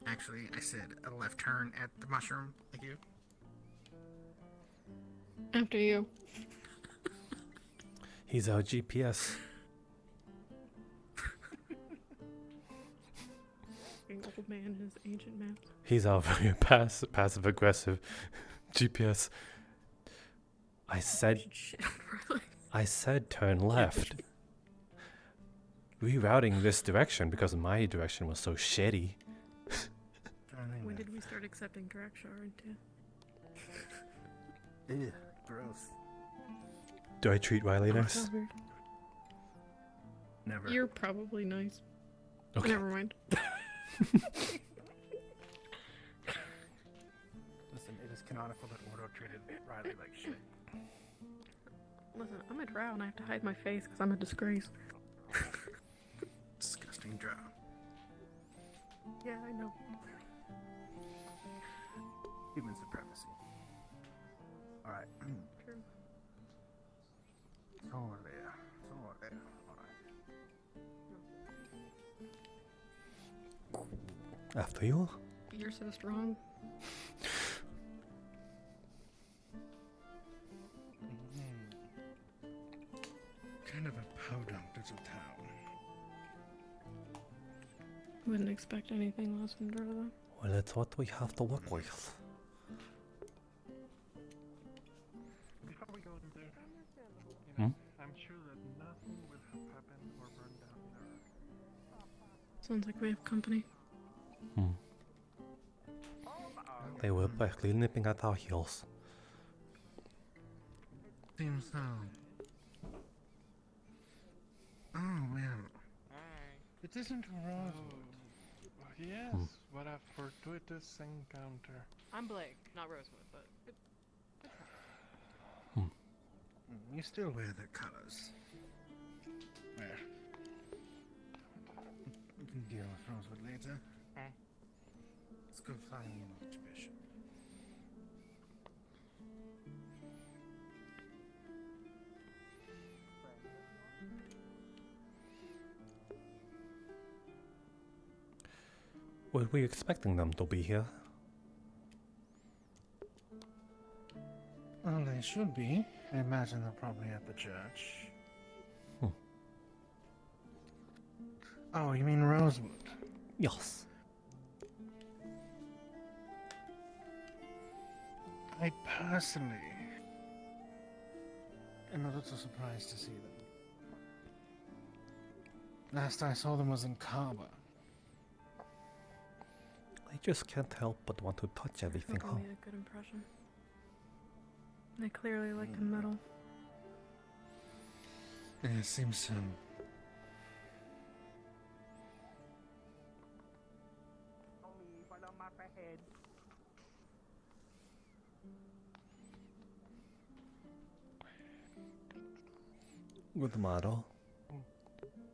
S13: actually I said a left turn at the mushroom, like you.
S2: After you.
S1: He's our GPS.
S2: Old man his ancient maps.
S1: He's our very passive aggressive GPS. I said turn left. Rerouting this direction because my direction was so shitty.
S2: When did we start accepting direction?
S13: Ew, gross.
S1: Do I treat Riley
S2: Oh,
S1: nice?
S2: that's weird.
S13: Never.
S2: You're probably nice.
S1: Okay.
S2: Never mind.
S4: Listen, it is canonical that Ordo treated Riley like shit.
S2: Listen, I'm a drow and I have to hide my face because I'm a disgrace.
S13: Disgusting drow.
S2: Yeah, I know.
S13: Human supremacy. Alright.
S2: True.
S13: So there. Alright.
S1: After you?
S2: You're so strong.
S13: Kind of a podunk little town.
S2: Wouldn't expect anything less from Drow though.
S1: Well, it's what we have to work with.
S8: Before we go in there, I'm sure that nothing will have happened or burned down there.
S2: Sounds like we have company.
S1: They were practically nipping at our heels.
S13: Seems so. Oh, well.
S8: It isn't Rosewood. Yes, what a fortuitous encounter.
S2: I'm Blake, not Rosewood, but
S13: You still wear the colors. Where? We can deal with Rosewood later. Let's go find the Archbishop.
S1: Were we expecting them to be here?
S13: Well, they should be. I imagine they're probably at the church. Oh, you mean Rosewood?
S1: Yes.
S13: I personally am a little surprised to see them. Last I saw them was in Kaba.
S1: I just can't help but want to touch everything,
S2: I
S1: huh?
S2: made a good impression. They clearly like the metal.
S13: Yeah, it seems so.
S1: Good model.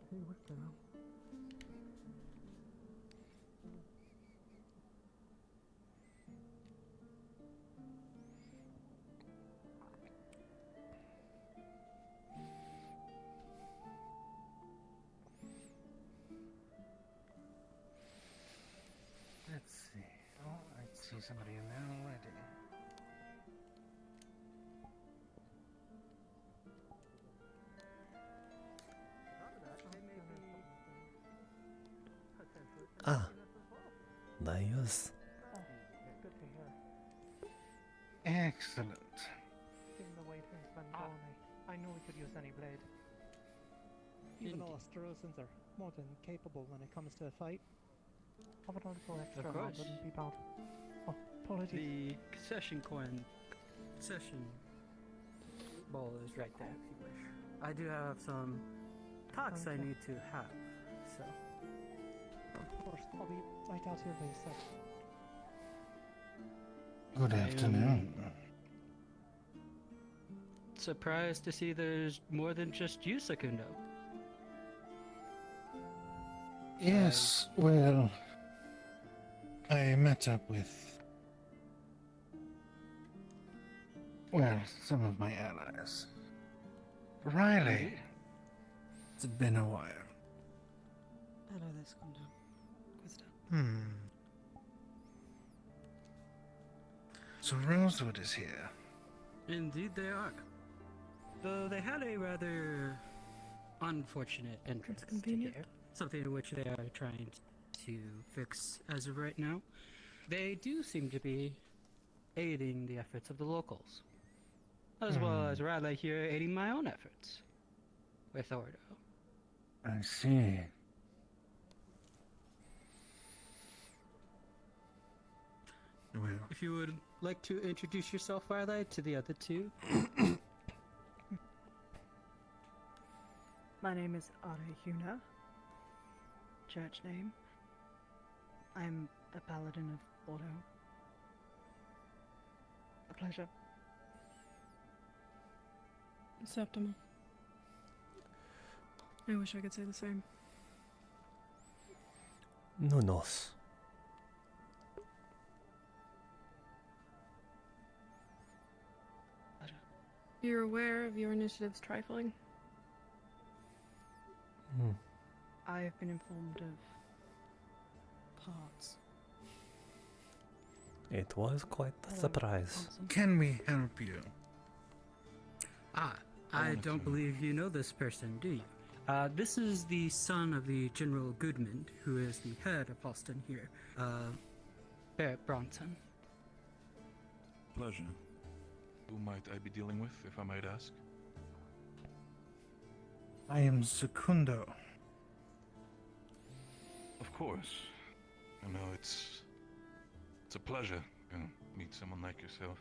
S8: Hey, what's that?
S4: see somebody in there already.
S1: Ah, nice.
S8: Good to hear.
S4: Excellent.
S8: Given the way things been going, I knew we could use any blade. Even though Astrosins are more than capable when it comes to a fight. I would also extra
S20: Of course.
S8: wouldn't be bad. Oh, apologies.
S20: The concession ball is right there if you wish. I do have some talks I need to have, so.
S8: Of course, I'll be right out here very soon.
S4: Good afternoon.
S20: Surprised to see there's more than just you, Secundo.
S4: Yes, well, I met up with, well, some of my allies. Riley. It's been a while.
S6: Hello there, Secundo. Questa.
S4: So Rosewood is here.
S20: Indeed they are. Though they had a rather unfortunate entrance
S6: convenient.
S20: here, something in which they are trying to fix as of right now. They do seem to be aiding the efforts of the locals, as well as Riley here aiding my own efforts with Ordo.
S4: I see. Well,
S20: If you would like to introduce yourself, Riley, to the other two.
S6: My name is Arahuna. Church name. I'm a paladin of Ordo. A pleasure.
S2: Septima. I wish I could say the same.
S1: Nunos.
S2: You're aware of your initiative's trifling?
S6: I've been informed of parts.
S1: It was quite a surprise.
S4: Can we help you?
S20: I don't believe you know this person, do you? This is the son of the General Goodman, who is the head of Halston here, Barrett Bronson.
S5: Pleasure. Who might I be dealing with, if I might ask?
S4: I am Secundo.
S5: Of course. I know it's a pleasure to meet someone like yourself.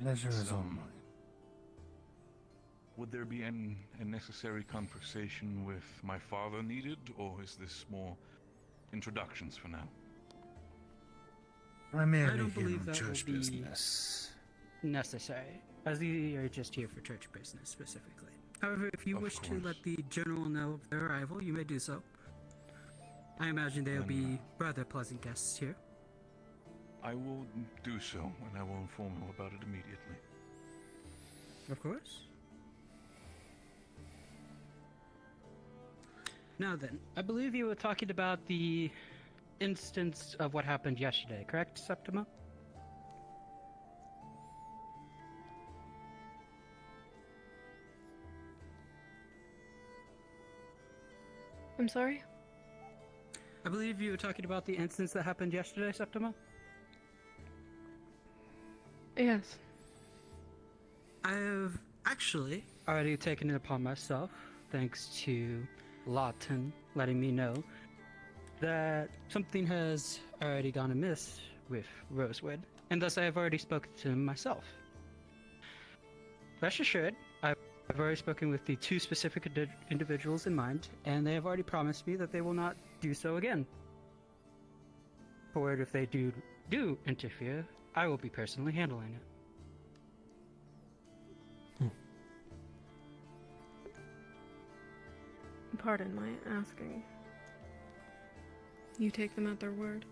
S4: Pleasure is all
S5: Some-
S4: mine.
S5: Would there be a necessary conversation with my father needed, or is this more introductions for now?
S4: Primarily
S20: I don't
S4: here
S20: believe
S4: on
S20: that
S4: church
S20: will be
S4: business.
S20: necessary, as we are just here for church business specifically. However, if you
S5: Of
S20: wish to
S5: course.
S20: let the general know of their arrival, you may do so. I imagine they'll be rather pleasant guests here.
S5: I will do so, and I will inform him about it immediately.
S20: Of course. Now then, I believe you were talking about the instance of what happened yesterday, correct, Septima?
S2: I'm sorry?
S20: I believe you were talking about the instance that happened yesterday, Septima?
S2: Yes.
S20: I have actually already taken it upon myself, thanks to Lawton letting me know that something has already gone amiss with Rosewood, and thus I have already spoken to him myself. Rest assured, I've already spoken with the two specific individuals in mind, and they have already promised me that they will not do so again. For if they do interfere, I will be personally handling it.
S2: Pardon my asking. You take them at their word?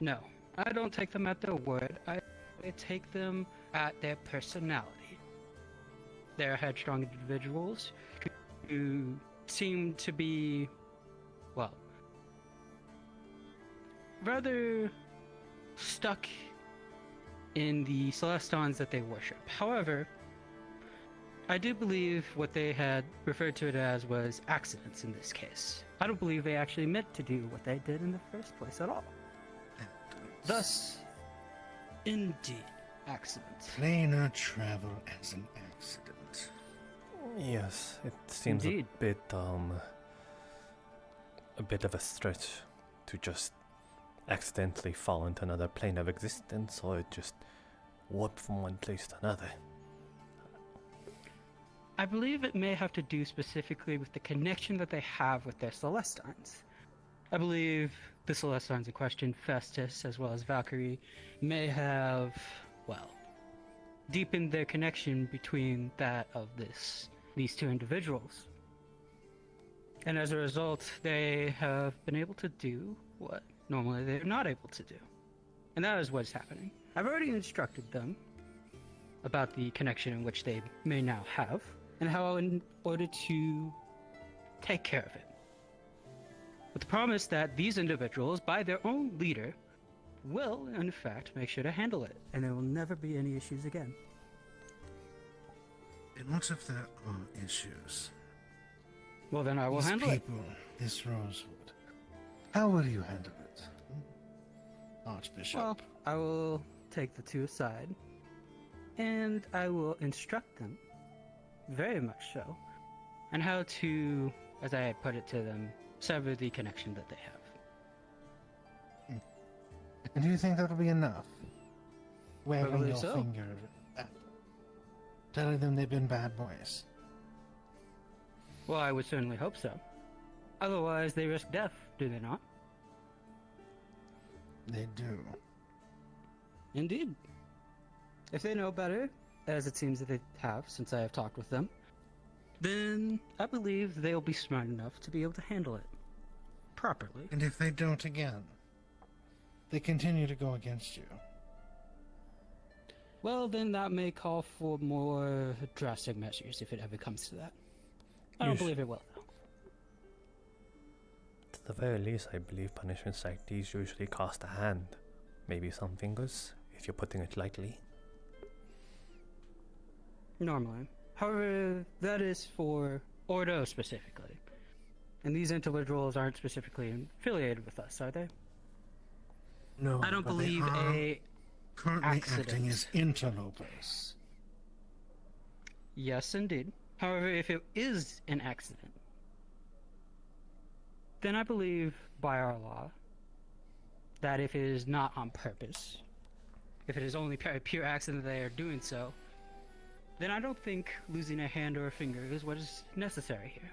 S20: No, I don't take them at their word. I take them at their personality. They're headstrong individuals who seem to be, well, rather stuck in the Celestons that they worship. However, I do believe what they had referred to it as was accidents in this case. I don't believe they actually meant to do what they did in the first place at all. Thus, indeed, accident.
S13: Planar travel as an accident.
S1: Yes, it seems
S20: Indeed.
S1: a bit of a stretch to just accidentally fall into another plane of existence, or just warp from one place to another.
S20: I believe it may have to do specifically with the connection that they have with their Celestines. I believe the Celestines in question, Festus as well as Valkyrie, may have, well, deepened their connection between that of these two individuals. And as a result, they have been able to do what normally they're not able to do. And that is what's happening. I've already instructed them about the connection in which they may now have, and how in order to take care of it. With the promise that these individuals, by their own leader, will, in fact, make sure to handle it, and there will never be any issues again.
S13: And what if there are issues?
S20: Well, then I will
S13: These
S20: handle it.
S13: people, this Rosewood, how will you handle it? Archbishop?
S20: Well, I will take the two aside, and I will instruct them, very much so, on how to, as I had put it to them, sever the connection that they have.
S13: And do you think that'll be enough? Wagging
S20: believe
S13: your
S20: so.
S13: finger at them, telling them they've been bad boys.
S20: Well, I would certainly hope so. Otherwise, they risk death, do they not?
S13: They do.
S20: Indeed. If they know better, as it seems that they have since I have talked with them, then I believe they'll be smart enough to be able to handle it properly.
S13: And if they don't again, they continue to go against you.
S20: Well, then that may call for more drastic measures if it ever comes to that. I don't believe it will, though.
S1: To the very least, I believe punishments like these usually cost a hand. Maybe some fingers, if you're putting it lightly.
S20: Normally. However, that is for Ordo specifically. And these individuals aren't specifically affiliated with us, are they?
S13: No,
S20: I don't
S13: but they
S20: believe
S13: are
S20: a
S13: currently
S20: accident.
S13: acting as interlopers.
S20: Yes, indeed. However, if it is an accident, then I believe by our law that if it is not on purpose, if it is only a pure accident that they are doing so, then I don't think losing a hand or a finger is what is necessary here.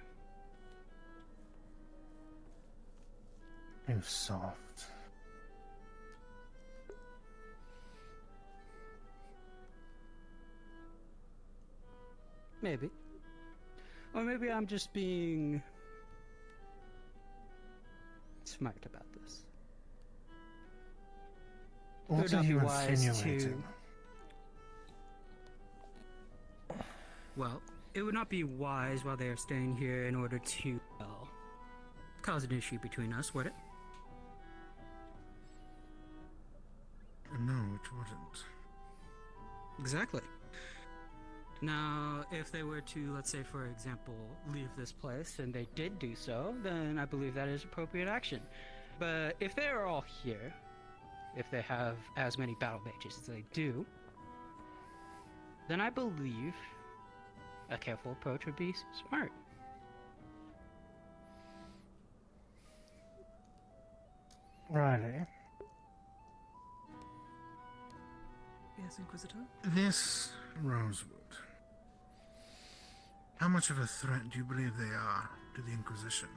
S13: You soft.
S20: Maybe. Or maybe I'm just being smart about this.
S13: What
S20: It would
S13: are
S20: not be
S13: you
S20: wise
S13: insinuating?
S20: Well, it would not be wise while they are staying here in order to, well, cause an issue between us, would it?
S13: No, it wouldn't.
S20: Exactly. Now, if they were to, let's say, for example, leave this place, and they did do so, then I believe that is appropriate action. But if they are all here, if they have as many battle mages as they do, then I believe a careful approach would be smart.
S13: Riley,
S11: Yes, Inquisitor?
S13: this Rosewood, how much of a threat do you believe they are to the Inquisition?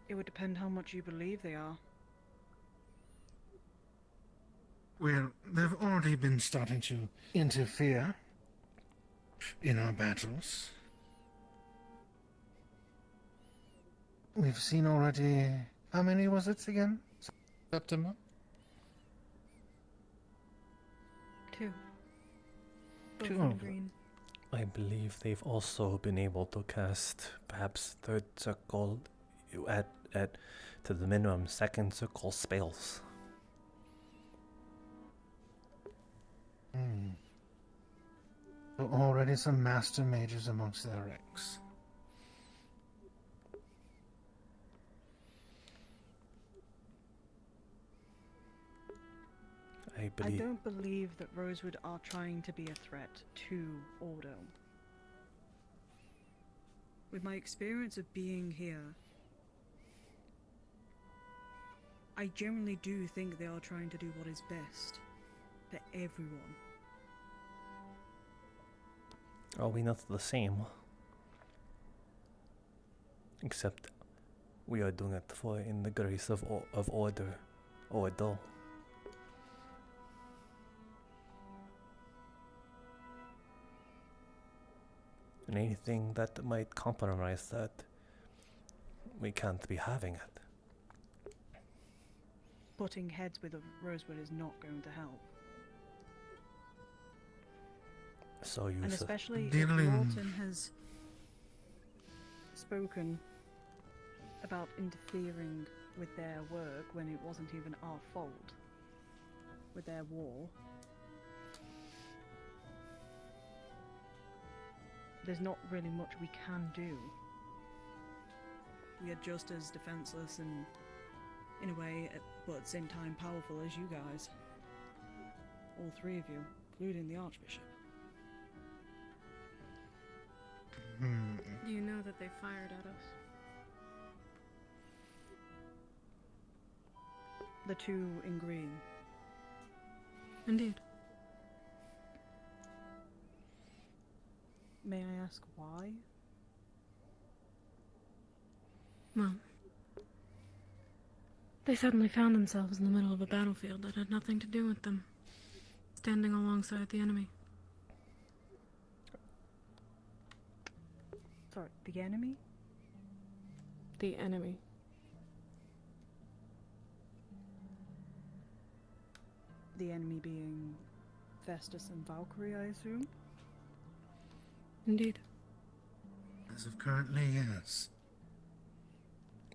S6: It would depend how much you believe they are.
S13: Well, they've already been starting to interfere in our battles. We've seen already... How many was it again? September?
S6: 2. Both
S4: Two
S6: in
S4: of them.
S6: green.
S1: I believe they've also been able to cast perhaps third circle at to the minimum second circle spells.
S4: So already some master mages amongst their ranks.
S1: I
S6: I
S1: believe.
S6: don't believe that Rosewood are trying to be a threat to Ordo. With my experience of being here, I generally do think they are trying to do what is best for everyone.
S1: Are we not the same? Except we are doing it for in the grace of order, ordo. And anything that might compromise that, we can't be having it.
S6: Butting heads with a Rosewood is not going to help.
S1: So you
S6: And
S1: s-
S6: especially if
S4: Dealing-
S6: Lawton has spoken about interfering with their work when it wasn't even our fault, with their war. There's not really much we can do. We are just as defenseless and, in a way, but at the same time powerful as you guys. All three of you, including the Archbishop.
S2: You know that they fired at us.
S6: The two in green.
S2: Indeed.
S6: May I ask why?
S2: Well, they suddenly found themselves in the middle of a battlefield that had nothing to do with them, standing alongside the enemy.
S6: Sorry, the enemy?
S2: The enemy.
S6: The enemy being Festus and Valkyrie, I assume?
S2: Indeed.
S4: As of currently, yes.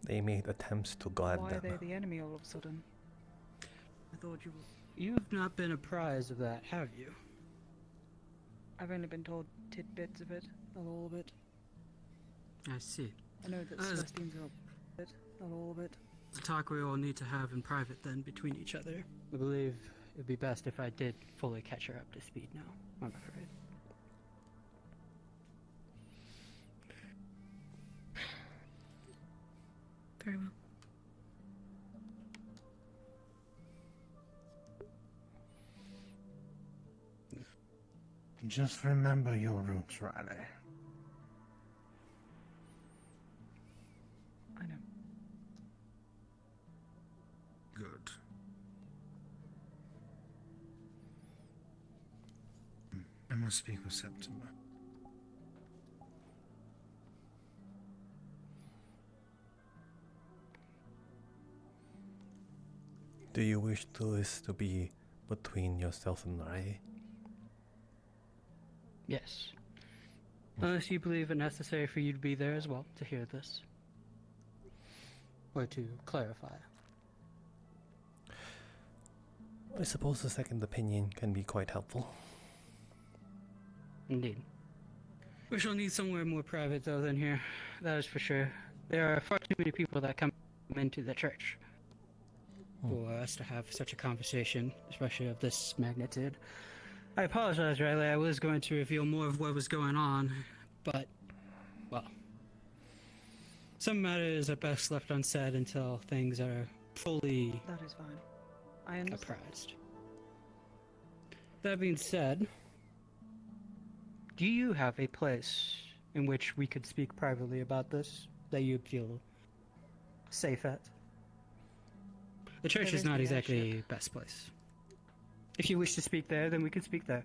S1: they made attempts to guard
S6: Why are
S1: them.
S6: they the enemy all of a sudden? I thought you were...
S20: You've not been apprised of that, have you?
S6: I've only been told tidbits of it, not all of it.
S16: I see.
S6: I know that Celestine's are a bit, not all of it.
S16: It's a talk we all need to have in private then between each other.
S20: I believe it'd be best if I did fully catch her up to speed now, I'm afraid.
S2: Very well.
S4: Just remember your roots, Riley.
S6: I know.
S4: Good. I must speak with September.
S1: Do you wish this to be between yourself and Rai?
S20: Yes. Unless you believe it necessary for you to be there as well to hear this. Or to clarify.
S1: I suppose a second opinion can be quite helpful.
S20: Indeed. We shall need somewhere more private though than here. That is for sure. There are far too many people that come into the church for us to have such a conversation, especially of this magnitude. I apologize, Riley. I was going to reveal more of what was going on, but, well, some matters are best left unsaid until things are fully
S6: That is fine. I understand.
S20: apprised. That being said, do you have a place in which we could speak privately about this that you feel safe at? The church
S6: There
S20: is
S6: is
S20: not
S6: the
S20: exactly
S6: airship.
S20: best place. If you wish to speak there, then we can speak there.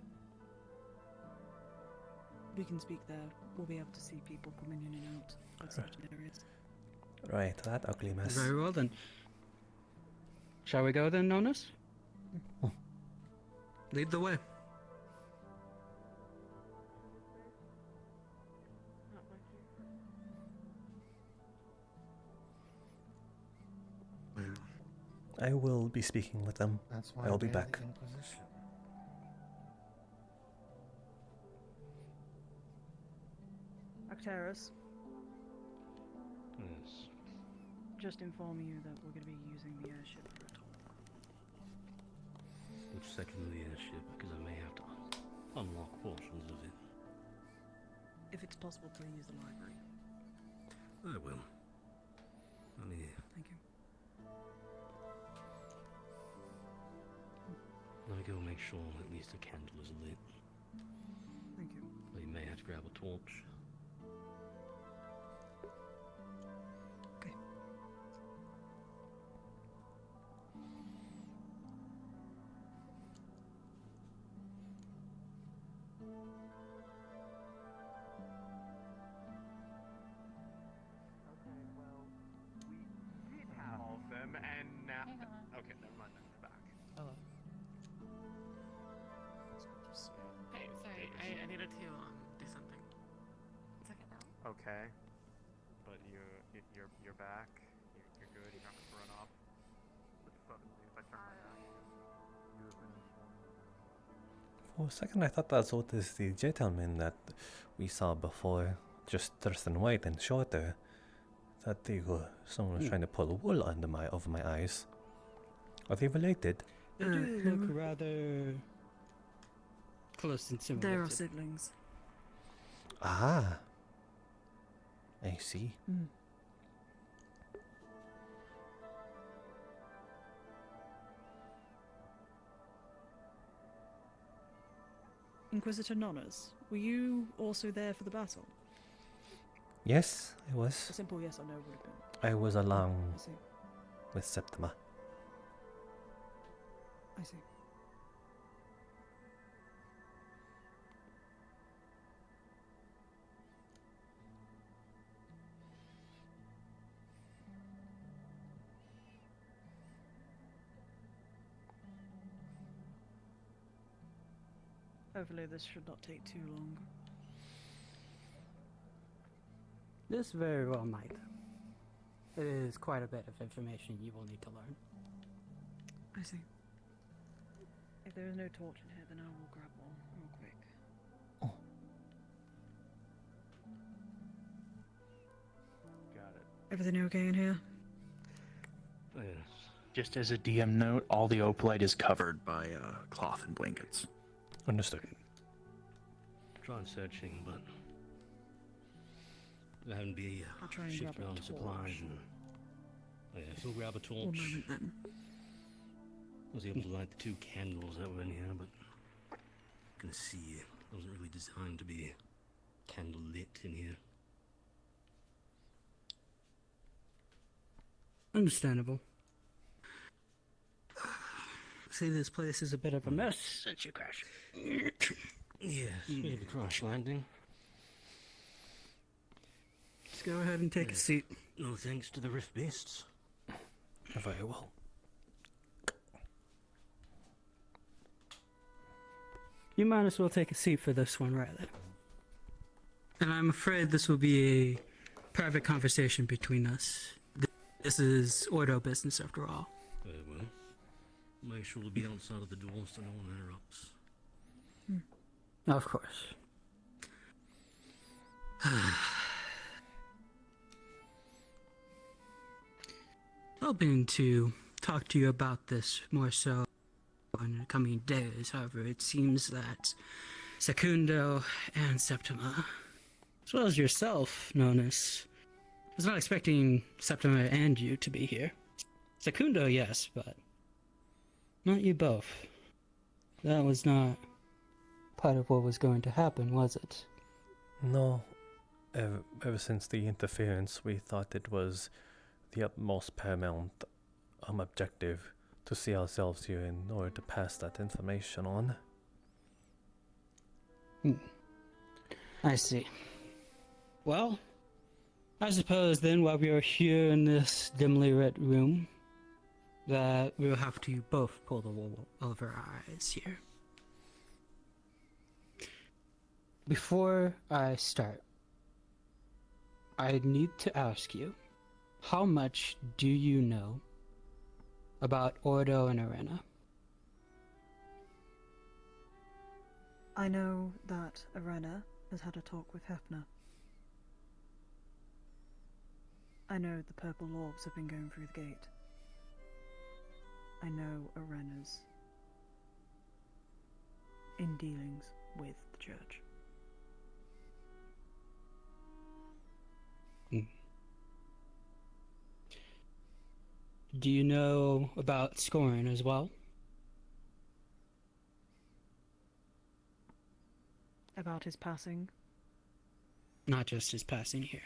S6: We can speak there. We'll be able to see people coming in and out of certain areas.
S1: Right, that ugly mess.
S20: Very well then. Shall we go then, Nonus?
S16: Lead the way.
S1: I will be speaking with them.
S9: That's why
S1: I will be
S9: they're
S1: back.
S9: the Inquisition.
S6: Acteris,
S15: Yes.
S6: just informing you that we're going to be using the airship for a tour.
S15: Which section of the airship? Because I may have to unlock portions of it.
S6: If it's possible, please use the library.
S15: I will. Let me.
S6: Thank you.
S15: Let me go make sure at least a candle is lit.
S6: Thank you.
S15: Or you may have to grab a torch.
S6: Okay.
S3: We did have all of them, and now. Okay, never mind. Then we're back.
S2: Hello. Hey, sorry, I needed to do something.
S7: It's okay now.
S3: Okay, but you're back. You're good. You're not gonna run off. What the fuck? If I turn my back. You have been informed.
S1: For a second, I thought that was the gentleman that we saw before, just dressed in white and shorter. That they were someone was trying to pull wool under over my eyes. Are they related?
S6: They do look rather close and similar.
S20: They are
S6: to-
S20: siblings.
S1: Ah, I see.
S6: Inquisitor Nonnas, were you also there for the battle?
S1: Yes, I
S6: A
S1: was.
S6: simple yes or no would have been.
S1: I was along
S6: I see.
S1: with Septima.
S6: I see. Hopefully this should not take too long.
S20: This very well might. It is quite a bit of information you will need to learn.
S6: I see. If there is no torch in here, then I will grab one real quick.
S3: Got it.
S6: Everything okay in here?
S15: Yes.
S17: Just as a DM note, all the opalite is covered by cloth and blankets.
S1: Understood.
S15: Tried searching, but there haven't been
S6: I'll try and grab
S15: shifted
S6: a
S15: on supplies
S6: torch.
S15: and yeah, if you'll grab a torch.
S6: One moment then.
S15: I was able to light the 2 candles that were in here, but you can see it wasn't really designed to be candle lit in here.
S20: Understandable. See, this place is a bit of a mess since you crashed.
S15: Yes, bit of a crash landing.
S20: Just go ahead and take a seat.
S15: No thanks to the rift beasts.
S1: Very well.
S20: You might as well take a seat for this one, rather. And I'm afraid this will be a private conversation between us. This is Ordo business, after all.
S15: Very well. Make sure to be outside of the door so no one interrupts.
S20: Of course. Hoping to talk to you about this more so in the coming days. However, it seems that Secundo and Septima, as well as yourself, Nonus, I was not expecting Septima and you to be here. Secundo, yes, but not you both. That was not part of what was going to happen, was it?
S1: No. Ever since the interference, we thought it was the utmost paramount objective to see ourselves here in order to pass that information on.
S20: I see. Well, I suppose then while we are here in this dimly lit room, that we'll have to both pull the wool over our eyes here. Before I start, I need to ask you, how much do you know about Ordo and Arena?
S6: I know that Arena has had a talk with Hefner. I know the purple orbs have been going through the gate. I know Arena's in dealings with the church.
S20: Do you know about Scorn as well?
S6: About his passing?
S20: Not just his passing here.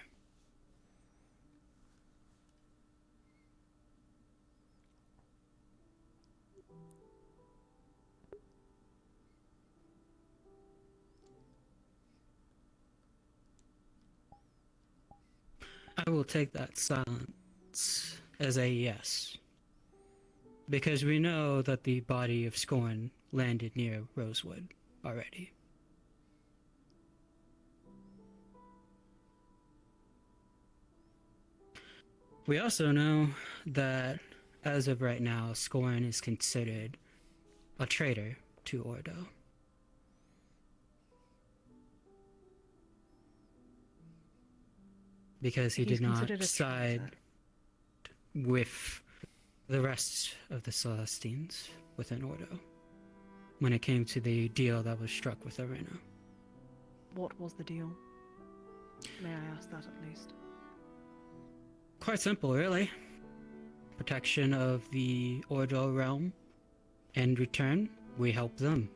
S20: I will take that silence as a yes. Because we know that the body of Scorn landed near Rosewood already. We also know that as of right now, Scorn is considered a traitor to Ordo. Because he did not side with the rest of the Celestines within Ordo when it came to the deal that was struck with Arena.
S6: What was the deal? May I ask that at least?
S20: Quite simple, really. Protection of the Ordo realm. In return, we help them.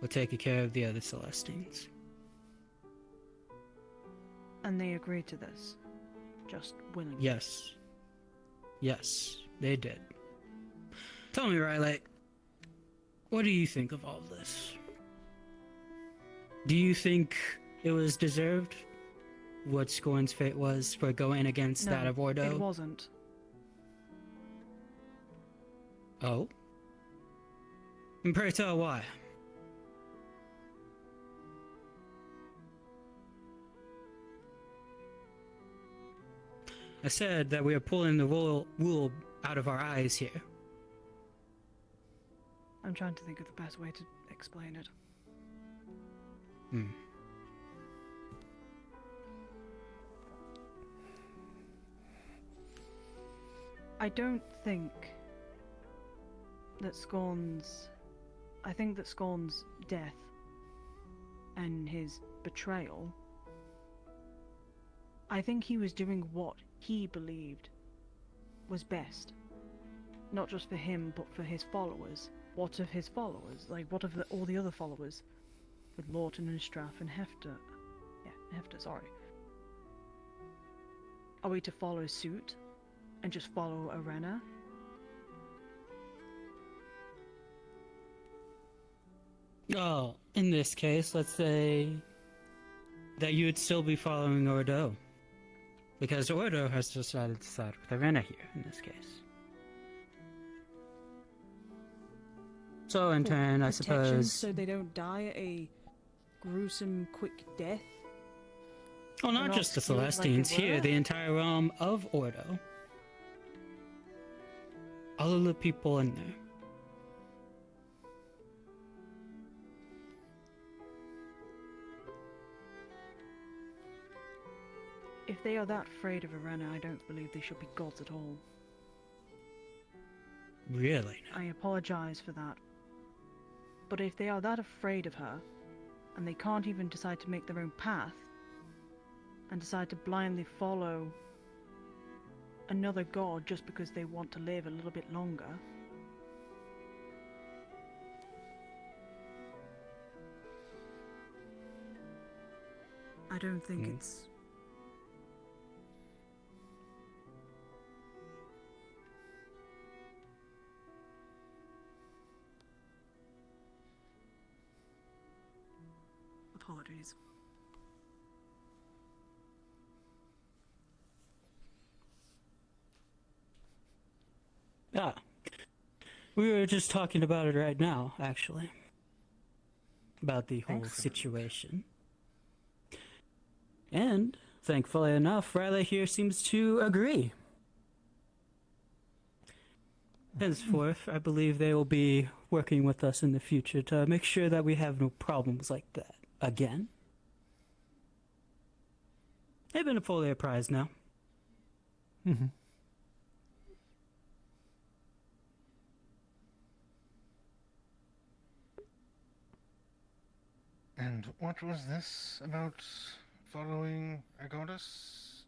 S20: We're taking care of the other Celestines.
S6: And they agreed to this? Just willingly?
S20: Yes. Yes, they did. Tell me, Riley, what do you think of all of this? Do you think it was deserved? What Scorn's fate was for going against that of Ordo?
S6: It wasn't.
S20: Oh? And pray tell why? I said that we are pulling the wool out of our eyes here.
S6: I'm trying to think of the best way to explain it. I don't think that I think that Scorn's death and his betrayal, I think he was doing what he believed was best. Not just for him, but for his followers. What of his followers? Like, what of all the other followers? With Lawton and Straff and Hefter. Yeah, Hefter, sorry. Are we to follow suit? And just follow Arena?
S20: Oh, in this case, let's say that you would still be following Ordo. Because Ordo has decided to side with Arena here, in this case. So in turn, I suppose...
S6: So they don't die a gruesome, quick death?
S20: Well, not just the Celestines here, the entire realm of Ordo. All of the people in there.
S6: If they are that afraid of Arena, I don't believe they should be gods at all.
S20: Really?
S6: I apologize for that. But if they are that afraid of her, and they can't even decide to make their own path, and decide to blindly follow another god just because they want to live a little bit longer, I don't think it's... Apologies.
S20: Ah. We were just talking about it right now, actually. About the whole situation. And, thankfully enough, Riley here seems to agree. Henceforth, I believe they will be working with us in the future to make sure that we have no problems like that again. They've been fully apprised now.
S1: Mm-hmm.
S4: And what was this about following Agonis?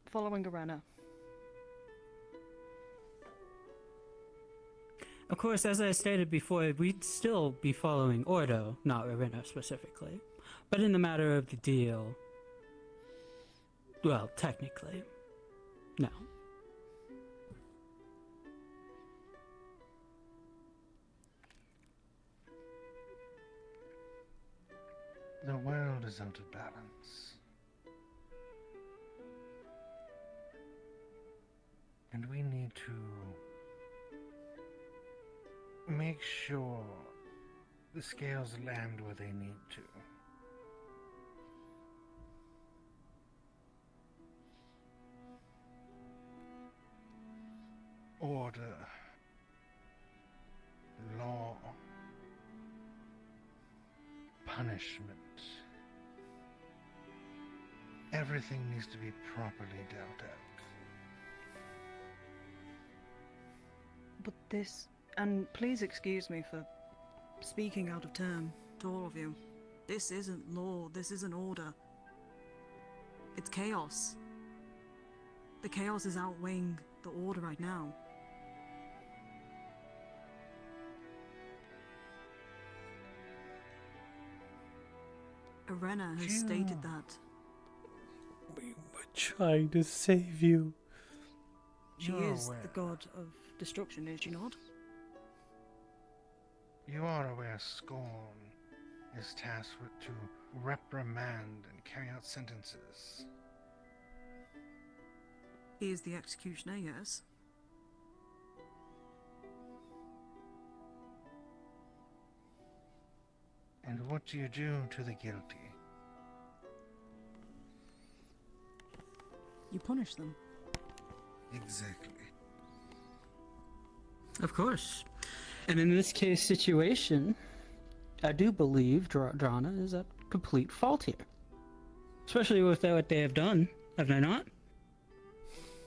S6: Following Arena.
S20: Of course, as I stated before, we'd still be following Ordo, not Arena specifically. But in the matter of the deal, well, technically, no.
S4: The world is out of balance. And we need to make sure the scales land where they need to. Order, law, punishment. Everything needs to be properly dealt out.
S6: But this, and please excuse me for speaking out of turn to all of you. This isn't law, this isn't order. It's chaos. The chaos is outweighing the order right now. Arena has stated that.
S1: We were trying to save you.
S6: She is the god of destruction, is she not?
S4: You are aware Scorn is tasked with to reprimand and carry out sentences.
S6: He is the executioner, yes.
S4: And what do you do to the guilty?
S6: You punish them.
S4: Exactly.
S20: Of course. And in this case situation, I do believe Drana is at complete fault here. Especially with what they have done, have they not?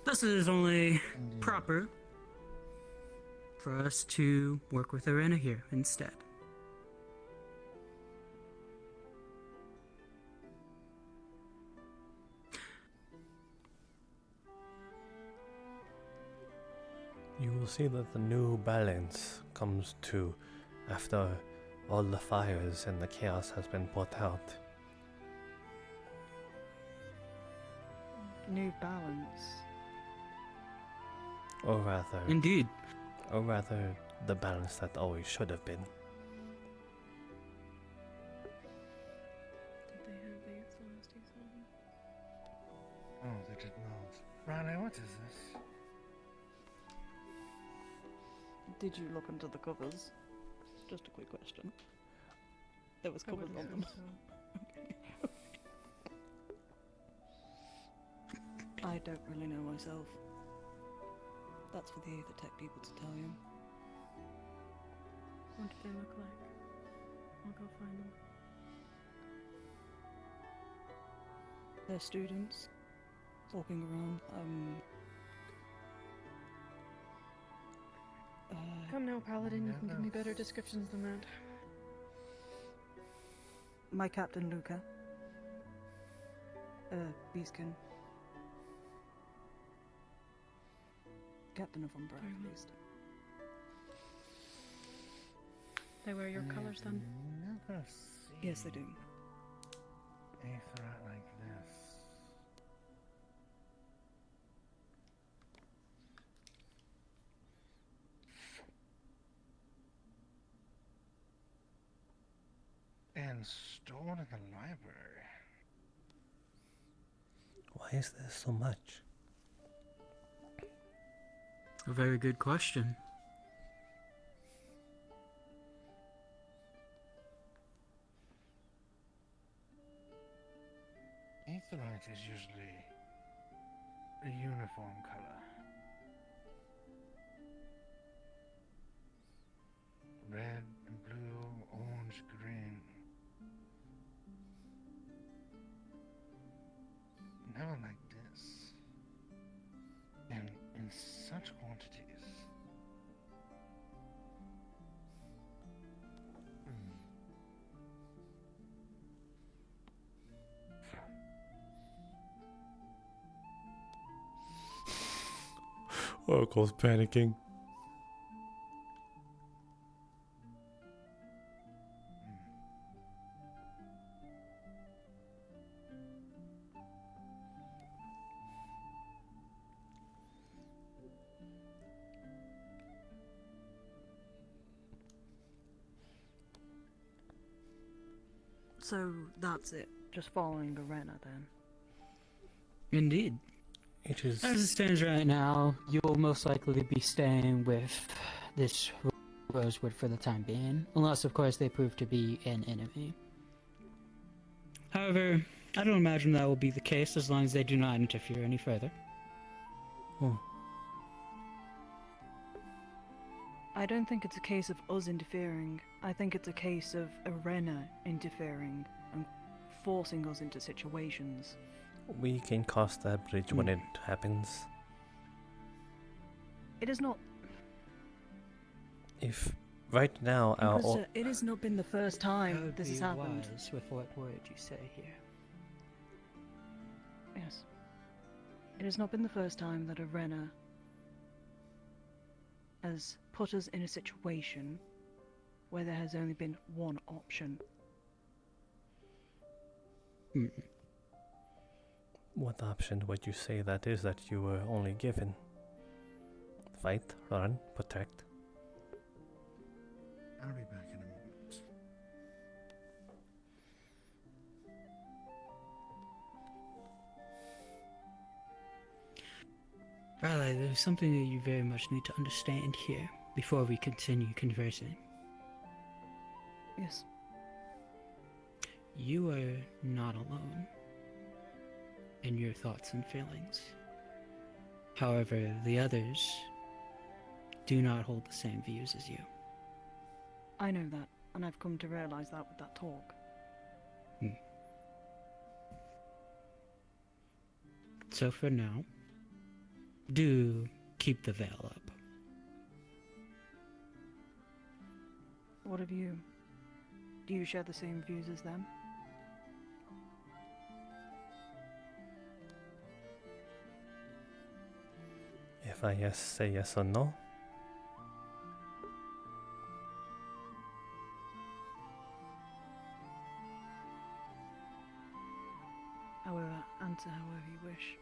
S20: Thus it is only proper for us to work with Arena here instead.
S1: You will see that the new balance comes to after all the fires and the chaos has been put out.
S6: New balance.
S1: Or rather...
S20: Indeed.
S1: Or rather, the balance that always should have been.
S2: Did they have the excellencies on?
S4: Oh, they did not. Rana, what is this?
S6: Did you look under the covers? Just a quick question. There was covers on them. I don't really know myself. That's for the Aether Tech people to tell you.
S2: What do they look like? I'll go find them.
S6: They're students walking around.
S2: Come now, Paladin, you can give me better descriptions than that.
S6: My Captain Luca. Beeskin. Captain of Umbra, at least.
S2: They wear your colors then?
S4: Never seen
S6: Yes, they do.
S4: Aetherite like this. And stored in the library.
S1: Why is there so much?
S20: A very good question.
S4: Aetherite is usually a uniform color. Red, blue, orange, green. Never like this. And in such quantities.
S1: Oracle's panicking.
S6: So that's it. Just following Arena then.
S16: Indeed.
S1: It is.
S16: As it stands right now, you'll most likely be staying with this Rosewood for the time being, unless of course they prove to be an enemy. However, I don't imagine that will be the case as long as they do not interfere any further.
S6: I don't think it's a case of us interfering. I think it's a case of Arena interfering and forcing us into situations.
S1: We can cross that bridge when it happens.
S6: It is not.
S1: If right now our
S6: Because, it has not been the first time this has happened.
S16: With what word you say here.
S6: Yes. It has not been the first time that Arena has put us in a situation where there has only been one option.
S1: What option would you say that is that you were only given? Fight, run, protect.
S13: I'll be back in a moment.
S16: Riley, there's something that you very much need to understand here before we continue conversing.
S6: Yes.
S16: You are not alone in your thoughts and feelings. However, the others do not hold the same views as you.
S6: I know that, and I've come to realize that with that talk.
S16: So for now, do keep the veil up.
S6: What of you? Do you share the same views as them?
S1: If I say yes or no.
S6: However, answer however you wish.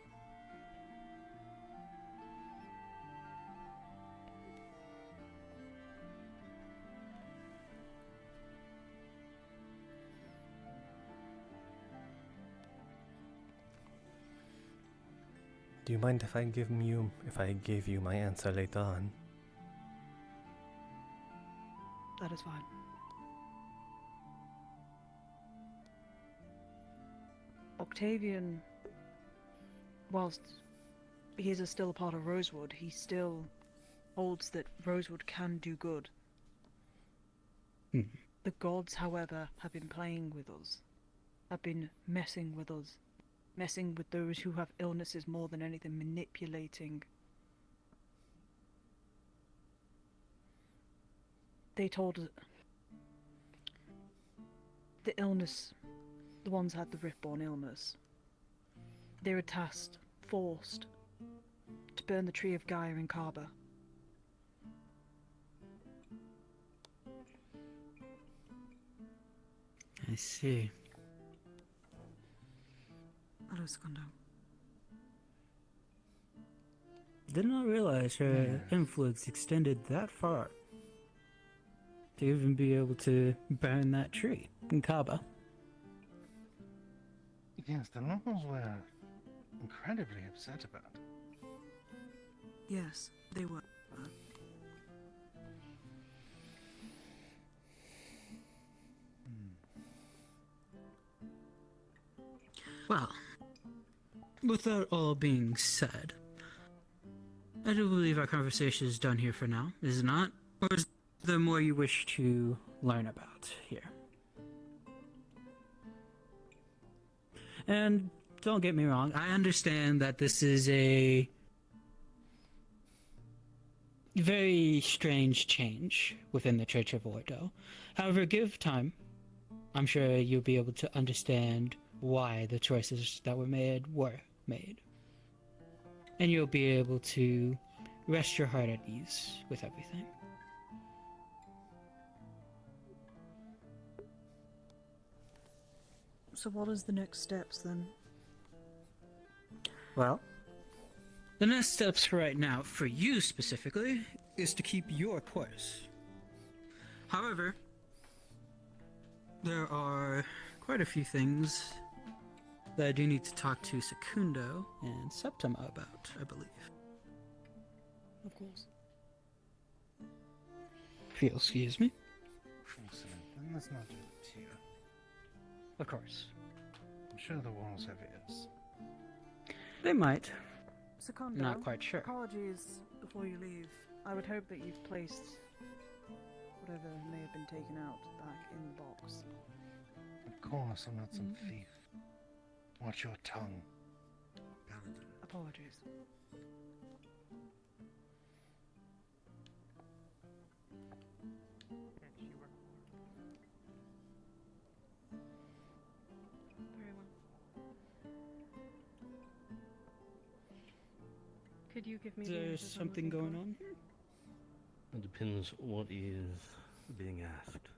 S1: Do you mind if I give you my answer later on?
S6: That is fine. Octavian, whilst he is still a part of Rosewood, he still holds that Rosewood can do good. The gods, however, have been playing with us, have been messing with us, messing with those who have illnesses more than anything, manipulating. They told us the illness, the ones had the Riftborn illness. They were tasked, forced, to burn the tree of Gaia in Kaba.
S16: I see.
S6: Hello, Secondo.
S16: Did not realize her influence extended that far to even be able to burn that tree in Kaba.
S4: Yes, the locals were incredibly upset about it.
S6: Yes, they were.
S16: Well, with that all being said, I do believe our conversation is done here for now, is it not? Or is there more you wish to learn about here? And don't get me wrong, I understand that this is a very strange change within the Church of Ordo. However, give time. I'm sure you'll be able to understand why the choices that were made. And you'll be able to rest your heart at ease with everything.
S6: So what is the next steps then?
S16: Well, the next steps for right now, for you specifically, is to keep your course. However, there are quite a few things that I do need to talk to Secundo and Septima about, I believe.
S6: Of course.
S16: If you'll excuse me.
S4: Excellent. Then let's not do it here.
S16: Of course.
S4: I'm sure the walls have ears.
S16: They might.
S6: Secundo,
S16: Not quite sure.
S6: Apologies before you leave. I would hope that you've placed whatever may have been taken out back in the box.
S4: Of course, I'm not some thief. Watch your tongue.
S13: Paladin.
S6: Apologies.
S2: Very well. Could you give me
S16: Is
S2: the
S16: there
S2: answers on
S16: something
S2: what's
S16: going on?
S15: It depends what is being asked.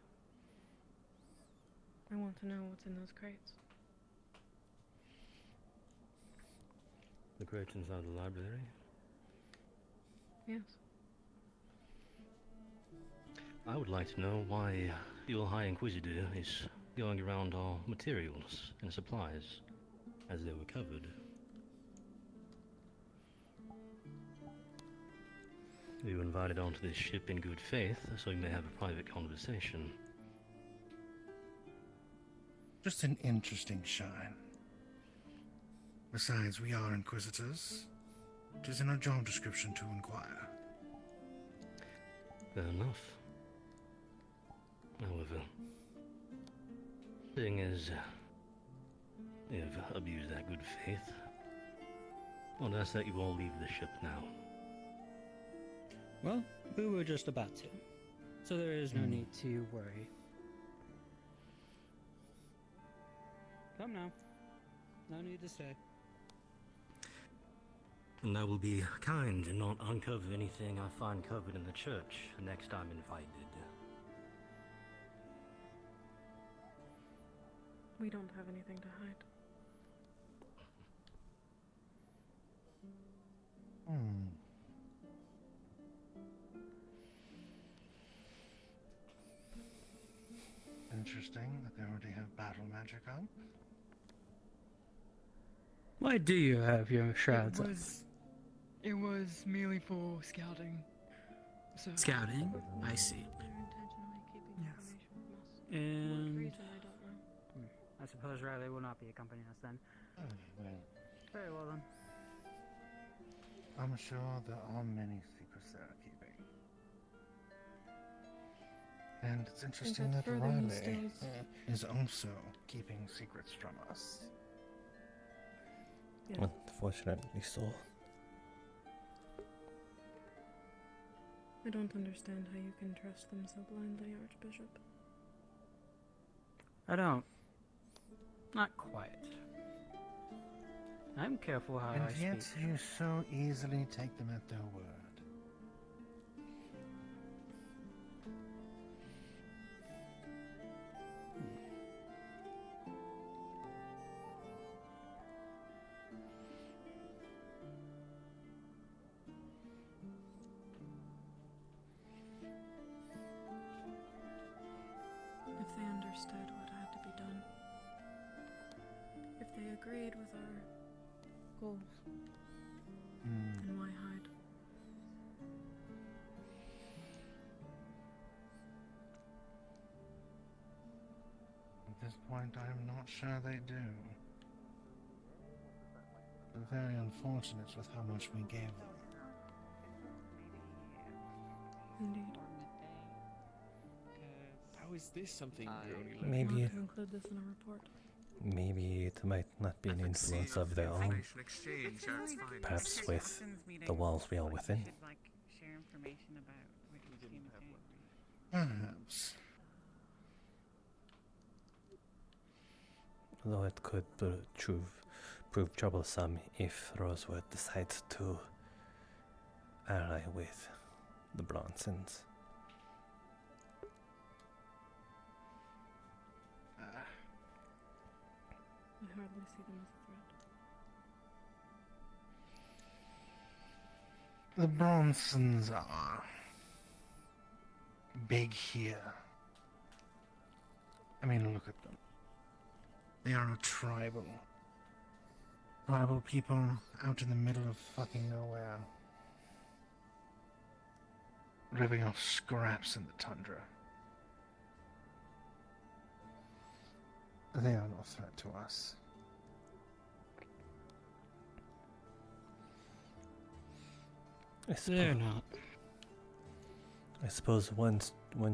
S2: I want to know what's in those crates.
S15: The crates inside the library?
S2: Yes.
S15: I would like to know why your High Inquisitor is going around our materials and supplies as they were covered. We were invited onto this ship in good faith, so we may have a private conversation.
S4: Just an interesting shine. Besides, we are inquisitors. It is in our job description to inquire.
S15: Fair enough. However, seeing as you've abused that good faith, I'll ask that you all leave the ship now.
S16: Well, we were just about to. So there is no need to worry. Come now. No need to stay.
S15: And I will be kind and not uncover anything I find covered in the church next I'm invited.
S2: We don't have anything to hide.
S4: Interesting that they already have battle magic up.
S16: Why do you have your shrouds up?
S21: It was merely for scouting. So
S16: Scouting? I see.
S21: Yes.
S16: And
S21: I suppose Riley will not be accompanying us then.
S4: Oh, well,
S21: Very well then.
S4: I'm sure there are many secrets they are keeping. And it's interesting that
S2: further
S4: Riley
S2: mistakes?
S4: is also keeping secrets from us.
S2: Yeah.
S1: Unfortunately so.
S2: I don't understand how you can trust them so blindly, Archbishop.
S16: I don't. Not quite. I'm careful how
S4: And
S16: I
S4: yet
S16: speak.
S4: you so easily take them at their word.
S2: If they understood what had to be done, if they agreed with our goals, then why hide?
S4: At this point, I am not sure they do. very unfortunate with how much we gave them.
S2: Indeed.
S11: How is this something we're only learning?
S1: Maybe,
S2: Want to include this in a report.
S1: maybe it might not be an influence of their own.
S3: Exchange, that's fine.
S1: Perhaps with the walls we are within.
S4: Perhaps.
S1: Though it could prove troublesome if Rosewood decides to ally with the Bronsons.
S2: I hardly see them as a threat.
S4: The Bronsons are big here. I mean, look at them. They are a tribal people out in the middle of fucking nowhere. Living off scraps in the tundra. They are no threat to us.
S20: They're not.
S1: I suppose one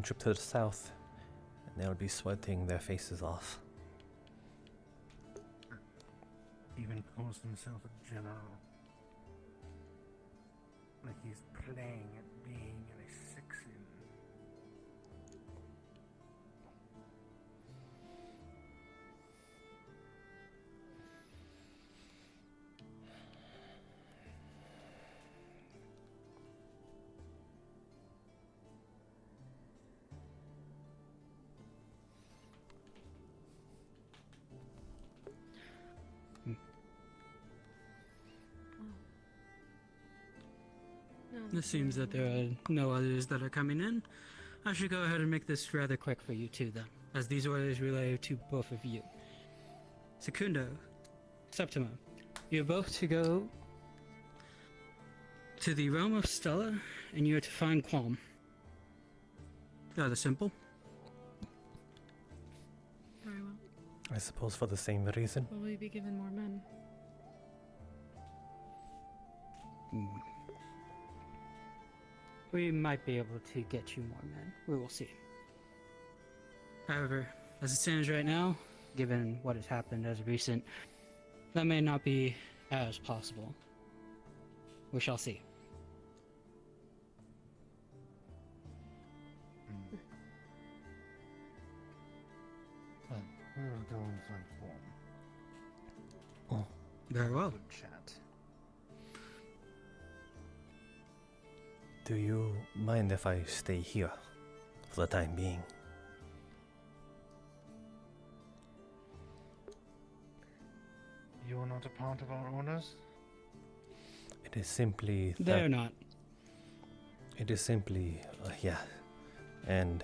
S1: trip to the south, and they'll be sweating their faces off.
S4: Even calls himself a general. Like he's playing at being an assassin.
S20: It seems that there are no others that are coming in. I should go ahead and make this rather quick for you two then, as these orders relay to both of you. Secundo, Septima, you're both to go to the realm of Stella, and you're to find Qualm. Rather simple.
S2: Very well.
S1: I suppose for the same reason.
S2: Will we be given more men?
S20: We might be able to get you more men. We will see. However, as it stands right now, given what has happened as of recent, that may not be as possible. We shall see.
S4: Well, we will go and find Qualm.
S20: Very well.
S4: Good chat.
S1: Do you mind if I stay here for the time being?
S4: You are not a part of our orders?
S1: It is simply that...
S20: They're not.
S1: It is simply, yeah. And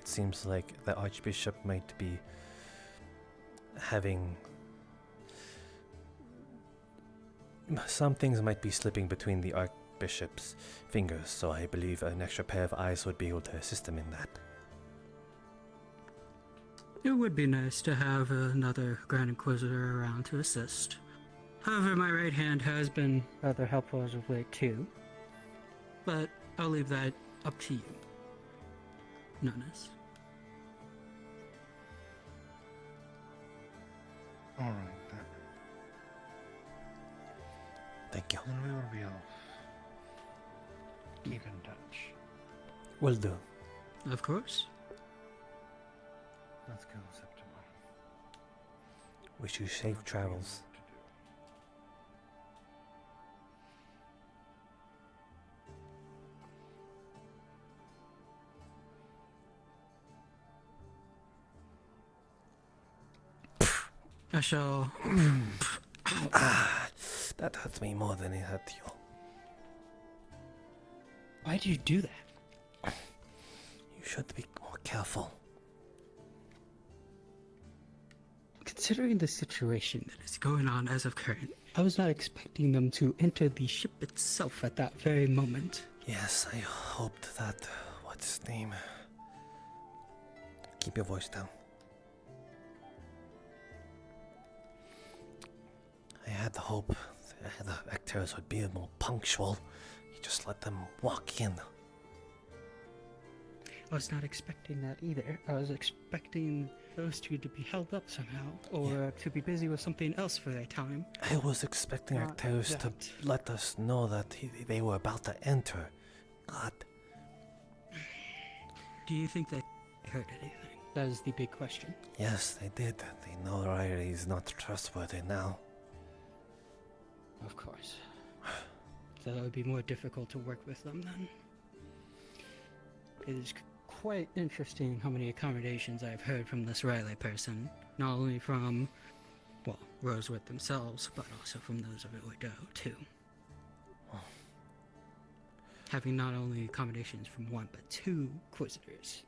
S1: it seems like the Archbishop might be having... Some things might be slipping between the Archbishop's fingers, so I believe an extra pair of eyes would be able to assist him in that.
S20: It would be nice to have another Grand Inquisitor around to assist. However, my right hand has been rather helpful as of late too. But I'll leave that up to you, Nonus.
S4: Alright then.
S1: Thank you.
S4: Then we will be off. Keep in touch.
S1: Will do.
S20: Of course.
S4: Let's go, Septima.
S1: Wish you safe travels.
S20: I shall...
S1: That hurts me more than it hurt you.
S20: Why did you do that?
S1: You should be more careful.
S20: Considering the situation that is going on as of current, I was not expecting them to enter the ship itself at that very moment.
S1: Yes, I hoped that... What's his name? Keep your voice down. I had the hope The actors would be more punctual. You just let them walk in.
S20: I was not expecting that either. I was expecting those two to be held up somehow, or to be busy with something else for their time.
S1: I was expecting actors to let us know that they were about to enter. God.
S20: Do you think they heard anything? That is the big question.
S1: Yes, they did. They know Riley is not trustworthy now.
S20: Of course. So that would be more difficult to work with them then. It is quite interesting how many accommodations I've heard from this Riley person. Not only from, well, Rosewood themselves, but also from those of Evard too. Having not only accommodations from one, but two Inquisitors.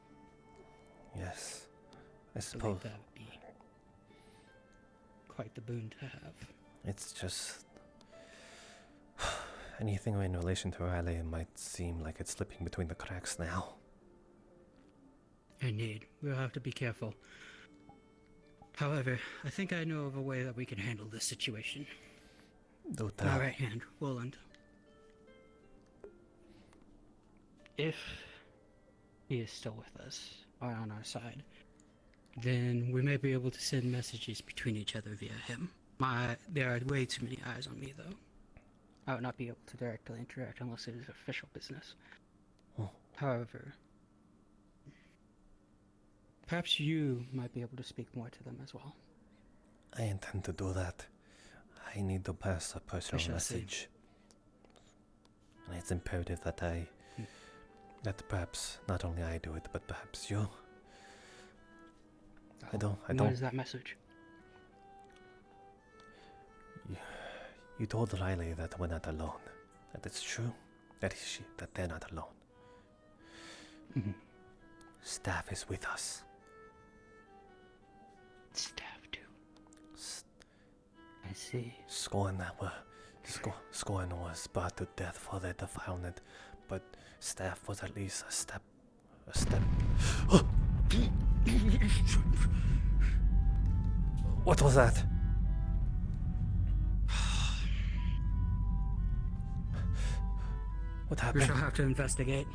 S1: Yes, I
S20: I
S1: suppose.
S20: believe that would be quite the boon to have.
S1: It's just... anything in relation to Riley might seem like it's slipping between the cracks now.
S20: Indeed, we'll have to be careful. However, I think I know of a way that we can handle this situation.
S1: Do
S20: My
S1: tell.
S20: right hand, Woland. If he is still with us, or on our side, then we may be able to send messages between each other via him. There are way too many eyes on me, though. I would not be able to directly interact unless it is official business. However, perhaps you might be able to speak more to them as well.
S1: I intend to do that. I need to pass a personal
S20: shall see.
S1: message. And it's imperative that that perhaps not only I do it, but perhaps you. I don't.
S20: What is that message?
S1: You told Riley that we're not alone. That it's true. That they're not alone. Staff is with us.
S20: Staff too. I see.
S1: Scorn was brought to death for their defilement, but Staff was at least a step. What was that? What happened?
S20: We shall have to investigate.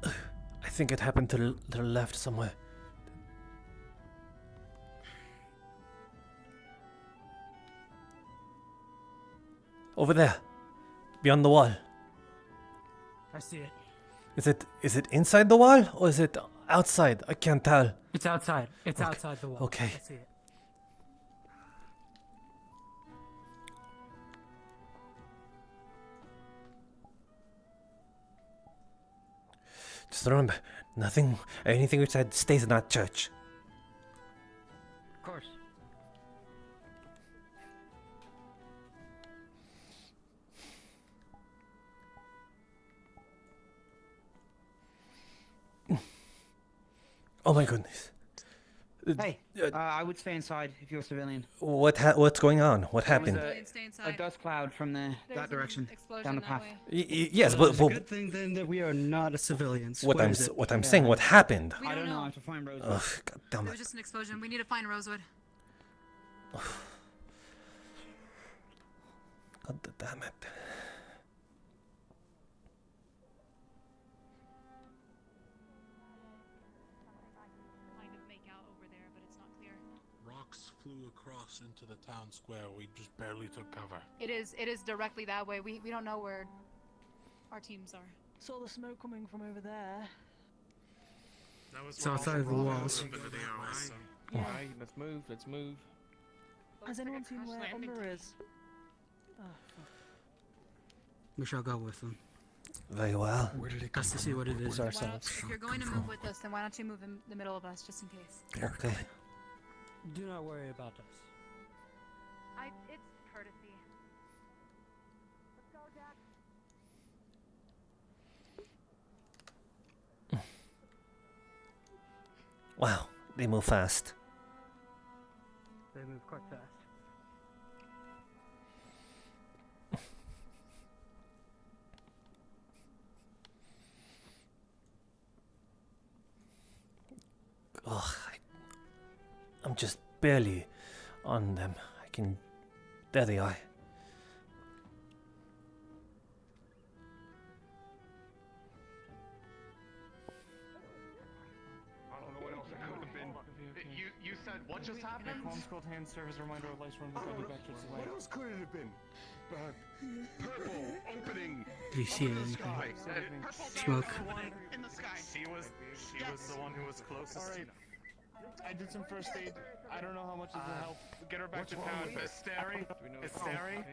S1: I think it happened to the left somewhere. Over there. Beyond the wall.
S20: I see it.
S1: Is it inside the wall or is it outside? I can't tell.
S20: It's outside. It's
S1: Okay.
S20: outside the wall.
S1: Okay.
S20: I see it.
S1: Just remember, anything we said stays in that church.
S20: Of course.
S1: Oh my goodness.
S9: Hey, I would stay inside if you're a civilian.
S1: What's going on? What happened?
S9: There was a dust cloud from that direction, down the path.
S1: Yes,
S20: Well, it's
S1: but
S20: a good thing then that we are not civilians.
S1: what
S20: Where
S1: I'm
S20: is it?
S1: saying, what happened?
S7: We
S9: I don't know. I
S7: know.
S9: have to find Rosewood.
S1: Ugh, God damn
S7: It
S1: it.
S7: was just an explosion. We need to find Rosewood.
S1: God damn it.
S2: Kind of make out over there, but it's not clear.
S14: Rocks flew across into the town square. We just barely took cover.
S7: It is directly that way. We don't know where our teams are.
S6: Saw the smoke coming from over there.
S20: It's outside of the walls.
S18: Alright, let's move, let's move.
S6: Has anyone seen where Umber is? Oh, fuck.
S20: We shall go with them.
S1: Very well.
S20: Where did it come to see what it is ourselves.
S7: If you're going to move with us, then why don't you move in the middle of us, just in case?
S1: Okay.
S20: Do not worry about us.
S7: It's courtesy. Let's go, Jack.
S1: Wow, they move fast.
S20: They move quite fast.
S1: Ugh, I'm just barely on them. I can There they are.
S3: I don't know what else it could have been. You said what just happened?
S8: Comms called hand service reminder of lights from the manufacturer's
S14: What else could it have been? Purple opening.
S20: Do you see
S14: up in the
S20: anything?
S14: sky.
S20: Smoke.
S3: In the sky. She was the one who was closest.
S8: Alright. I did some first aid. I don't know how much it will help. Get her back to town.
S3: Miss Sterry? Miss Sterry?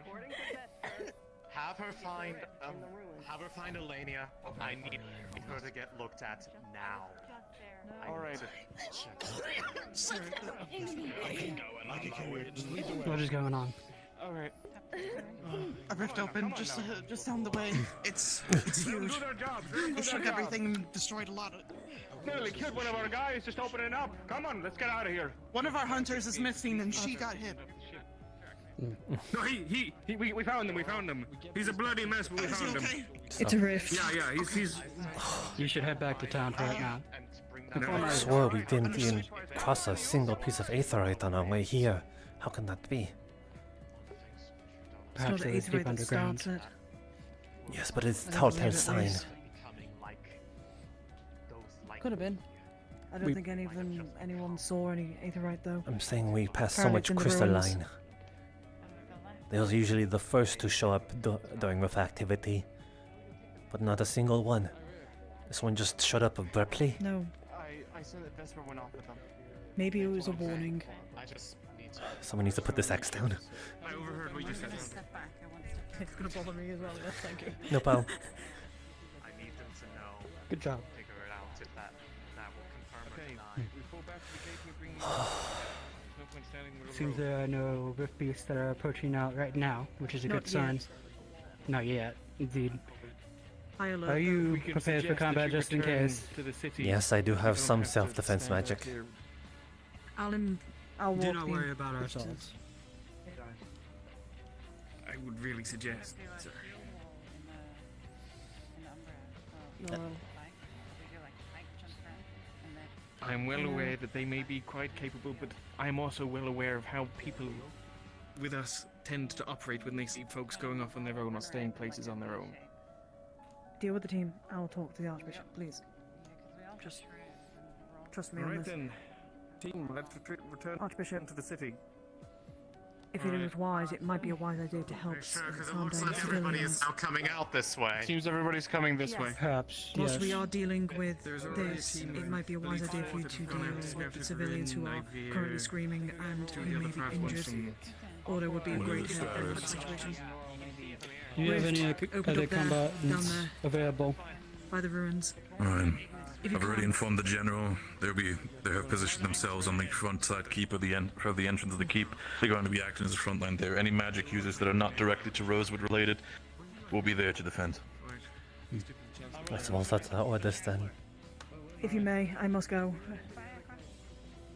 S3: Have her find Elenia. I need her to get looked at now.
S8: Alright.
S20: What is going on?
S8: Alright.
S9: A rift open just down the way. It's huge. It shook everything and destroyed a lot of.
S8: Nearly killed one of our guys just opening up. Come on, let's get out of here.
S9: One of our hunters is missing and she got hit.
S8: No, we found him. We found him. He's a bloody mess, but we found him.
S6: It's a rift.
S8: Yeah, he's.
S20: You should head back to town right now.
S1: I swore we didn't even cross a single piece of aetherite on our way here. How can that be?
S20: Perhaps it was deep underground.
S1: Yes, but it's a telltale sign.
S6: Could have been. I don't think anyone saw any aetherite though.
S1: I'm saying we passed so
S6: Apparently
S1: much
S6: it's in the ruins.
S1: crystalline. They're usually the first to show up during rift activity, but not a single one. This one just showed up abruptly.
S6: No.
S8: I saw that Vesper went off with them.
S6: Maybe it was a warning.
S3: I just need to.
S1: Someone needs to put this axe down.
S8: I overheard what you said.
S6: It's gonna bother me as well. Yes, thank you.
S1: No problem.
S3: I need them to know.
S20: Good job.
S3: Figure it out if that will confirm or
S8: Okay,
S3: deny.
S8: we pull back to the gate and we bring no point standing with a
S20: Seems
S8: rope.
S20: there are no rift beasts that are approaching out right now, which is a
S6: Not
S20: good sign.
S6: yet.
S20: Not yet, indeed.
S6: High alert.
S20: Are you
S8: We can
S20: prepared for
S8: suggest that
S20: combat
S8: you
S20: just in
S8: return
S20: case?
S8: to the city.
S1: Yes, I do have
S8: You don't
S1: some
S8: have to
S1: self-defense
S8: stand
S1: magic.
S8: out there.
S6: I'll walk
S20: Do not
S6: the
S20: worry about
S6: distance.
S20: ourselves.
S8: I would really suggest, sir. I'm well aware that they may be quite capable, but I'm also well aware of how people with us tend to operate when they see folks going off on their own or staying places on their own.
S6: Deal with the team. I'll talk to the Archbishop, please. Just trust me on
S8: Alright
S6: this.
S8: then, team, let's return
S6: Archbishop.
S8: to the city.
S6: If it was wise, it might be a wise idea to help
S3: Because it
S6: calm
S3: looks
S6: down
S3: like everybody is
S6: civilians.
S3: now coming out this way.
S8: Seems everybody's coming this way.
S20: Perhaps,
S6: Whilst
S20: yes.
S6: we are dealing with
S8: There's already a
S6: this,
S8: team
S6: it
S8: of
S6: might be a wise
S8: police
S6: idea for you
S8: that
S6: to
S8: have
S6: deal
S8: gone out
S6: with the
S8: scouted
S6: civilians who are
S8: Evard,
S6: currently screaming and
S8: two of
S6: who
S8: the
S6: may
S8: other
S6: be
S8: fast ones
S6: injured.
S8: from
S6: Or there would be a
S5: One of
S6: great
S5: those
S6: help in that
S5: fires.
S6: situation.
S20: Do you have any
S6: Opened
S20: other
S6: up there, down
S20: combatants
S6: there.
S20: available?
S6: By the ruins.
S5: Alright.
S6: If you
S5: I've already
S6: can't-
S5: informed the general. They have positioned themselves on the front side keep of the entrance of the keep. They're going to be acting as a front line there. Any magic users that are not directly to Rosewood related will be there to defend.
S1: I suppose that's our orders then.
S6: If you may, I must go.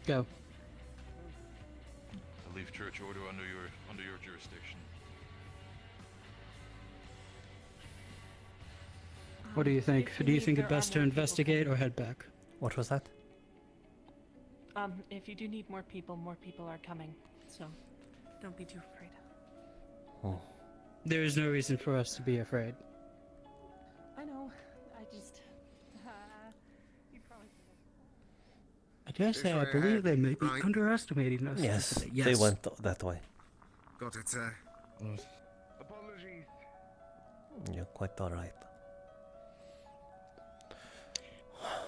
S20: Go.
S5: I leave church order under your jurisdiction.
S20: What do you think? Do you think it best to investigate or head back?
S1: What was that?
S10: If you do need more people are coming. So, don't be too afraid.
S1: Oh.
S20: There is no reason for us to be afraid.
S10: I know. I just. You probably.
S20: I dare say I believe they may be underestimating us.
S1: Yes,
S20: Yes.
S1: they went that way.
S9: Got it, sir.
S8: Apologies.
S1: You're quite alright.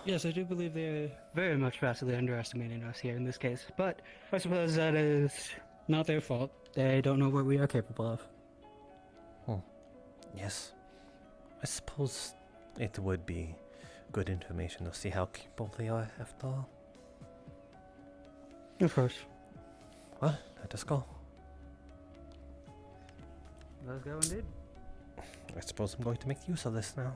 S20: Yes, I do believe they're very much vastly underestimating us here in this case. But I suppose that is not their fault. They don't know what we are capable of.
S1: Yes. I suppose it would be good information to see how capable they are after all.
S20: Of course.
S1: Well, let us go.
S20: Let's go indeed.
S1: I suppose I'm going to make use of this now.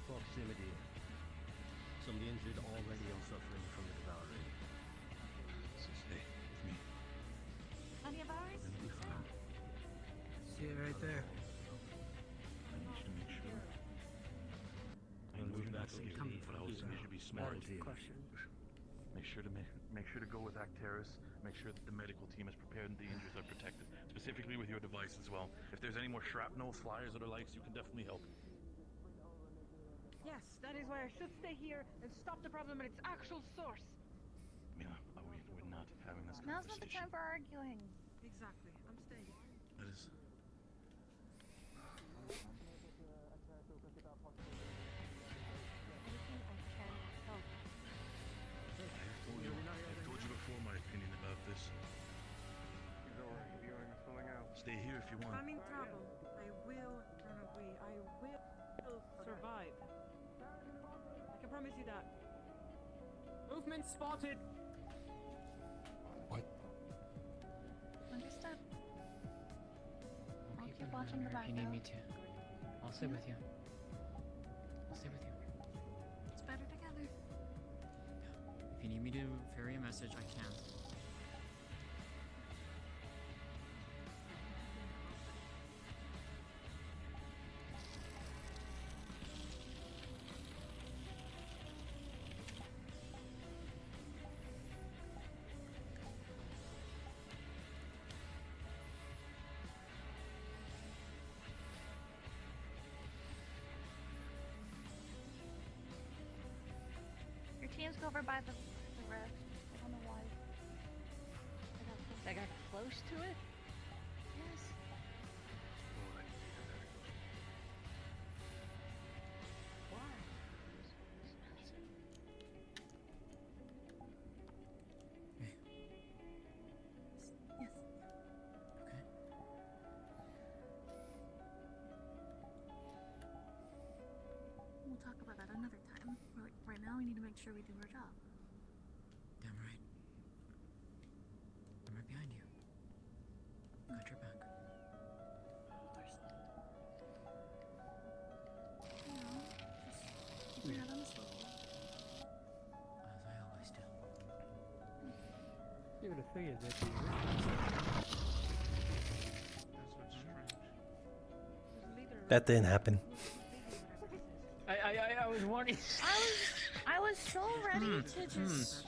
S15: proximity. Some of the injured already are suffering from the devouring.
S5: So stay with me.
S7: Any of ours?
S5: We're gonna be fine.
S20: See it right there.
S5: I need you to make sure. I know you're not scared, but I also need you to be smart. Make sure to make sure to go with Acteris. Make sure that the medical team is prepared and the injuries are protected, specifically with your device as well. If there's any more shrapnel, flyers, or the likes, you can definitely help.
S12: Yes, that is why I should stay here and stop the problem at its actual source.
S5: Mila, we're not having this
S7: Now's not the
S5: conversation.
S7: time for arguing.
S12: Exactly. I'm staying.
S5: That is. I've told you before my opinion about this. Stay here if you
S12: If
S5: want.
S12: I'm in trouble, I will run away. I will survive. I can promise you that. Movement spotted.
S14: What?
S7: Understood. I'll keep watching the back.
S19: If you need me to, I'll stay with you. I'll stay with you.
S7: It's better together.
S19: If you need me to ferry a message, I can.
S7: Your teams go over by the rift. I don't know why.
S10: They got close to it?
S7: Yes.
S19: Yes. Okay.
S7: We'll talk about that another time. Right now, we need to make sure we do our job.
S19: Damn right. I'm right behind you. Got your back.
S7: You know, just keep your head on the swivel.
S19: As I always do.
S20: You would have figured that.
S1: That didn't happen.
S19: I was warning.
S7: I was so ready to just.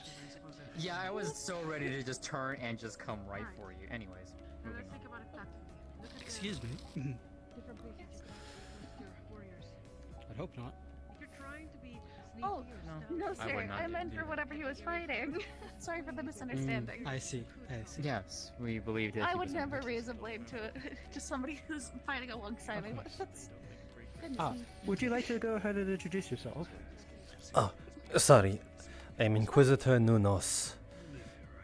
S19: Yeah, I was so ready to just turn and just come right for you. Anyways, moving
S12: Let's
S19: on.
S12: think about it tactically. Look at
S20: Excuse me.
S12: different places you your warriors.
S20: I'd hope not.
S12: If you're trying to be sneaky
S7: Oh,
S12: or
S7: no,
S12: stealthy,
S7: sir. I meant for whatever he was fighting. Sorry for the misunderstanding.
S20: I see. I see.
S19: Yes, we believed it.
S7: I would never raise a blame to somebody who's fighting alongside me.
S20: Ah, would you like to go ahead and introduce yourself?
S1: Oh, sorry. I'm Inquisitor Nunos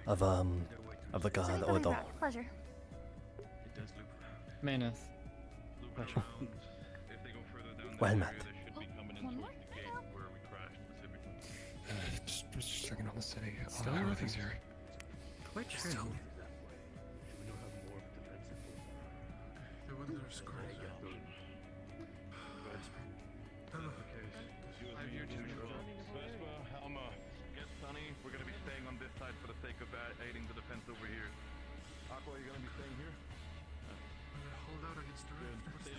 S1: of the God Ordo.
S7: Pleasure.
S19: Manus.
S5: Pleasure. If they go further down
S1: Well
S5: that
S1: met.
S5: area, they should be coming into the gate where we crashed specifically.
S14: Just checking on the city.
S20: Still
S14: Everything's here.
S20: Quite true.
S14: The windows closed.
S5: Vespa, Helma, get Sunny. We're gonna be staying on this side for the sake of aiding the defense over here. Aqua, are you gonna be staying here?
S14: Hold out against the rift.
S5: Stay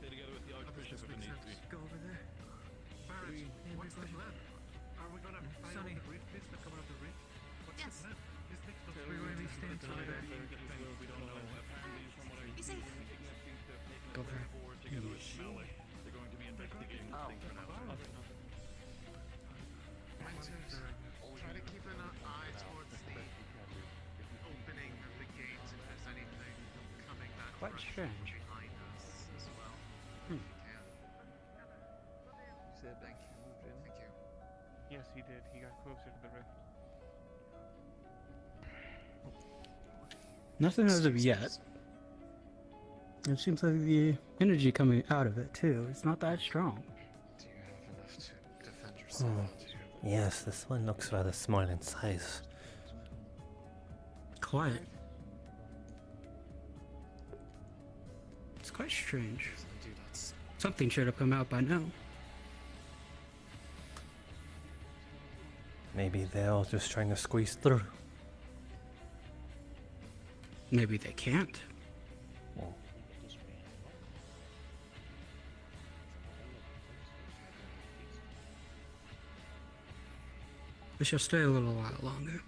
S5: together with the Archbishop if it needs to be.
S8: Go over there. Barrett, what's the plan? Are we gonna fight on the rift? Is coming up the rift? What's
S7: Yes.
S8: the plan? Is next to we really stand for that.
S5: We don't know. Apparently, from what I
S7: Be safe.
S5: Ignis seems to have taken
S19: Go for it.
S5: forward together with Malik. They're going to be investigating this thing for now.
S3: Try to keep an eye towards the opening of the gate if there's anything coming that
S20: Quite strange.
S3: behind us as well.
S8: Said thank you.
S3: Thank you.
S8: Yes, he did. He got closer to the rift.
S20: Nothing as of yet. It seems like the energy coming out of it too. It's not that strong.
S14: Do you have enough to defend yourself?
S1: Yes, this one looks rather small in size.
S20: Quiet. It's quite strange. Something should have come out by now.
S1: Maybe they're all just trying to squeeze through.
S20: Maybe they can't. We shall stay a little while longer.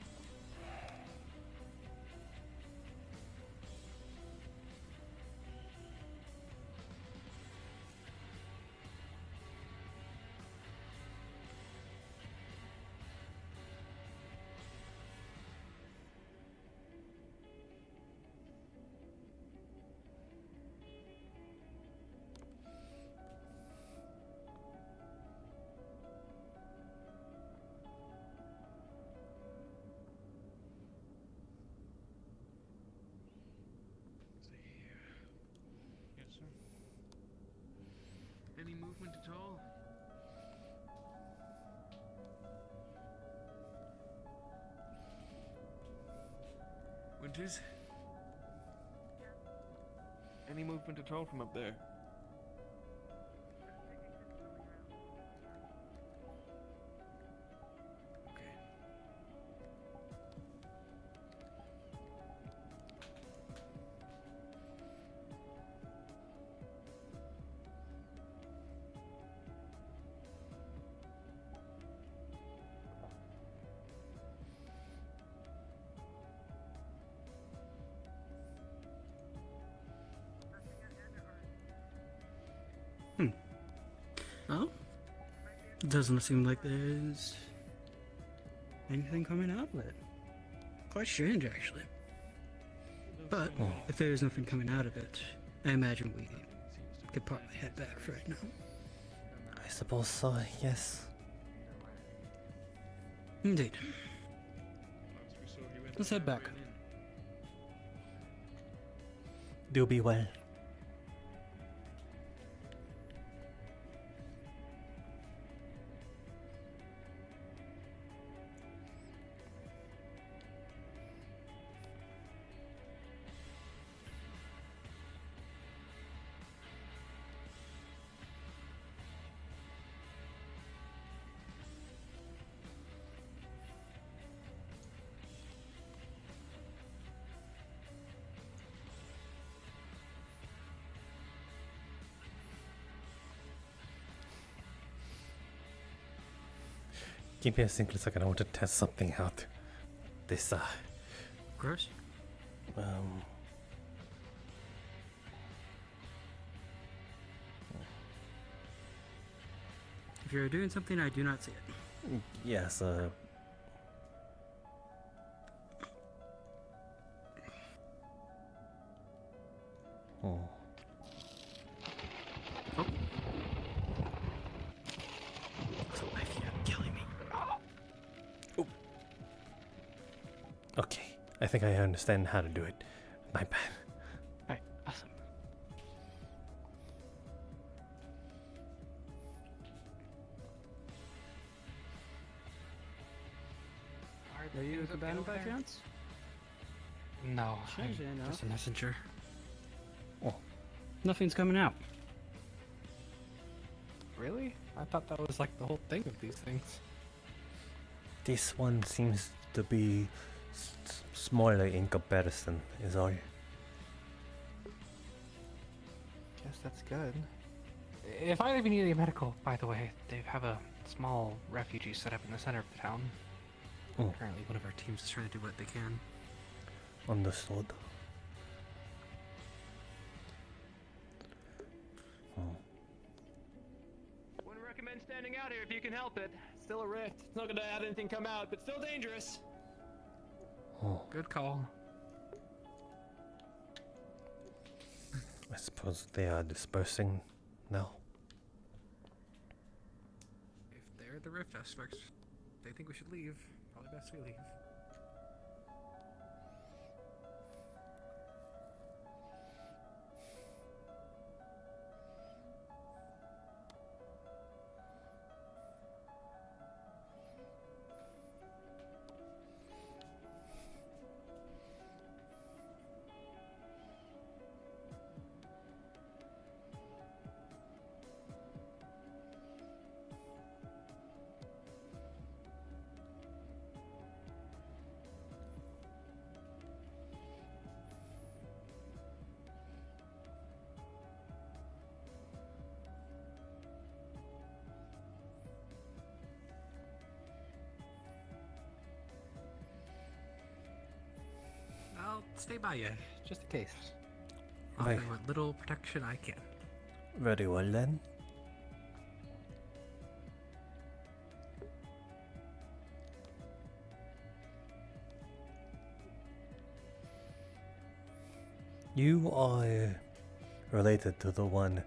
S11: Yes, sir. Any movement at all? Winters? Any movement at all from up there?
S20: Oh? Doesn't seem like there's anything coming out of it. Quite strange, actually. But if there is nothing coming out of it, I imagine we could probably head back right now.
S1: I suppose so, yes.
S20: Indeed. Let's head back.
S1: Do be well. Give me a single second, I want to test something out. This,
S20: Of course. If you're doing something, I do not see it.
S1: Yes, Okay, I think I understand how to do it. My bad.
S20: Alright, awesome. Are you a combatant by chance?
S17: No,
S20: Sure,
S17: I'm
S20: no.
S17: just a messenger.
S20: Nothing's coming out.
S17: Really? I thought that was like the whole thing of these things.
S1: This one seems to be smaller in comparison, is all.
S17: Guess that's good. If I ever need any medical, by the way, they have a small refugee set up in the center of the town. Apparently one of our teams is trying to do what they can.
S1: Understood.
S18: Wouldn't recommend standing out here if you can help it. Still a rift. It's not gonna have anything come out, but still dangerous.
S17: Good call.
S1: I suppose they are dispersing now.
S17: If they're the rift aspects, they think we should leave. Probably best we leave. stay by you, just in case.
S1: Right.
S17: Offer what little protection I can.
S1: Very well then. You are related to the one.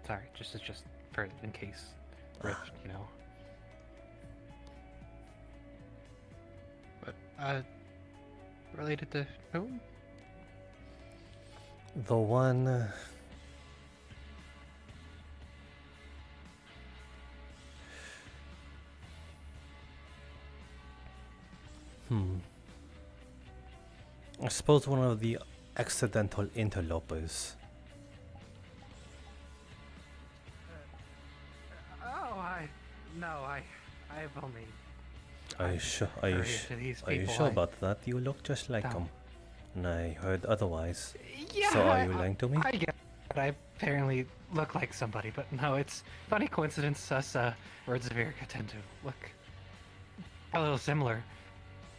S17: Sorry, just for in case, Rich, you know. But related to who?
S1: The one. I suppose one of the accidental interlopers.
S17: I've only.
S1: Are you sure? Are you sure about that? You look just like him, and I heard otherwise.
S17: Yeah.
S1: So are you lying to me?
S17: I get it. I apparently look like somebody, but no, it's funny coincidence. Us Words of Erica tend to look a little similar.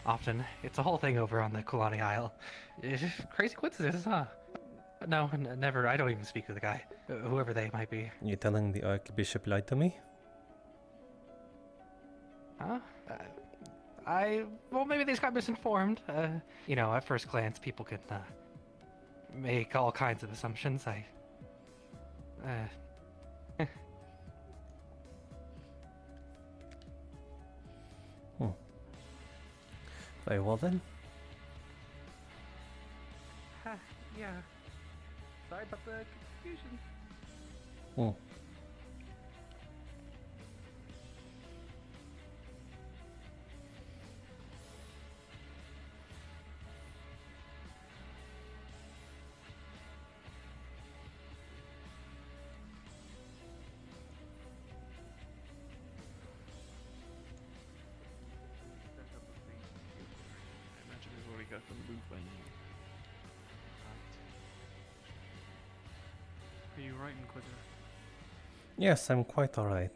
S17: Often, it's a whole thing over on the Kulani Isle. Crazy coincidence, huh? No, never. I don't even speak to the guy, whoever they might be.
S1: You telling the Archbishop lied to me?
S17: Huh? Well, maybe they just got misinformed. You know, at first glance, people can make all kinds of assumptions.
S1: Very well then.
S17: Yeah. Sorry about the confusion.
S11: From the booth by now. Are you right, Inquisitor?
S1: Yes, I'm quite alright.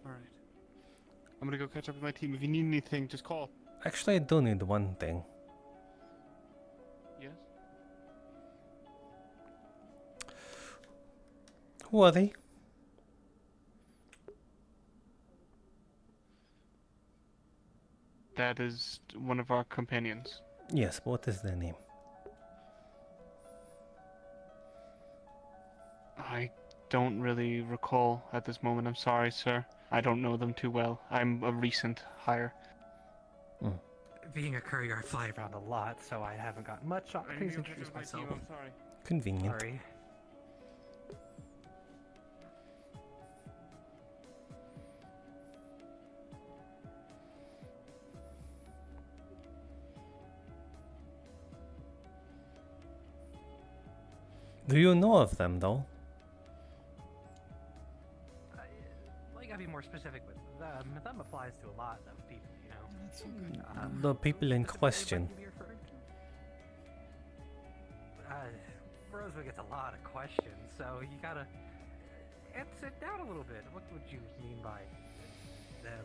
S11: Alright. I'm gonna go catch up with my team. If you need anything, just call.
S1: Actually, I do need one thing.
S11: Yes?
S1: Who are they?
S11: That is one of our companions.
S1: Yes, but what is their name?
S11: I don't really recall at this moment. I'm sorry, sir. I don't know them too well. I'm a recent hire.
S17: Being a courier, I fly around a lot, so I haven't got much opportunity to introduce myself.
S11: I'm sorry.
S1: Convenient.
S17: Sorry.
S1: Do you know of them, though?
S17: Well, you gotta be more specific with them. Them applies to a lot of people, you know.
S1: The people in question.
S17: Rosewood gets a lot of questions, so you gotta answer it down a little bit. What would you mean by them?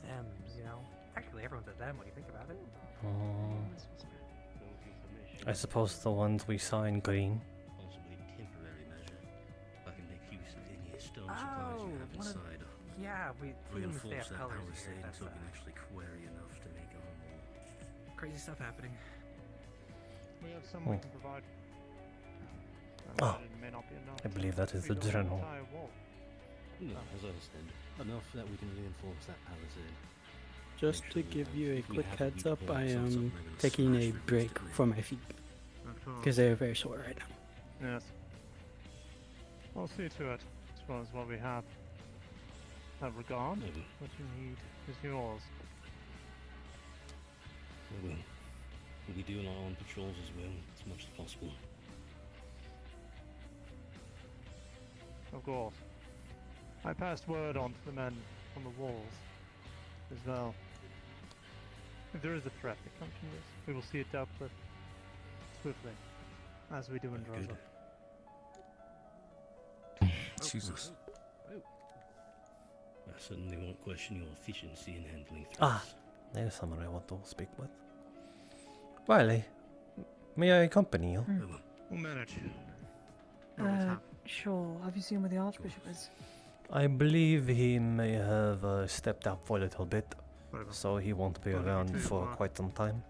S17: Thems, you know? Actually, everyone's a them when you think about it.
S1: I suppose the ones we saw in green.
S15: Possibly temporary measure. I can make use of any stone supplies you have inside.
S17: Yeah, we
S15: Reinforce that
S17: colors
S15: palisade
S17: here.
S15: until we can actually query enough to make a home wall.
S17: Crazy stuff happening.
S8: We have some we can provide.
S1: Oh,
S8: It may not be enough.
S1: I believe that is
S8: We
S1: the
S8: don't have
S1: general.
S8: an entire wall.
S15: No, as I understand, enough that we can reinforce that palisade.
S13: Just to give you a quick heads up, I am taking a break for my feet because they're very sore right now.
S8: Yes. We'll see to it, as well as what we have. That regard, what you need is yours.
S15: We will. We'll be doing our own patrols as well, as much as possible.
S8: Of course. I passed word on to the men on the walls as well. If there is a threat that comes from this, we will see it dealt with swiftly, as we do in Rosewood.
S5: Jesus.
S15: I certainly won't question your efficiency in handling threats.
S1: Ah, There's someone I want to speak with. Riley, may I accompany you?
S8: We'll manage.
S6: Sure. Have you seen where the Archbishop is?
S1: I believe he may have stepped out for a little bit, so he won't be around for quite some time.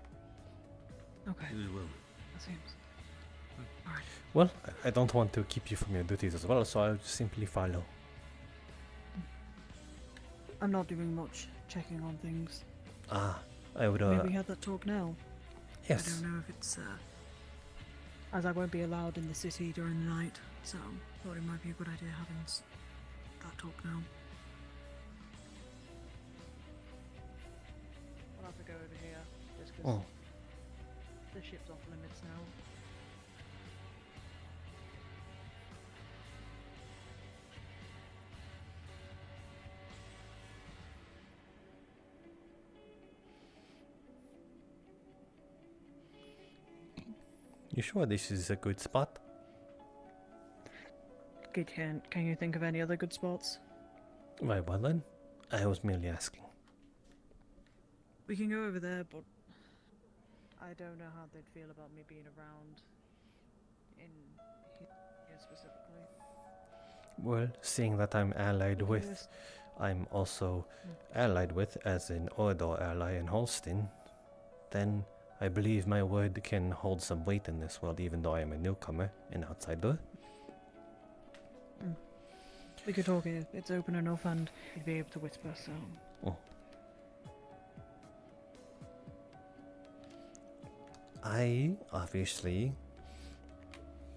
S6: Okay.
S15: That
S6: seems.
S1: Well, I don't want to keep you from your duties as well, so I'll simply follow.
S6: I'm not doing much checking on things.
S1: I would.
S6: Maybe we have that talk now.
S1: Yes.
S6: I don't know if it's as I won't be allowed in the city during the night, so thought it might be a good idea having that talk now. We'll have to go over here, just 'cause the ship's off limits now.
S1: You sure this is a good spot?
S6: Good hint. Can you think of any other good spots?
S1: Right, well then, I was merely asking.
S6: We can go over there, but I don't know how they'd feel about me being around in here specifically.
S1: Well, seeing that I'm allied with, I'm also allied with as an Ordo ally in Holstein, then I believe my word can hold some weight in this world, even though I am a newcomer, an outsider.
S6: We could talk here. It's open enough and you'd be able to whisper, so...
S1: I obviously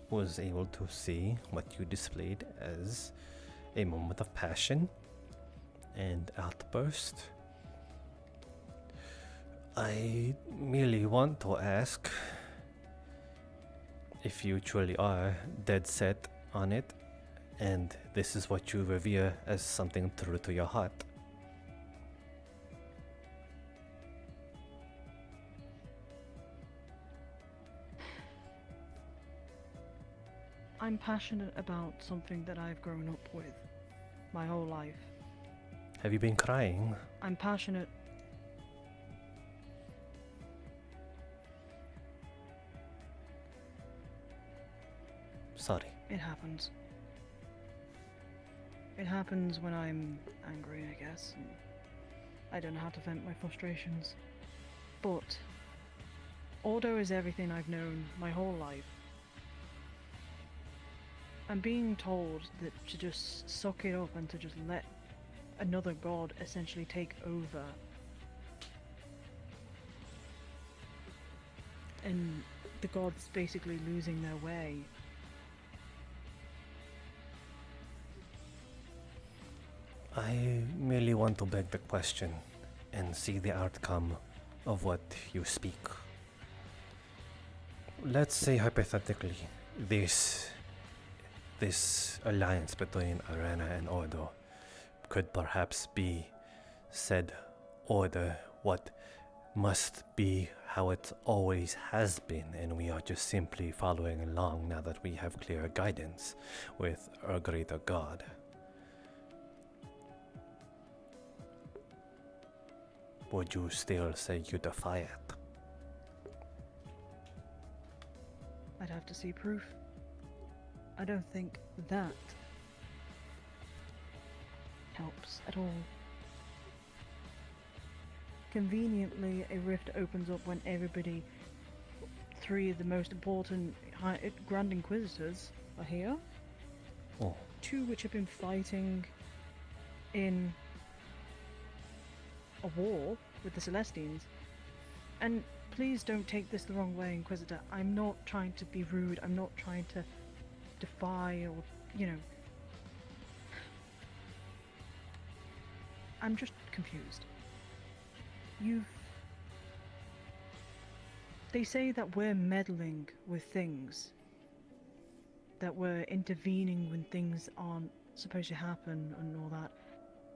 S1: was able to see what you displayed as a moment of passion and outburst. I merely want to ask if you truly are dead set on it, and this is what you revere as something true to your heart.
S6: I'm passionate about something that I've grown up with my whole life.
S1: Have you been crying?
S6: I'm passionate.
S1: Sorry.
S6: It happens. It happens when I'm angry, I guess, and I don't know how to vent my frustrations. But Ordo is everything I've known my whole life. I'm being told that to just suck it up and to just let another god essentially take over. And the gods basically losing their way.
S1: I merely want to beg the question and see the outcome of what you speak. Let's say hypothetically, this alliance between Arena and Ordo could perhaps be said order what must be how it always has been, and we are just simply following along now that we have clear guidance with our greater god. Would you still say you defy it?
S6: I'd have to see proof. I don't think that helps at all. Conveniently, a rift opens up when everybody, three of the most important Grand Inquisitors are here.
S1: Oh.
S6: Two which have been fighting in a war with the Celestines. And please don't take this the wrong way, Inquisitor. I'm not trying to be rude. I'm not trying to defy or, you know... I'm just confused. They say that we're meddling with things. That we're intervening when things aren't supposed to happen and all that.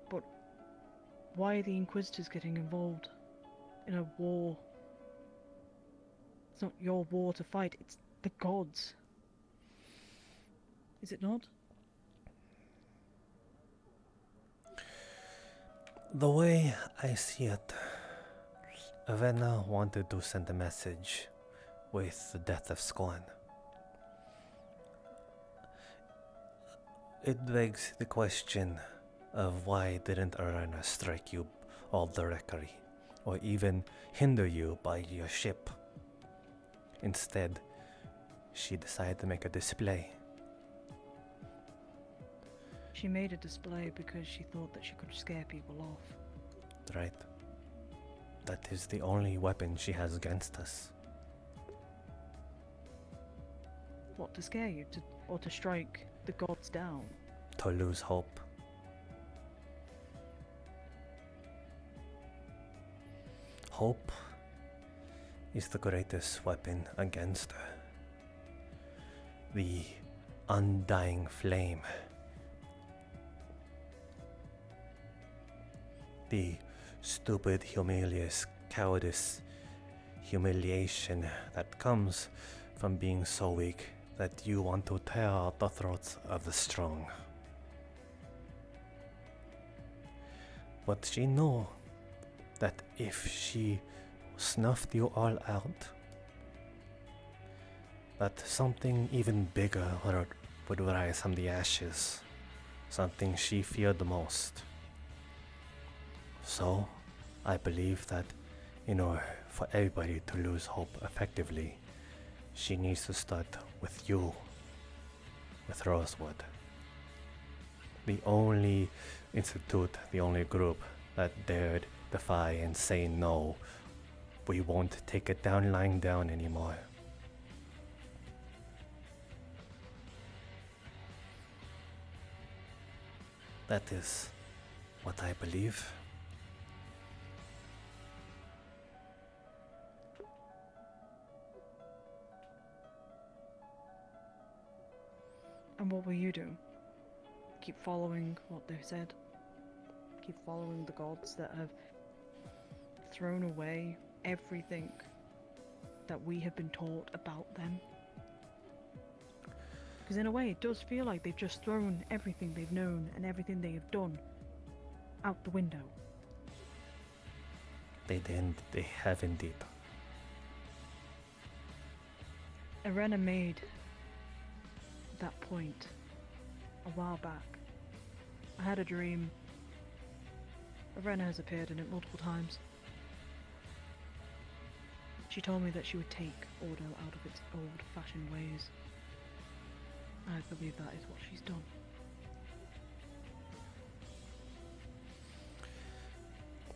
S6: But why are the Inquisitors getting involved in a war? It's not your war to fight, it's the gods. Is it not?
S1: The way I see it, Avena wanted to send a message with the death of Scorn. It begs the question of why didn't Arana strike you all directly, or even hinder you by your ship. Instead, she decided to make a display.
S6: She made a display because she thought that she could scare people off.
S1: Right. That is the only weapon she has against us.
S6: What, to scare you? Or to strike the gods down?
S1: To lose hope. Hope is the greatest weapon against her. The undying flame. The stupid, cowardice, humiliation that comes from being so weak that you want to tear out the throats of the strong. But she knew that if she snuffed you all out, that something even bigger would rise from the ashes, something she feared the most. So, I believe that in order for everybody to lose hope effectively, she needs to start with you, with Rosewood. The only institute, the only group that dared defy and say no, we won't take it down lying down anymore. That is what I believe.
S6: And what will you do? Keep following what they said? Keep following the gods that have thrown away everything that we have been taught about them? Because in a way it does feel like they've just thrown everything they've known and everything they have done out the window.
S1: They have indeed.
S6: Irena made that point a while back. I had a dream. Irena has appeared in it multiple times. She told me that she would take Ordo out of its old-fashioned ways. I believe that is what she's done.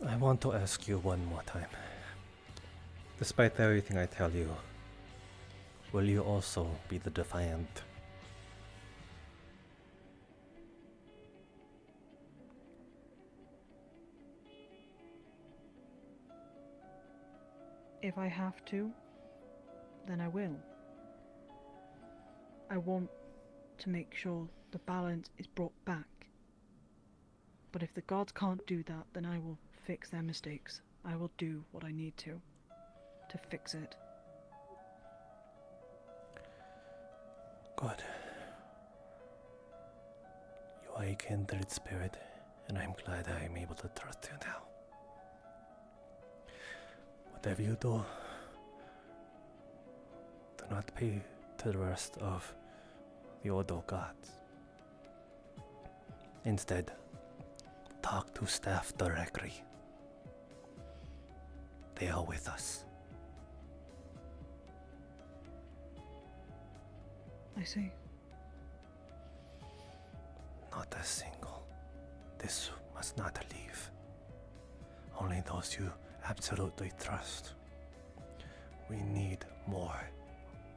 S1: I want to ask you one more time. Despite everything I tell you, will you also be the Defiant?
S6: If I have to, then I will. I want to make sure the balance is brought back. But if the gods can't do that, then I will fix their mistakes. I will do what I need to fix it.
S1: Good. You are a kindred spirit, and I'm glad I am able to trust you now. Whatever you do not pay to the rest of the Ordo gods. Instead, talk to staff directly. They are with us.
S6: I see.
S1: Not a single. This must not leave. Only those you absolutely trust. We need more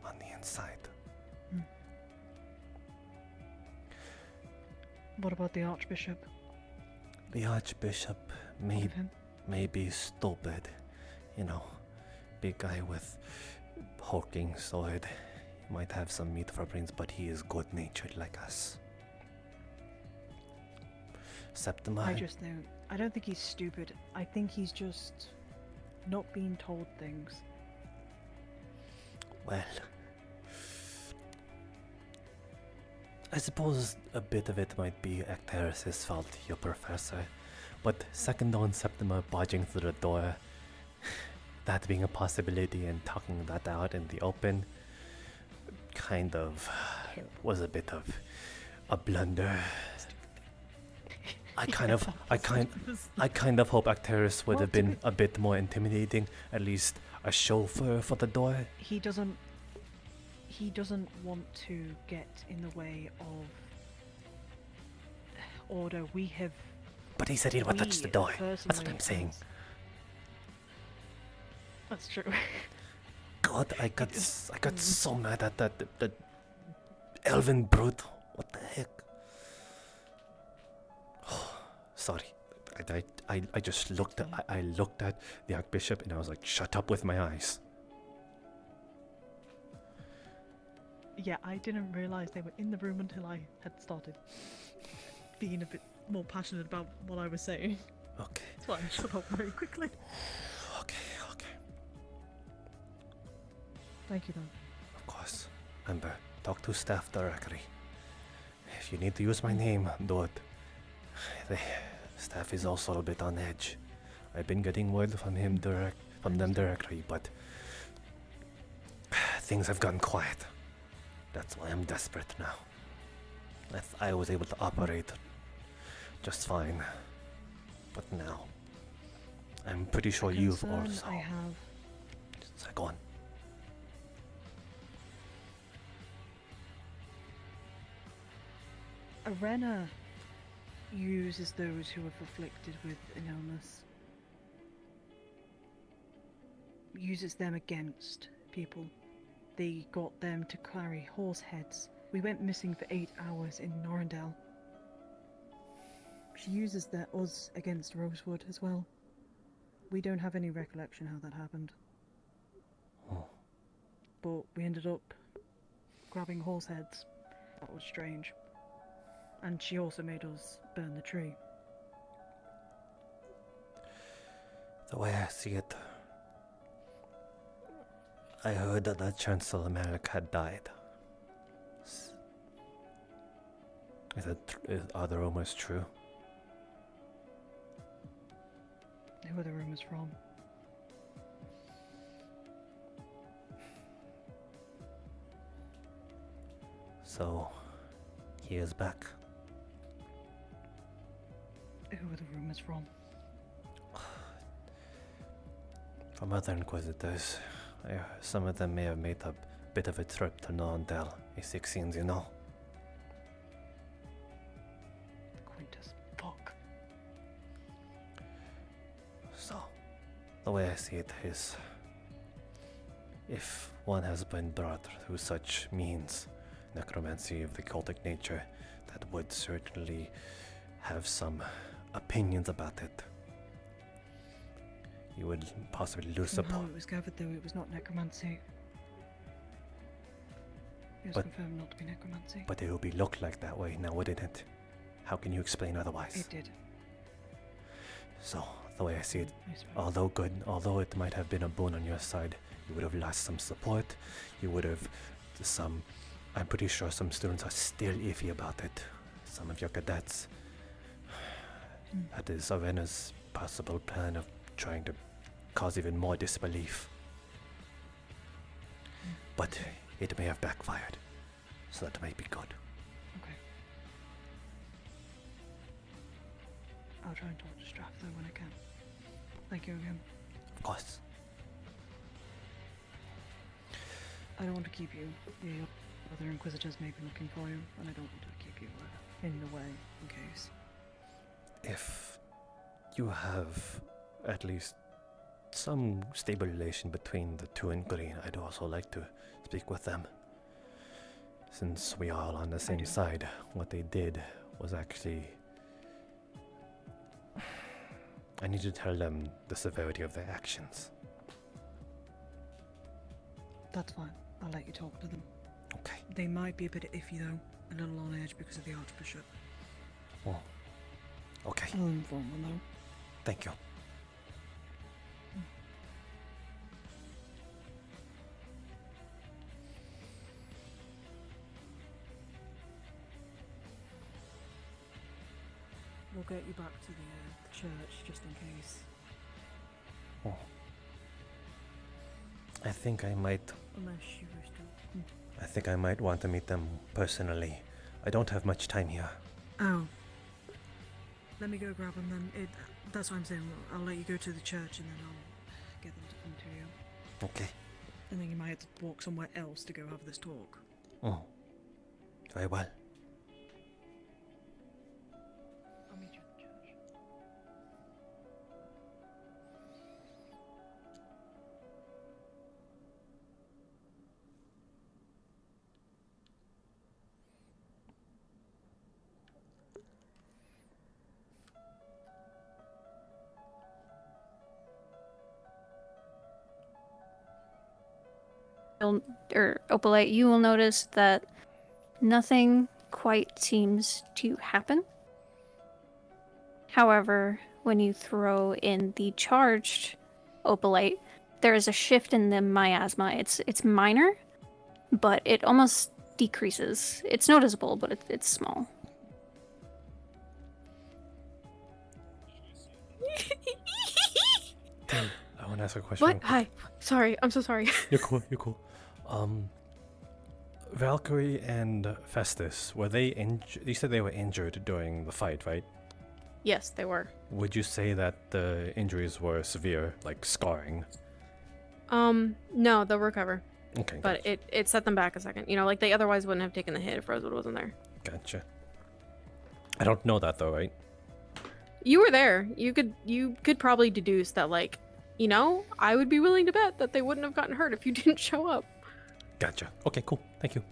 S1: on the inside.
S6: What about the Archbishop?
S1: The Archbishop may be stupid, you know, big guy with hulking sword. He might have some meat for brains, but he is good-natured like us. Septima.
S6: I don't think he's stupid. I think he's just not being told things.
S1: Well, I suppose a bit of it might be Actaris' fault, your professor, but second on Septima barging through the door, that being a possibility and talking that out in the open kind of was a bit of a blunder. I kind of hope Acteris would have been a bit more intimidating, at least a chauffeur for the door.
S6: He doesn't want to get in the way of order. We have.
S1: But he said he would touch the door. That's what I'm saying.
S6: That's true.
S1: God, I got so mad at that elven brute. What the heck? Sorry, I just looked at I looked at the Archbishop and I was like, shut up with my eyes.
S6: Yeah, I didn't realize they were in the room until I had started being a bit more passionate about what I was saying.
S1: Okay.
S6: That's why I shut up very quickly.
S1: Okay.
S6: Thank you, though.
S1: Of course. And talk to staff directly. If you need to use my name, do it. The staff is also a bit on edge. I've been getting word from them directly, but things have gone quiet. That's why I'm desperate now. I was able to operate just fine, but now I'm pretty sure you've also.
S6: I have.
S1: So go on.
S6: Arena uses those who are afflicted with an illness. Uses them against people. They got them to carry horse heads. We went missing for 8 hours in Norrendale. She uses us against Rosewood as well. We don't have any recollection how that happened.
S1: Oh.
S6: But we ended up grabbing horse heads. That was strange. And she also made us burn the tree.
S1: The way I see it, I heard that Chancellor Merrick had died. Are the rumors true?
S6: Who are the rumors from?
S1: So, he is back.
S6: Who are the rumors from?
S1: From other Inquisitors. Some of them may have made a bit of a trip to Norrendale. A16s, you know.
S6: Quintus, fuck.
S1: So, the way I see it is, if one has been brought through such means, necromancy of the cultic nature, that would certainly have some opinions about it. You would possibly lose
S6: From
S1: support.
S6: how it was gathered, though, it was not necromancy. It was confirmed not to be necromancy.
S1: But it would be looked like that way now, wouldn't it? How can you explain otherwise?
S6: It did.
S1: So, the way I see it, although it might have been a boon on your side, you would have lost some support, you would have I'm pretty sure some students are still iffy about it. Some of your cadets. That is Arena's possible plan of trying to cause even more disbelief. But it may have backfired, so that might be good.
S6: Okay. I'll try and talk to Straff though when I can. Thank you again.
S1: Of course.
S6: I don't want to keep you. The other Inquisitors may be looking for you, and I don't want to keep you in the way in case.
S1: If you have at least some stable relation between the two in green, I'd also like to speak with them. Since we are all on the same side, what they did was actually... I need to tell them the severity of their actions.
S6: That's fine. I'll let you talk to them.
S1: Okay.
S6: They might be a bit iffy though, a little on edge because of the Archbishop.
S1: Oh. Okay.
S6: I'll inform them though.
S1: Thank you.
S6: We'll get you back to the church just in case.
S1: Oh. I think I might.
S6: Unless you wish to.
S1: I think I might want to meet them personally. I don't have much time here.
S6: Oh. Let me go grab them then. That's what I'm saying. I'll let you go to the church and then I'll get them to come to you.
S1: Okay.
S6: And then you might have to walk somewhere else to go have this talk.
S1: Oh. Very well.
S6: I'll meet you at the church.
S21: Opalite, you will notice that nothing quite seems to happen. However, when you throw in the charged Opalite, there is a shift in the miasma. It's minor, but it almost decreases. It's noticeable, but it's small.
S1: Damn, I want to ask a question.
S2: What? Hi. Sorry. I'm so sorry.
S1: You're cool. You're cool. Valkyrie and Festus, were they injured? You said they were injured during the fight, right?
S2: Yes, they were.
S1: Would you say that the injuries were severe, like scarring?
S2: No, they'll recover.
S1: Okay.
S2: But it set them back a second. You know, like they otherwise wouldn't have taken the hit if Rosewood wasn't there.
S1: Gotcha. I don't know that though, right?
S2: You were there. You could probably deduce that, like, you know, I would be willing to bet that they wouldn't have gotten hurt if you didn't show up.
S1: Gotcha. Okay, cool. Thank you.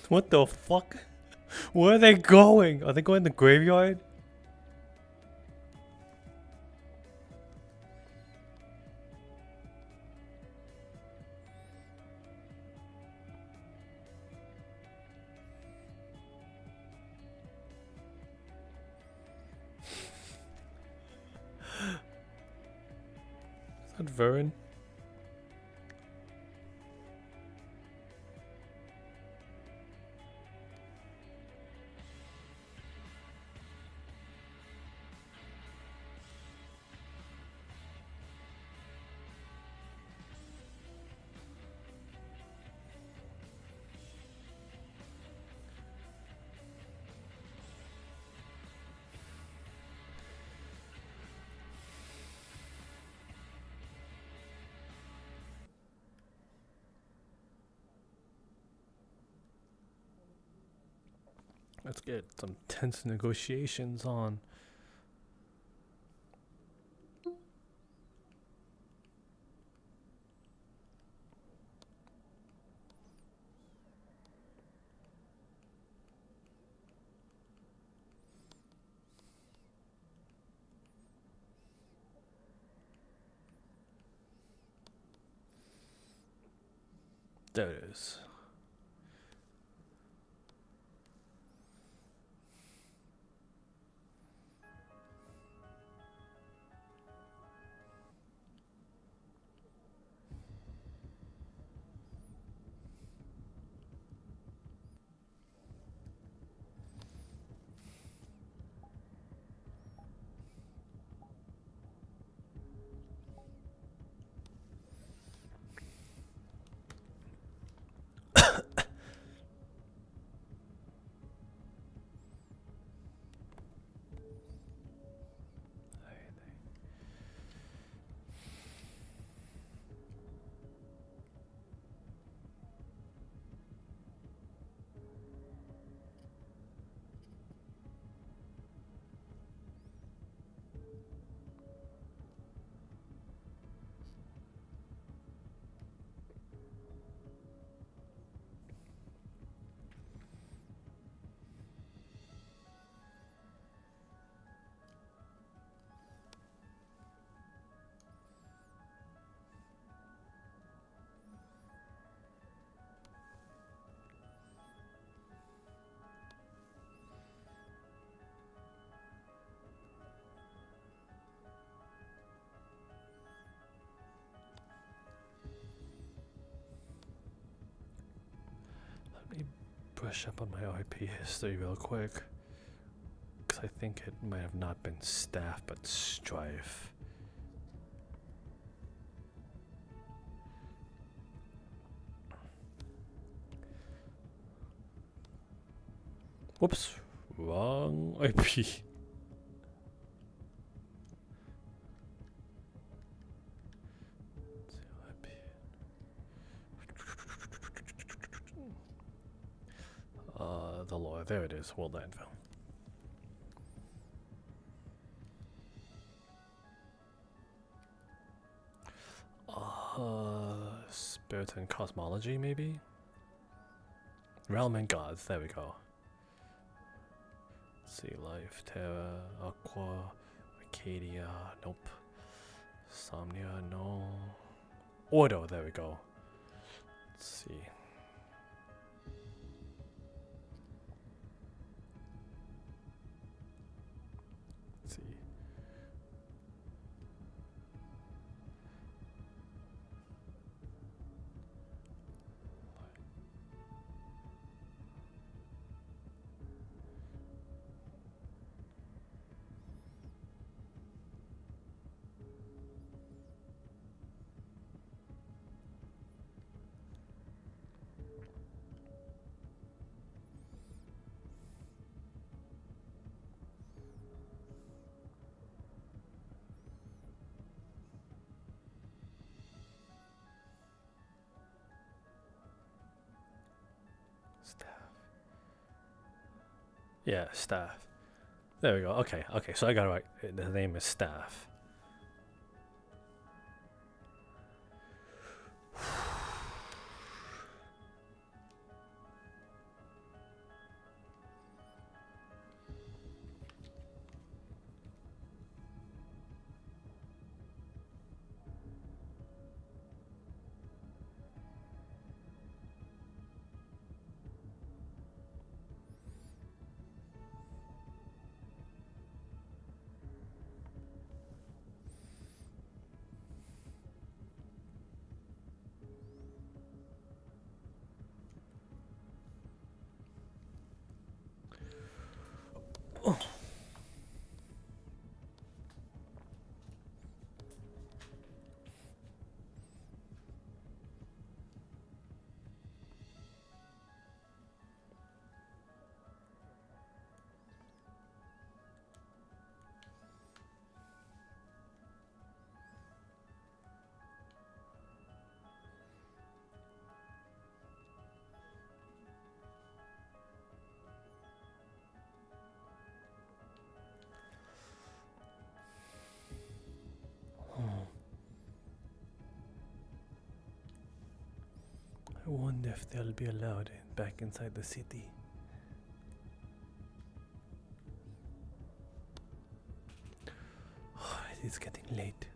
S1: What the fuck? Where are they going? Are they going to the graveyard? Is that Vern? Let's get some tense negotiations on. There it is. Brush up on my RP history real quick, because I think it might have not been staff but strife. Whoops, wrong IP. The lore, there it is, World Anvil. Spirit and Cosmology, maybe? Realm and Gods, there we go. Sea Life, Terra, Aqua, Arcadia, nope. Somnia, no. Ordo, there we go. Let's see. Yeah, Staff. There we go. Okay, okay, so I got it right. The name is Staff. I wonder if they'll be allowed back inside the city. It is getting late.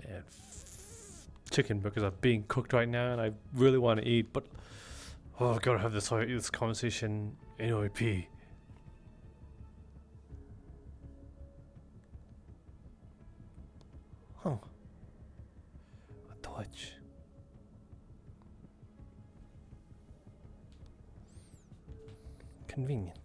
S1: Man, chicken burgers are being cooked right now, and I really want to eat, but I've got to have this conversation in OEP. Huh. A torch. Convenient.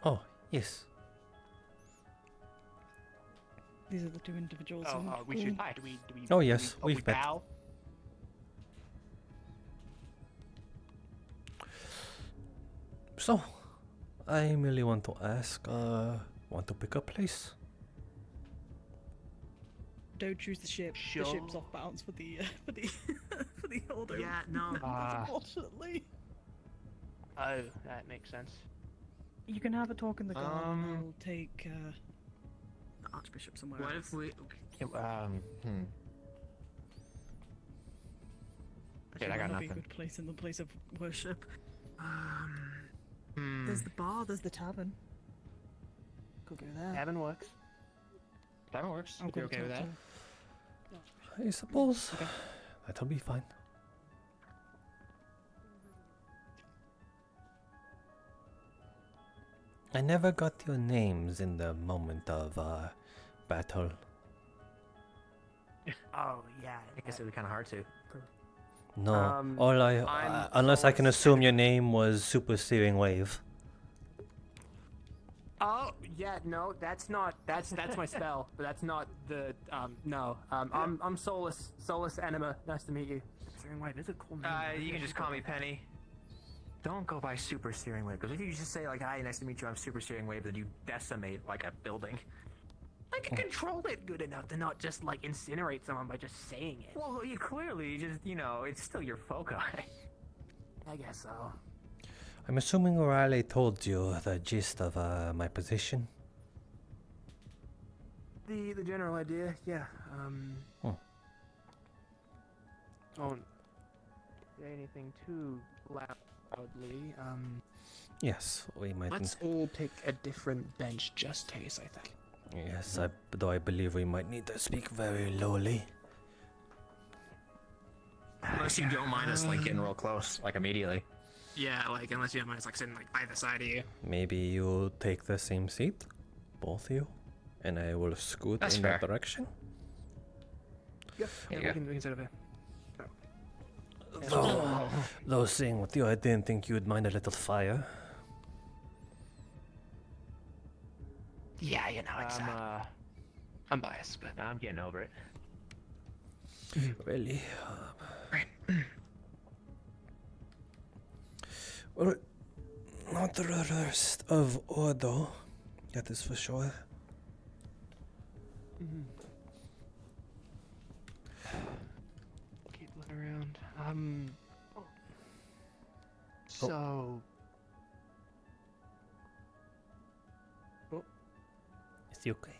S1: Oh, yes.
S6: These are the two individuals.
S18: We should. Do we?
S1: Oh, yes,
S18: we
S1: we've met.
S18: bow?
S1: So, I merely want to ask, want to pick a place?
S6: Don't choose the ship.
S18: Sure.
S6: The ship's off bounds for the for the order.
S18: Yeah, no.
S6: Unfortunately.
S18: Oh, that makes sense.
S6: You can have a talk in the garden. We'll take the Archbishop somewhere
S19: What
S6: else.
S19: if we?
S18: Okay,
S6: Actually,
S18: I
S6: that
S18: got
S6: might be a
S18: nothing.
S6: good place in the place of worship. There's the bar. There's the tavern. Could go there.
S18: Tavern works. Tavern works.
S6: I'll
S18: If you're
S6: go
S18: okay with
S6: talk
S18: that.
S6: to
S1: I suppose that'll be fine. I never got your names in the moment of battle.
S18: Oh yeah.
S19: I guess it'd be kind of hard to.
S1: No,
S18: I'm
S1: unless I can
S18: Solus.
S1: assume your name was Super Steering Wave.
S18: Oh yeah, no, that's not. That's my spell, but that's not the. No. I'm Solus. Solus Anima. Nice to meet you. Steering Wave is a cool name.
S19: You can just call me Penny. Don't go by Super Steering Wave, because if you just say like, "Hi, nice to meet you, I'm Super Steering Wave," then you decimate like a building.
S18: I can control it good enough to not just like incinerate someone by just saying it.
S19: Well, you clearly just, it's still your foci.
S18: I guess so.
S1: I'm assuming O'Reilly told you the gist of my position.
S18: The general idea, yeah. Don't say anything too loudly.
S1: Yes, we might.
S18: Let's all pick a different bench just in case, I think.
S1: Yes, though I believe we might need to speak very lowly.
S19: Unless you don't mind us like getting real close, like immediately.
S18: Yeah, like unless you have mine like sitting like either side of you.
S1: Maybe you take the same seat, both of you, and I will scoot
S19: That's
S1: in
S19: fair.
S1: that direction.
S18: Yep. Yeah, we can sort of.
S1: Though saying with you, I didn't think you'd mind a little fire.
S18: Yeah, you know, it's I'm biased, but I'm getting over it.
S1: Really?
S18: Right.
S1: Well, not the rarest of order, that is for sure.
S17: Keep looking around. So.
S1: Is he okay?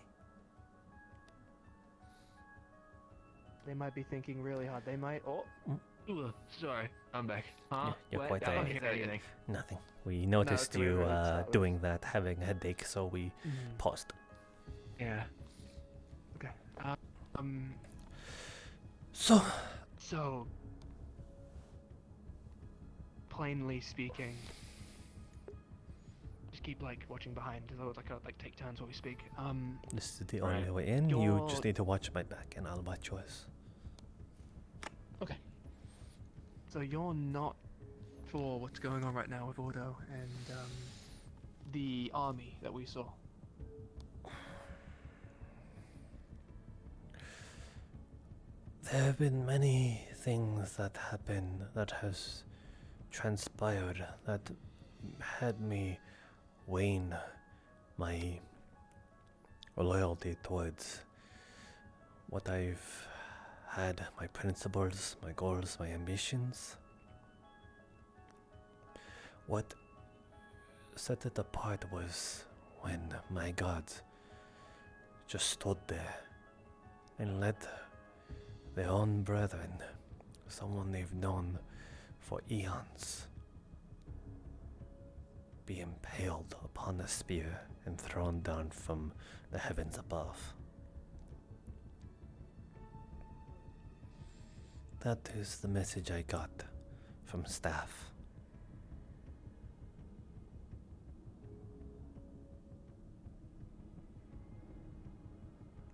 S17: They might be thinking really hard. They might. Oh.
S18: Sorry, I'm back. Huh?
S1: You're
S18: What?
S1: quite
S18: I don't
S1: a-
S18: hear anything.
S1: Nothing. We noticed
S18: can we
S1: you
S18: really stop
S1: doing that, having a headache, so we paused.
S17: Yeah. Okay.
S1: So,
S17: plainly speaking, just keep like watching behind. Like take turns while we speak.
S1: this is the only way in. You just need to watch my back, and I'll watch yours.
S17: Okay. So you're not for what's going on right now with Ordo and the army that we saw.
S1: There have been many things that happened that has transpired that had me wane my loyalty towards what I've had, my principles, my goals, my ambitions. What set it apart was when my gods just stood there and let their own brethren, someone they've known for eons, be impaled upon a spear and thrown down from the heavens above. That is the message I got from staff.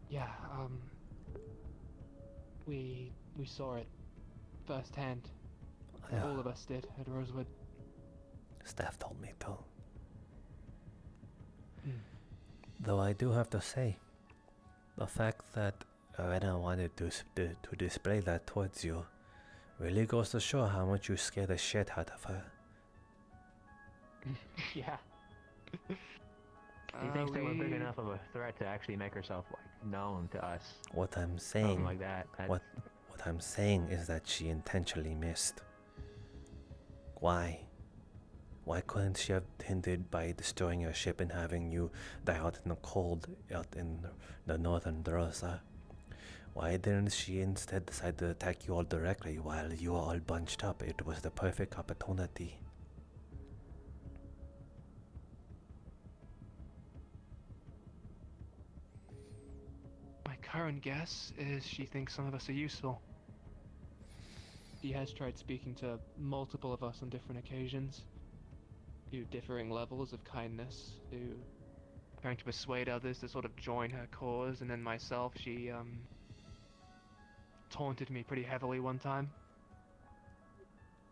S17: Yeah, we saw it firsthand.
S1: Yeah.
S17: All of us did at Rosewood.
S1: Staff told me to. Though I do have to say, the fact that Arena wanted to display that towards you really goes to show how much you scare the shit out of her.
S18: Yeah. She thinks that we're big enough of a threat to actually make herself like known to us.
S1: What I'm saying,
S18: Something like that.
S1: what I'm saying is that she intentionally missed. Why? Why couldn't she have hindered by destroying your ship and having you die out in the cold out in the northern Drosa? Why didn't she instead decide to attack you all directly while you were all bunched up? It was the perfect opportunity.
S17: My current guess is she thinks some of us are useful. She has tried speaking to multiple of us on different occasions, to differing levels of kindness, to trying to persuade others to sort of join her cause, and then myself, she taunted me pretty heavily one time.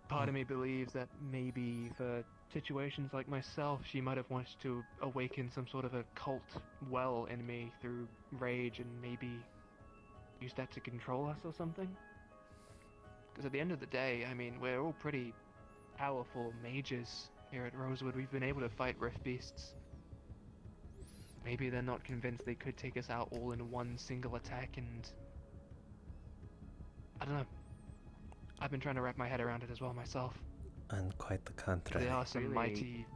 S17: Part of me believes that maybe for situations like myself, she might have wanted to awaken some sort of a cult well in me through rage and maybe use that to control us or something. Because at the end of the day, I mean, we're all pretty powerful mages here at Rosewood. We've been able to fight rift beasts. Maybe they're not convinced they could take us out all in one single attack, and I don't know. I've been trying to wrap my head around it as well myself.
S1: And quite the contrary.
S17: They are some
S18: Really,
S17: mighty...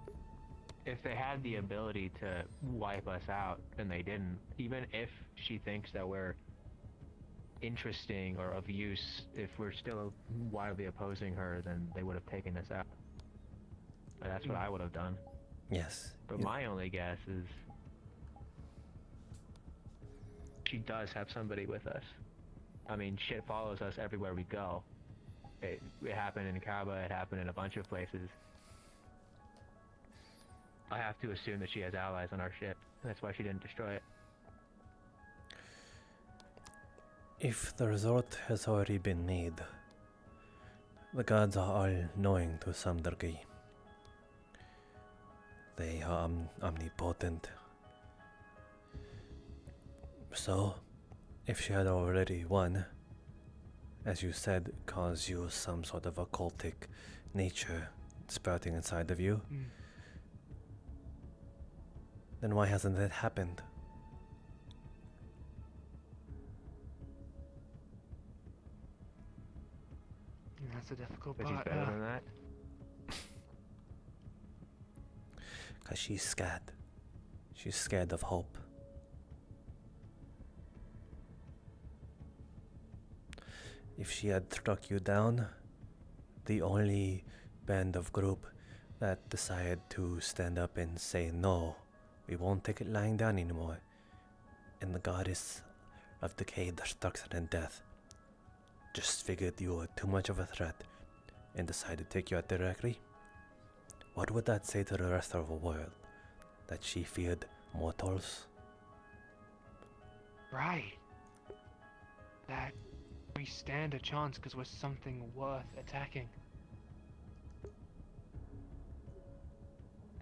S18: If they had the ability to wipe us out, and they didn't, even if she thinks that we're interesting or of use, if we're still wildly opposing her, then they would have taken us out. And that's what I would have done.
S1: Yes.
S18: But my only guess is she does have somebody with us. I mean, shit follows us everywhere we go. It happened in Kaba, it happened in a bunch of places. I have to assume that she has allies on our ship. That's why she didn't destroy it.
S1: If the resort has already been made, The gods are all knowing to some degree. They are omnipotent. So, if she had already won, as you said, caused you some sort of occultic nature sprouting inside of you, then why hasn't that happened?
S18: That's a difficult part. But she's better than that.
S1: Because she's scared. She's scared of hope. If she had struck you down, the only band of group that decided to stand up and say no, we won't take it lying down anymore, and the goddess of decay, destruction, and death just figured you were too much of a threat and decided to take you out directly, what would that say to the rest of the world? That she feared mortals?
S17: Right. That we stand a chance because we're something worth attacking.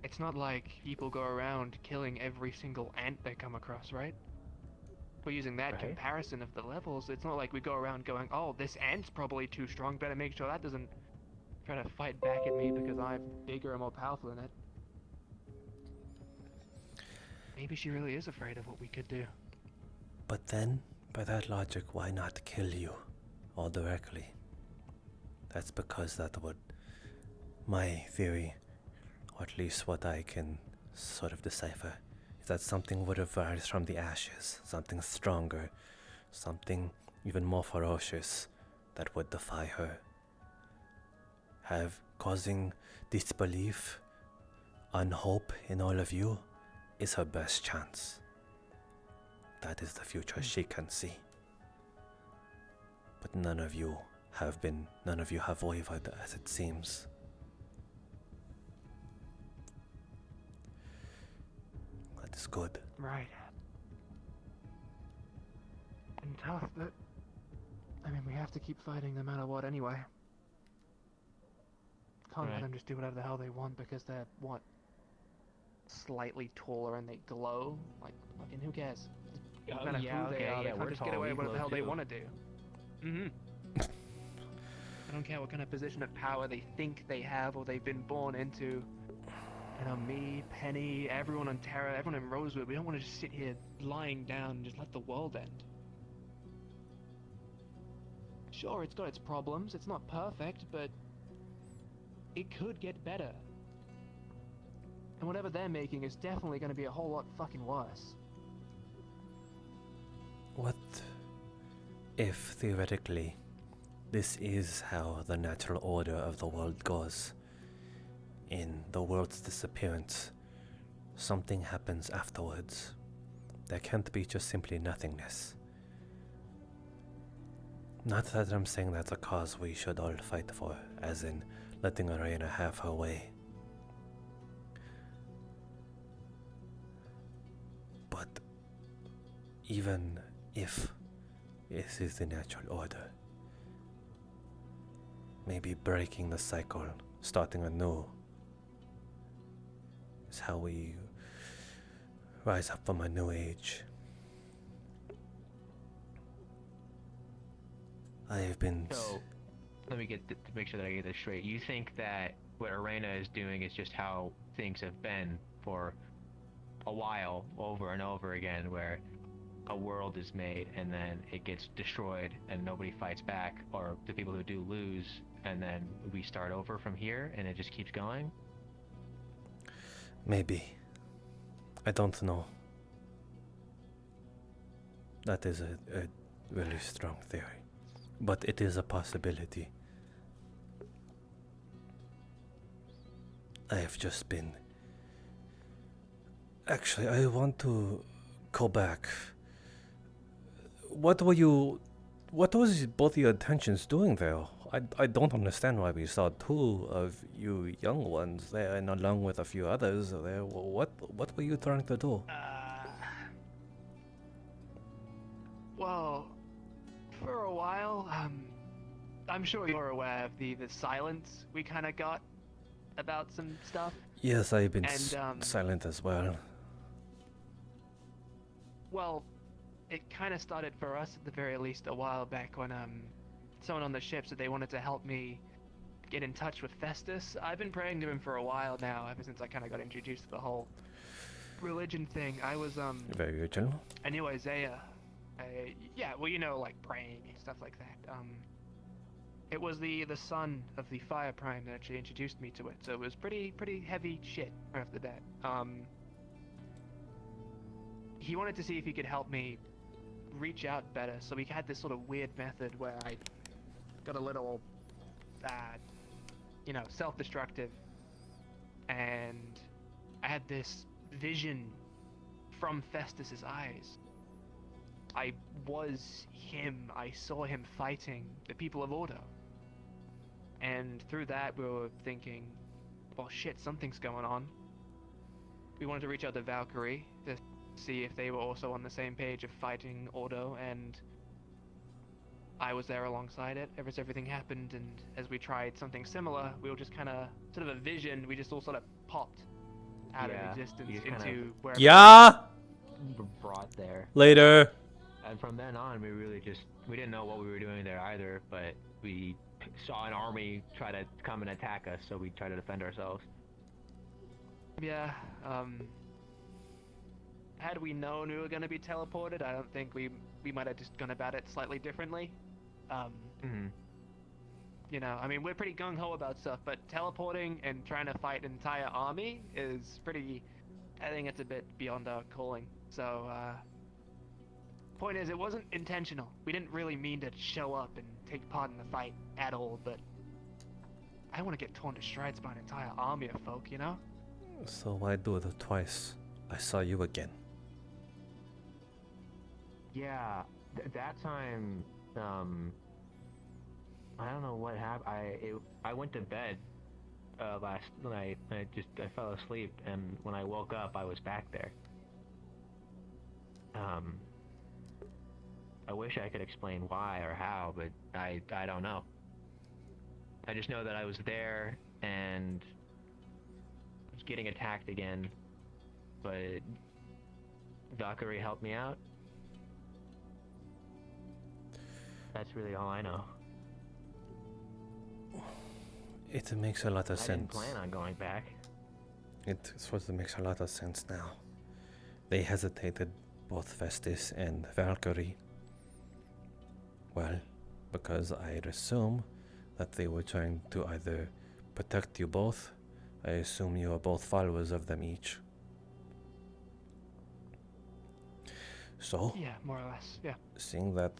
S17: It's not like people go around killing every single ant they come across, right? We're using that comparison of the levels. It's not like we go around going, oh, this ant's probably too strong, better make sure that doesn't try to fight back at me because I'm bigger and more powerful than it. Maybe she really is afraid of what we could do.
S1: But then, by that logic, why not kill you all directly? That's because that would, my theory, or at least what I can sort of decipher, is that something would have rise from the ashes, something stronger, something even more ferocious that would defy her. Causing disbelief, unhope in all of you is her best chance. That is the future she can see. But none of you have wavered, as it seems. That is good.
S17: Right. And tough, but I mean, we have to keep fighting no matter what anyway. Can't let them just do whatever the hell they want because they're, what, slightly taller and they glow? Like, fucking who cares? No matter who they are, they can't just get away with whatever the hell they want to do. I don't care what kind of position of power they think they have or they've been born into. You know, me, Penny, everyone on Terra, everyone in Rosewood, we don't want to just sit here lying down and just let the world end. Sure, it's got its problems, it's not perfect, but it could get better. And whatever they're making is definitely going to be a whole lot fucking worse.
S1: What if, theoretically, this is how the natural order of the world goes? In the world's disappearance, something happens afterwards. There can't be just simply nothingness. Not that I'm saying that's a cause we should all fight for, as in letting Arena have her way. But even if this is the natural order, maybe breaking the cycle, starting anew, is how we rise up from a new age. I have been...
S18: So, let me get to make sure that I get this straight. You think that what Arena is doing is just how things have been for a while, over and over again, where a world is made and then it gets destroyed and nobody fights back, or the people who do lose, and then we start over from here and it just keeps going?
S1: Maybe. I don't know. That is a really strong theory. But it is a possibility. I have just been... Actually, I want to go back. What was both your attentions doing there? I don't understand why we saw two of you young ones there and along with a few others there. What were you trying to do?
S17: Well, for a while,
S16: I'm sure you're aware of the silence we kind of got about some stuff.
S1: Yes, I've been
S16: And,
S1: silent as well.
S16: Well, it kind of started for us at the very least a while back when someone on the ship said they wanted to help me get in touch with Festus. I've been praying to him for a while now, ever since I kind of got introduced to the whole religion thing. I was
S1: Very original.
S16: I knew Isaiah. Yeah, well, you know, like praying and stuff like that. It was the son of the Fire Prime that actually introduced me to it, so it was pretty heavy shit right off the bat. He wanted to see if he could help me reach out better, so we had this sort of weird method where I got a little, you know, self-destructive, and I had this vision from Festus's eyes. I was him. I saw him fighting the people of Ordo. And through that, we were thinking, well, shit, something's going on. We wanted to reach out to Valkyrie to see if they were also on the same page of fighting Ordo, and I was there alongside it ever since everything happened. And as we tried something similar, we were just kind of, sort of a vision, we just all sort of popped out of existence into where
S18: brought there.
S1: Later.
S18: And from then on, we didn't know what we were doing there either, but we saw an army try to come and attack us, so we tried to defend ourselves.
S16: Yeah, had we known we were going to be teleported, I don't think we might have just gone about it slightly differently. You know, I mean, we're pretty gung-ho about stuff, but teleporting and trying to fight an entire army is pretty, I think it's a bit beyond our calling. So, point is, it wasn't intentional. We didn't really mean to show up and take part in the fight at all, but I want to get torn to shreds by an entire army of folk, you know?
S1: So why do it twice? I saw you again.
S18: Yeah, that time, I don't know what happened. I went to bed last night. I fell asleep, and when I woke up, I was back there. I wish I could explain why or how, but I don't know. I just know that I was there and was getting attacked again, but Valkyrie helped me out. That's really all I know.
S1: It makes a lot of
S18: I
S1: sense.
S18: didn't plan on going back.
S1: It sort of makes a lot of sense now. They hesitated, both Festus and Valkyrie. Well, because I'd assume that they were trying to either protect you both. I assume you are both followers of them each. So,
S16: yeah, more or less, yeah.
S1: Seeing that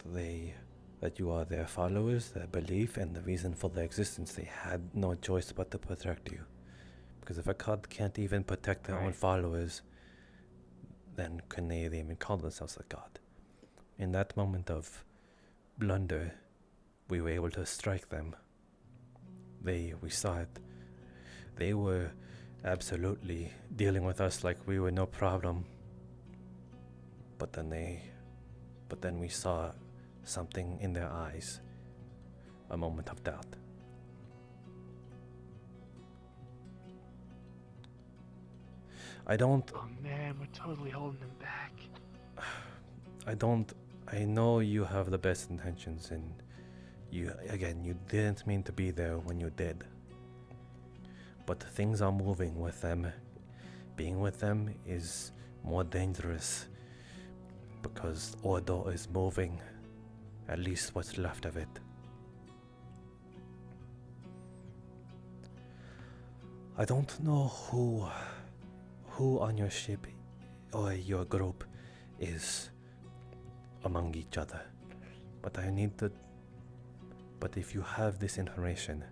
S1: you are their followers, their belief, and the reason for their existence, they had no choice but to protect you. Because if a god can't even protect their own followers, then can they even call themselves a god? In that moment of blunder, we were able to strike them. We saw it. They were absolutely dealing with us like we were no problem. But then we saw something in their eyes, a moment of doubt. I don't.
S16: Oh man, we're totally holding them back.
S1: I know you have the best intentions, and you didn't mean to be there when you did. But things are moving with them. Being with them is more dangerous because Ordo is moving, at least what's left of it. I don't know who on your ship or your group is among each other, but if you have this information,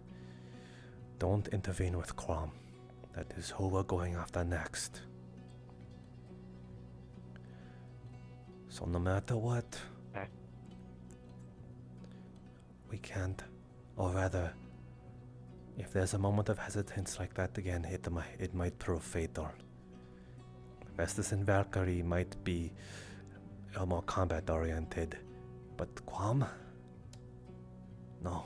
S1: don't intervene with Crom. That is who we're going after next. So no matter what, we can't, or rather, if there's a moment of hesitance like that again, it might prove fatal. Festus and Valkyrie might be more combat oriented, but Quam? No.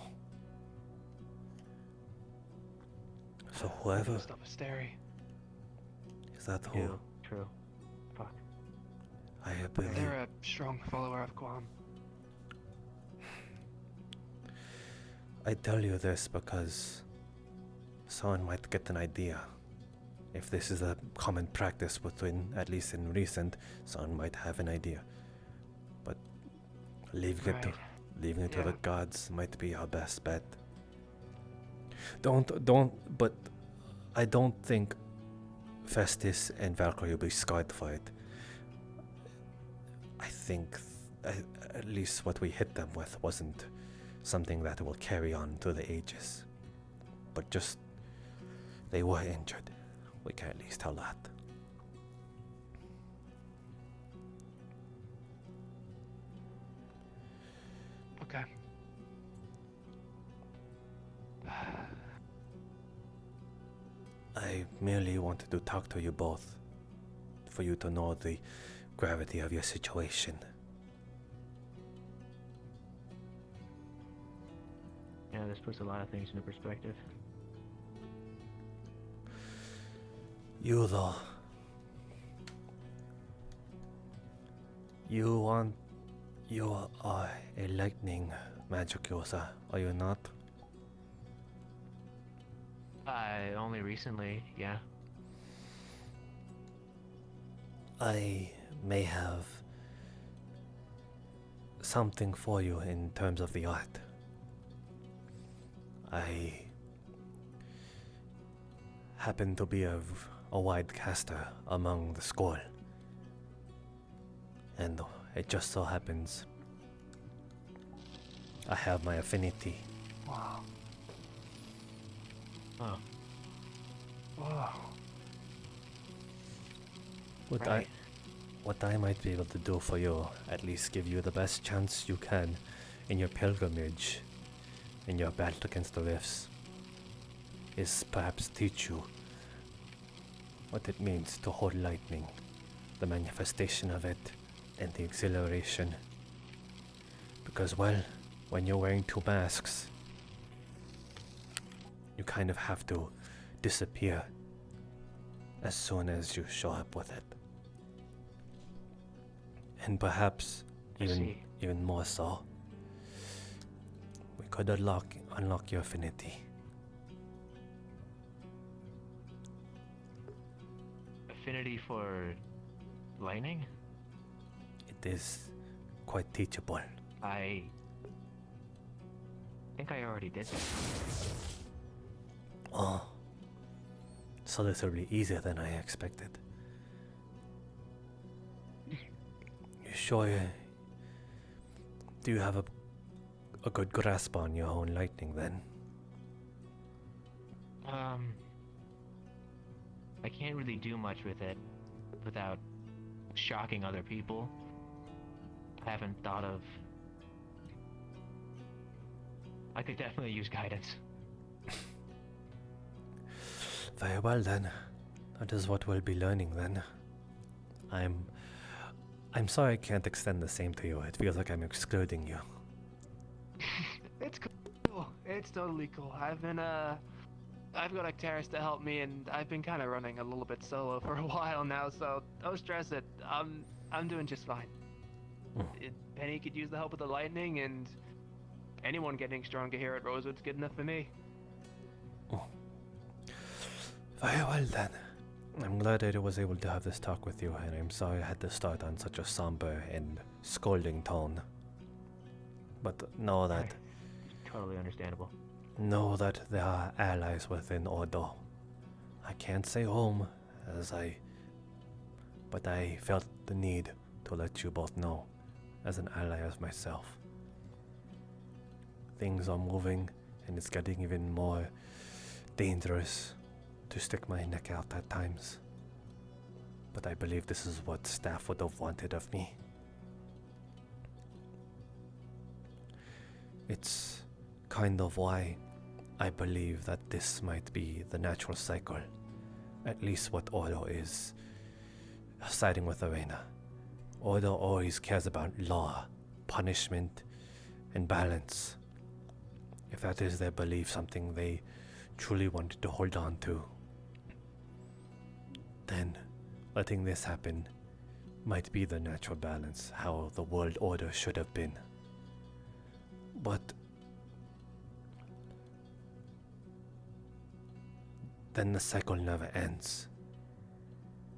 S1: So whoever
S16: Stop hysteria.
S1: is that who?
S18: True. Fuck.
S1: I believe.
S16: They're a strong follower of Guam.
S1: I tell you this because someone might get an idea. If this is a common practice within, at least in recent, someone might have an idea. But leaving it to the gods might be our best bet. But I don't think Festus and Valkyrie will be scarred for it. I think at least what we hit them with wasn't something that will carry on through the ages. But just, they were injured. We can at least tell that.
S16: Okay.
S1: I merely wanted to talk to you both, for you to know the gravity of your situation.
S18: Yeah, this puts a lot of things into perspective.
S1: You though. You are a lightning magic user, are you not?
S18: Only recently, yeah.
S1: I may have something for you in terms of the art. I happen to be a wide caster among the school, and it just so happens I have my affinity.
S16: Wow.
S18: Oh.
S16: Wow.
S1: What I might be able to do for you, at least give you the best chance you can in your pilgrimage, in your battle against the rifts, is perhaps teach you what it means to hold lightning, the manifestation of it, and the exhilaration. Because, well, when you're wearing two masks, you kind of have to disappear as soon as you show up with it. And perhaps even more so, we could unlock your affinity.
S18: Affinity for lightning?
S1: It is quite teachable.
S18: I think I already did that.
S1: Oh, so this will be easier than I expected. You sure? Do you have a good grasp on your own lightning then?
S18: I can't really do much with it without shocking other people. I haven't thought of... I could definitely use guidance.
S1: Very well then. That is what we'll be learning then. I'm sorry I can't extend the same to you. It feels like I'm excluding you.
S16: It's cool. It's totally cool. I've got Actaris to help me, and I've been kind of running a little bit solo for a while now, so don't stress it. I'm doing just fine. Penny could use the help of the lightning, and anyone getting stronger here at Rosewood's good enough for me.
S1: Very well then. I'm glad I was able to have this talk with you, and I'm sorry I had to start on such a somber and scolding tone. But know that...
S18: Totally understandable.
S1: Know that there are allies within Ordo. I can't say home, but I felt the need to let you both know, as an ally of myself. Things are moving, and it's getting even more dangerous to stick my neck out at times. But I believe this is what staff would have wanted of me. It's kind of why I believe that this might be the natural cycle, at least what Ordo is, siding with Arena. Ordo always cares about law, punishment, and balance. If that is their belief, something they truly wanted to hold on to, then letting this happen might be the natural balance, how the world order should have been. But then the cycle never ends.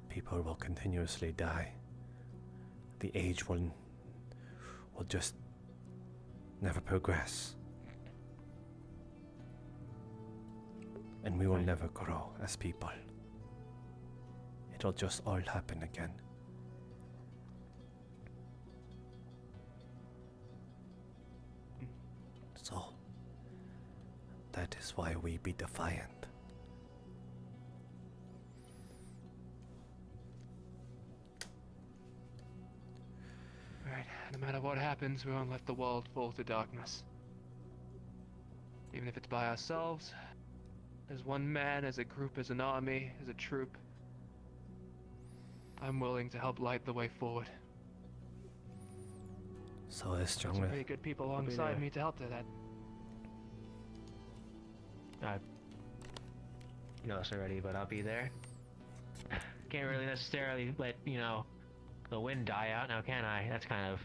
S1: People will continuously die. The age will just never progress. And we will never grow as people. It'll just all happen again. So, that is why we be defiant.
S16: Right, no matter what happens, we won't let the world fall to darkness. Even if it's by ourselves, as one man, as a group, as an army, as a troop, I'm willing to help light the way forward.
S1: So as
S16: Some
S1: strong
S16: pretty good people alongside me to help to that.
S18: You know this already, but I'll be there. Can't really necessarily let, you know, the wind die out now, can I? That's kind of...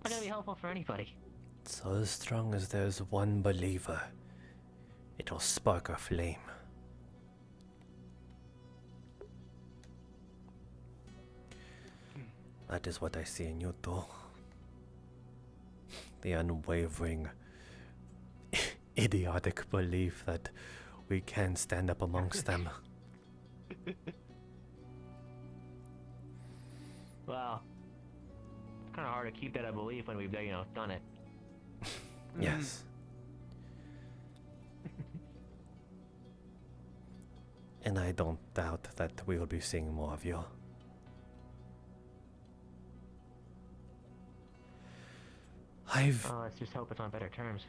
S18: not gonna be helpful for anybody.
S1: So as strong as there's one believer, it'll spark a flame. That is what I see in you two. The unwavering, idiotic belief that we can stand up amongst them.
S18: Well, it's kind of hard to keep that a belief when we've, you know, done it.
S1: Yes. And I don't doubt that we will be seeing more of you.
S18: Let's just hope it's on better terms.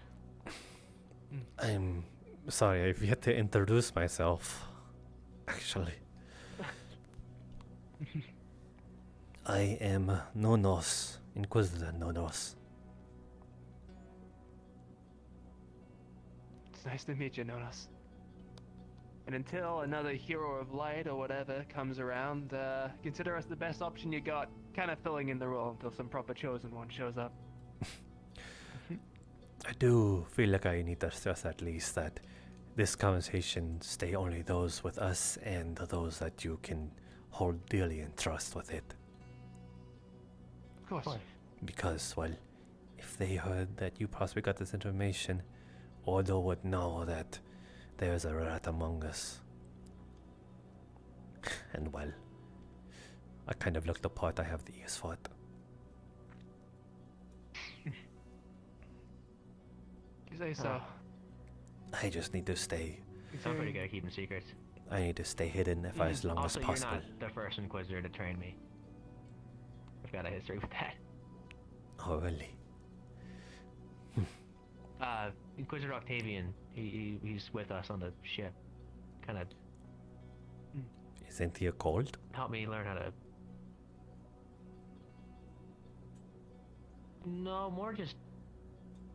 S1: I'm sorry, I've yet to introduce myself. Actually. I am Nonos, Inquisitor Nonos.
S16: It's nice to meet you, Nonos. And until another hero of light or whatever comes around, consider us the best option you got, kind of filling in the role until some proper chosen one shows up.
S1: I do feel like I need to stress at least that this conversation stay only those with us and those that you can hold dearly in trust with it.
S16: Of course.
S1: Because, well, if they heard that you possibly got this information, Ordo would know that there's a rat among us. And, well, I kind of looked the part. I have the ears for it.
S16: You say so.
S1: I just need to stay.
S18: You sound pretty good at keeping secrets.
S1: I need to stay hidden for as long
S18: also,
S1: as possible.
S18: You're not the first Inquisitor to train me. I've got a history with that.
S1: Oh, really?
S18: Inquisitor Octavian, he's with us on the ship. Kind of...
S1: Isn't he a cold?
S18: helped me learn how to... No, more just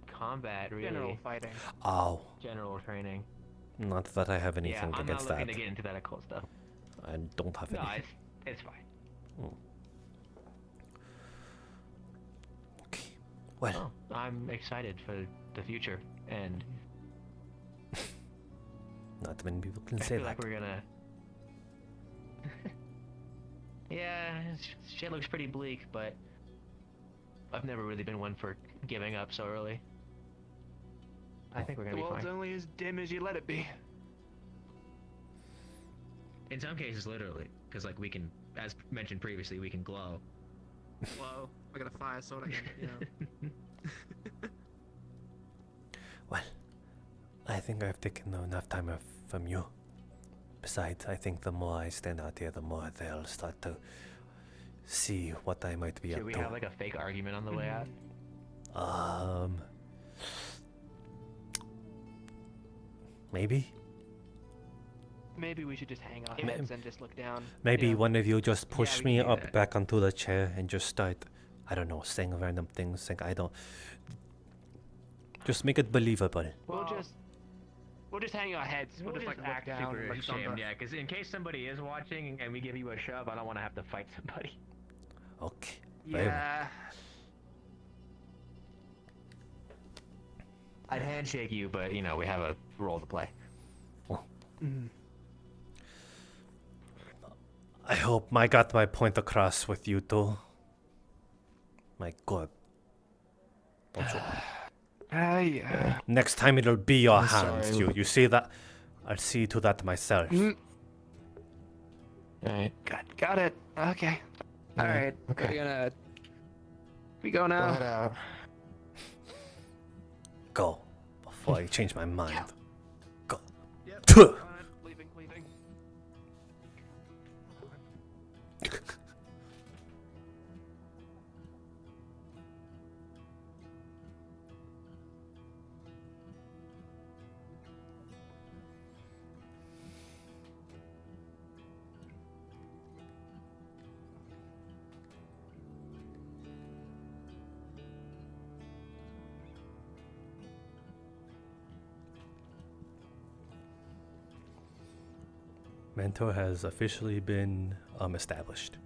S18: combat, really.
S16: General fighting.
S1: Oh.
S18: General training.
S1: Not that I have anything
S18: I'm
S1: against
S18: not looking
S1: that.
S18: to get into that occult stuff.
S1: I don't have
S18: No,
S1: anything.
S18: it's fine.
S1: Okay. Well.
S18: Oh, I'm excited for the future, and...
S1: Not many people can
S18: I
S1: say
S18: feel
S1: that.
S18: like we're gonna... yeah, shit looks pretty bleak, but... I've never really been one for giving up so early. I think we're gonna
S16: The
S18: be
S16: world's
S18: fine.
S16: only as dim as you let it be.
S18: In some cases, literally, because like we can, as mentioned previously, we can glow.
S16: Whoa, I got a fire sword again, you know.
S1: Well, I think I've taken enough time from you. Besides, I think the more I stand out here, the more they'll start to see what I might be
S18: Should
S1: up
S18: we
S1: to.
S18: have like a fake argument on the way out?
S1: Maybe?
S16: Maybe we should just hang our heads and just look down.
S1: Maybe
S16: you know?
S1: one of you just push
S16: we
S1: me
S16: can do
S1: up
S16: that.
S1: back onto the chair and just start, I don't know, saying random things. Like, I don't... Just make it believable.
S16: We'll just We'll just hang our heads. We'll just like look
S18: act
S16: down.
S18: super
S16: and, like,
S18: ashamed, yeah, because in case somebody is watching and we give you a shove, I don't want to have to fight somebody.
S1: Okay.
S16: Yeah.
S18: I'd handshake you, but you know we have a role to play.
S1: I hope I got my point across with you two. My God. Don't you?
S16: Yeah.
S1: Next time it'll be your
S16: I'm
S1: hands.
S16: sorry.
S1: You see that? I'll see to that myself.
S16: Alright. Got it. Okay. Alright.
S18: Okay.
S16: We're gonna... We go now?
S18: Head out.
S1: Go. Before I change my mind. Go.
S16: Yep. Leaving.
S1: Mentor has officially been established.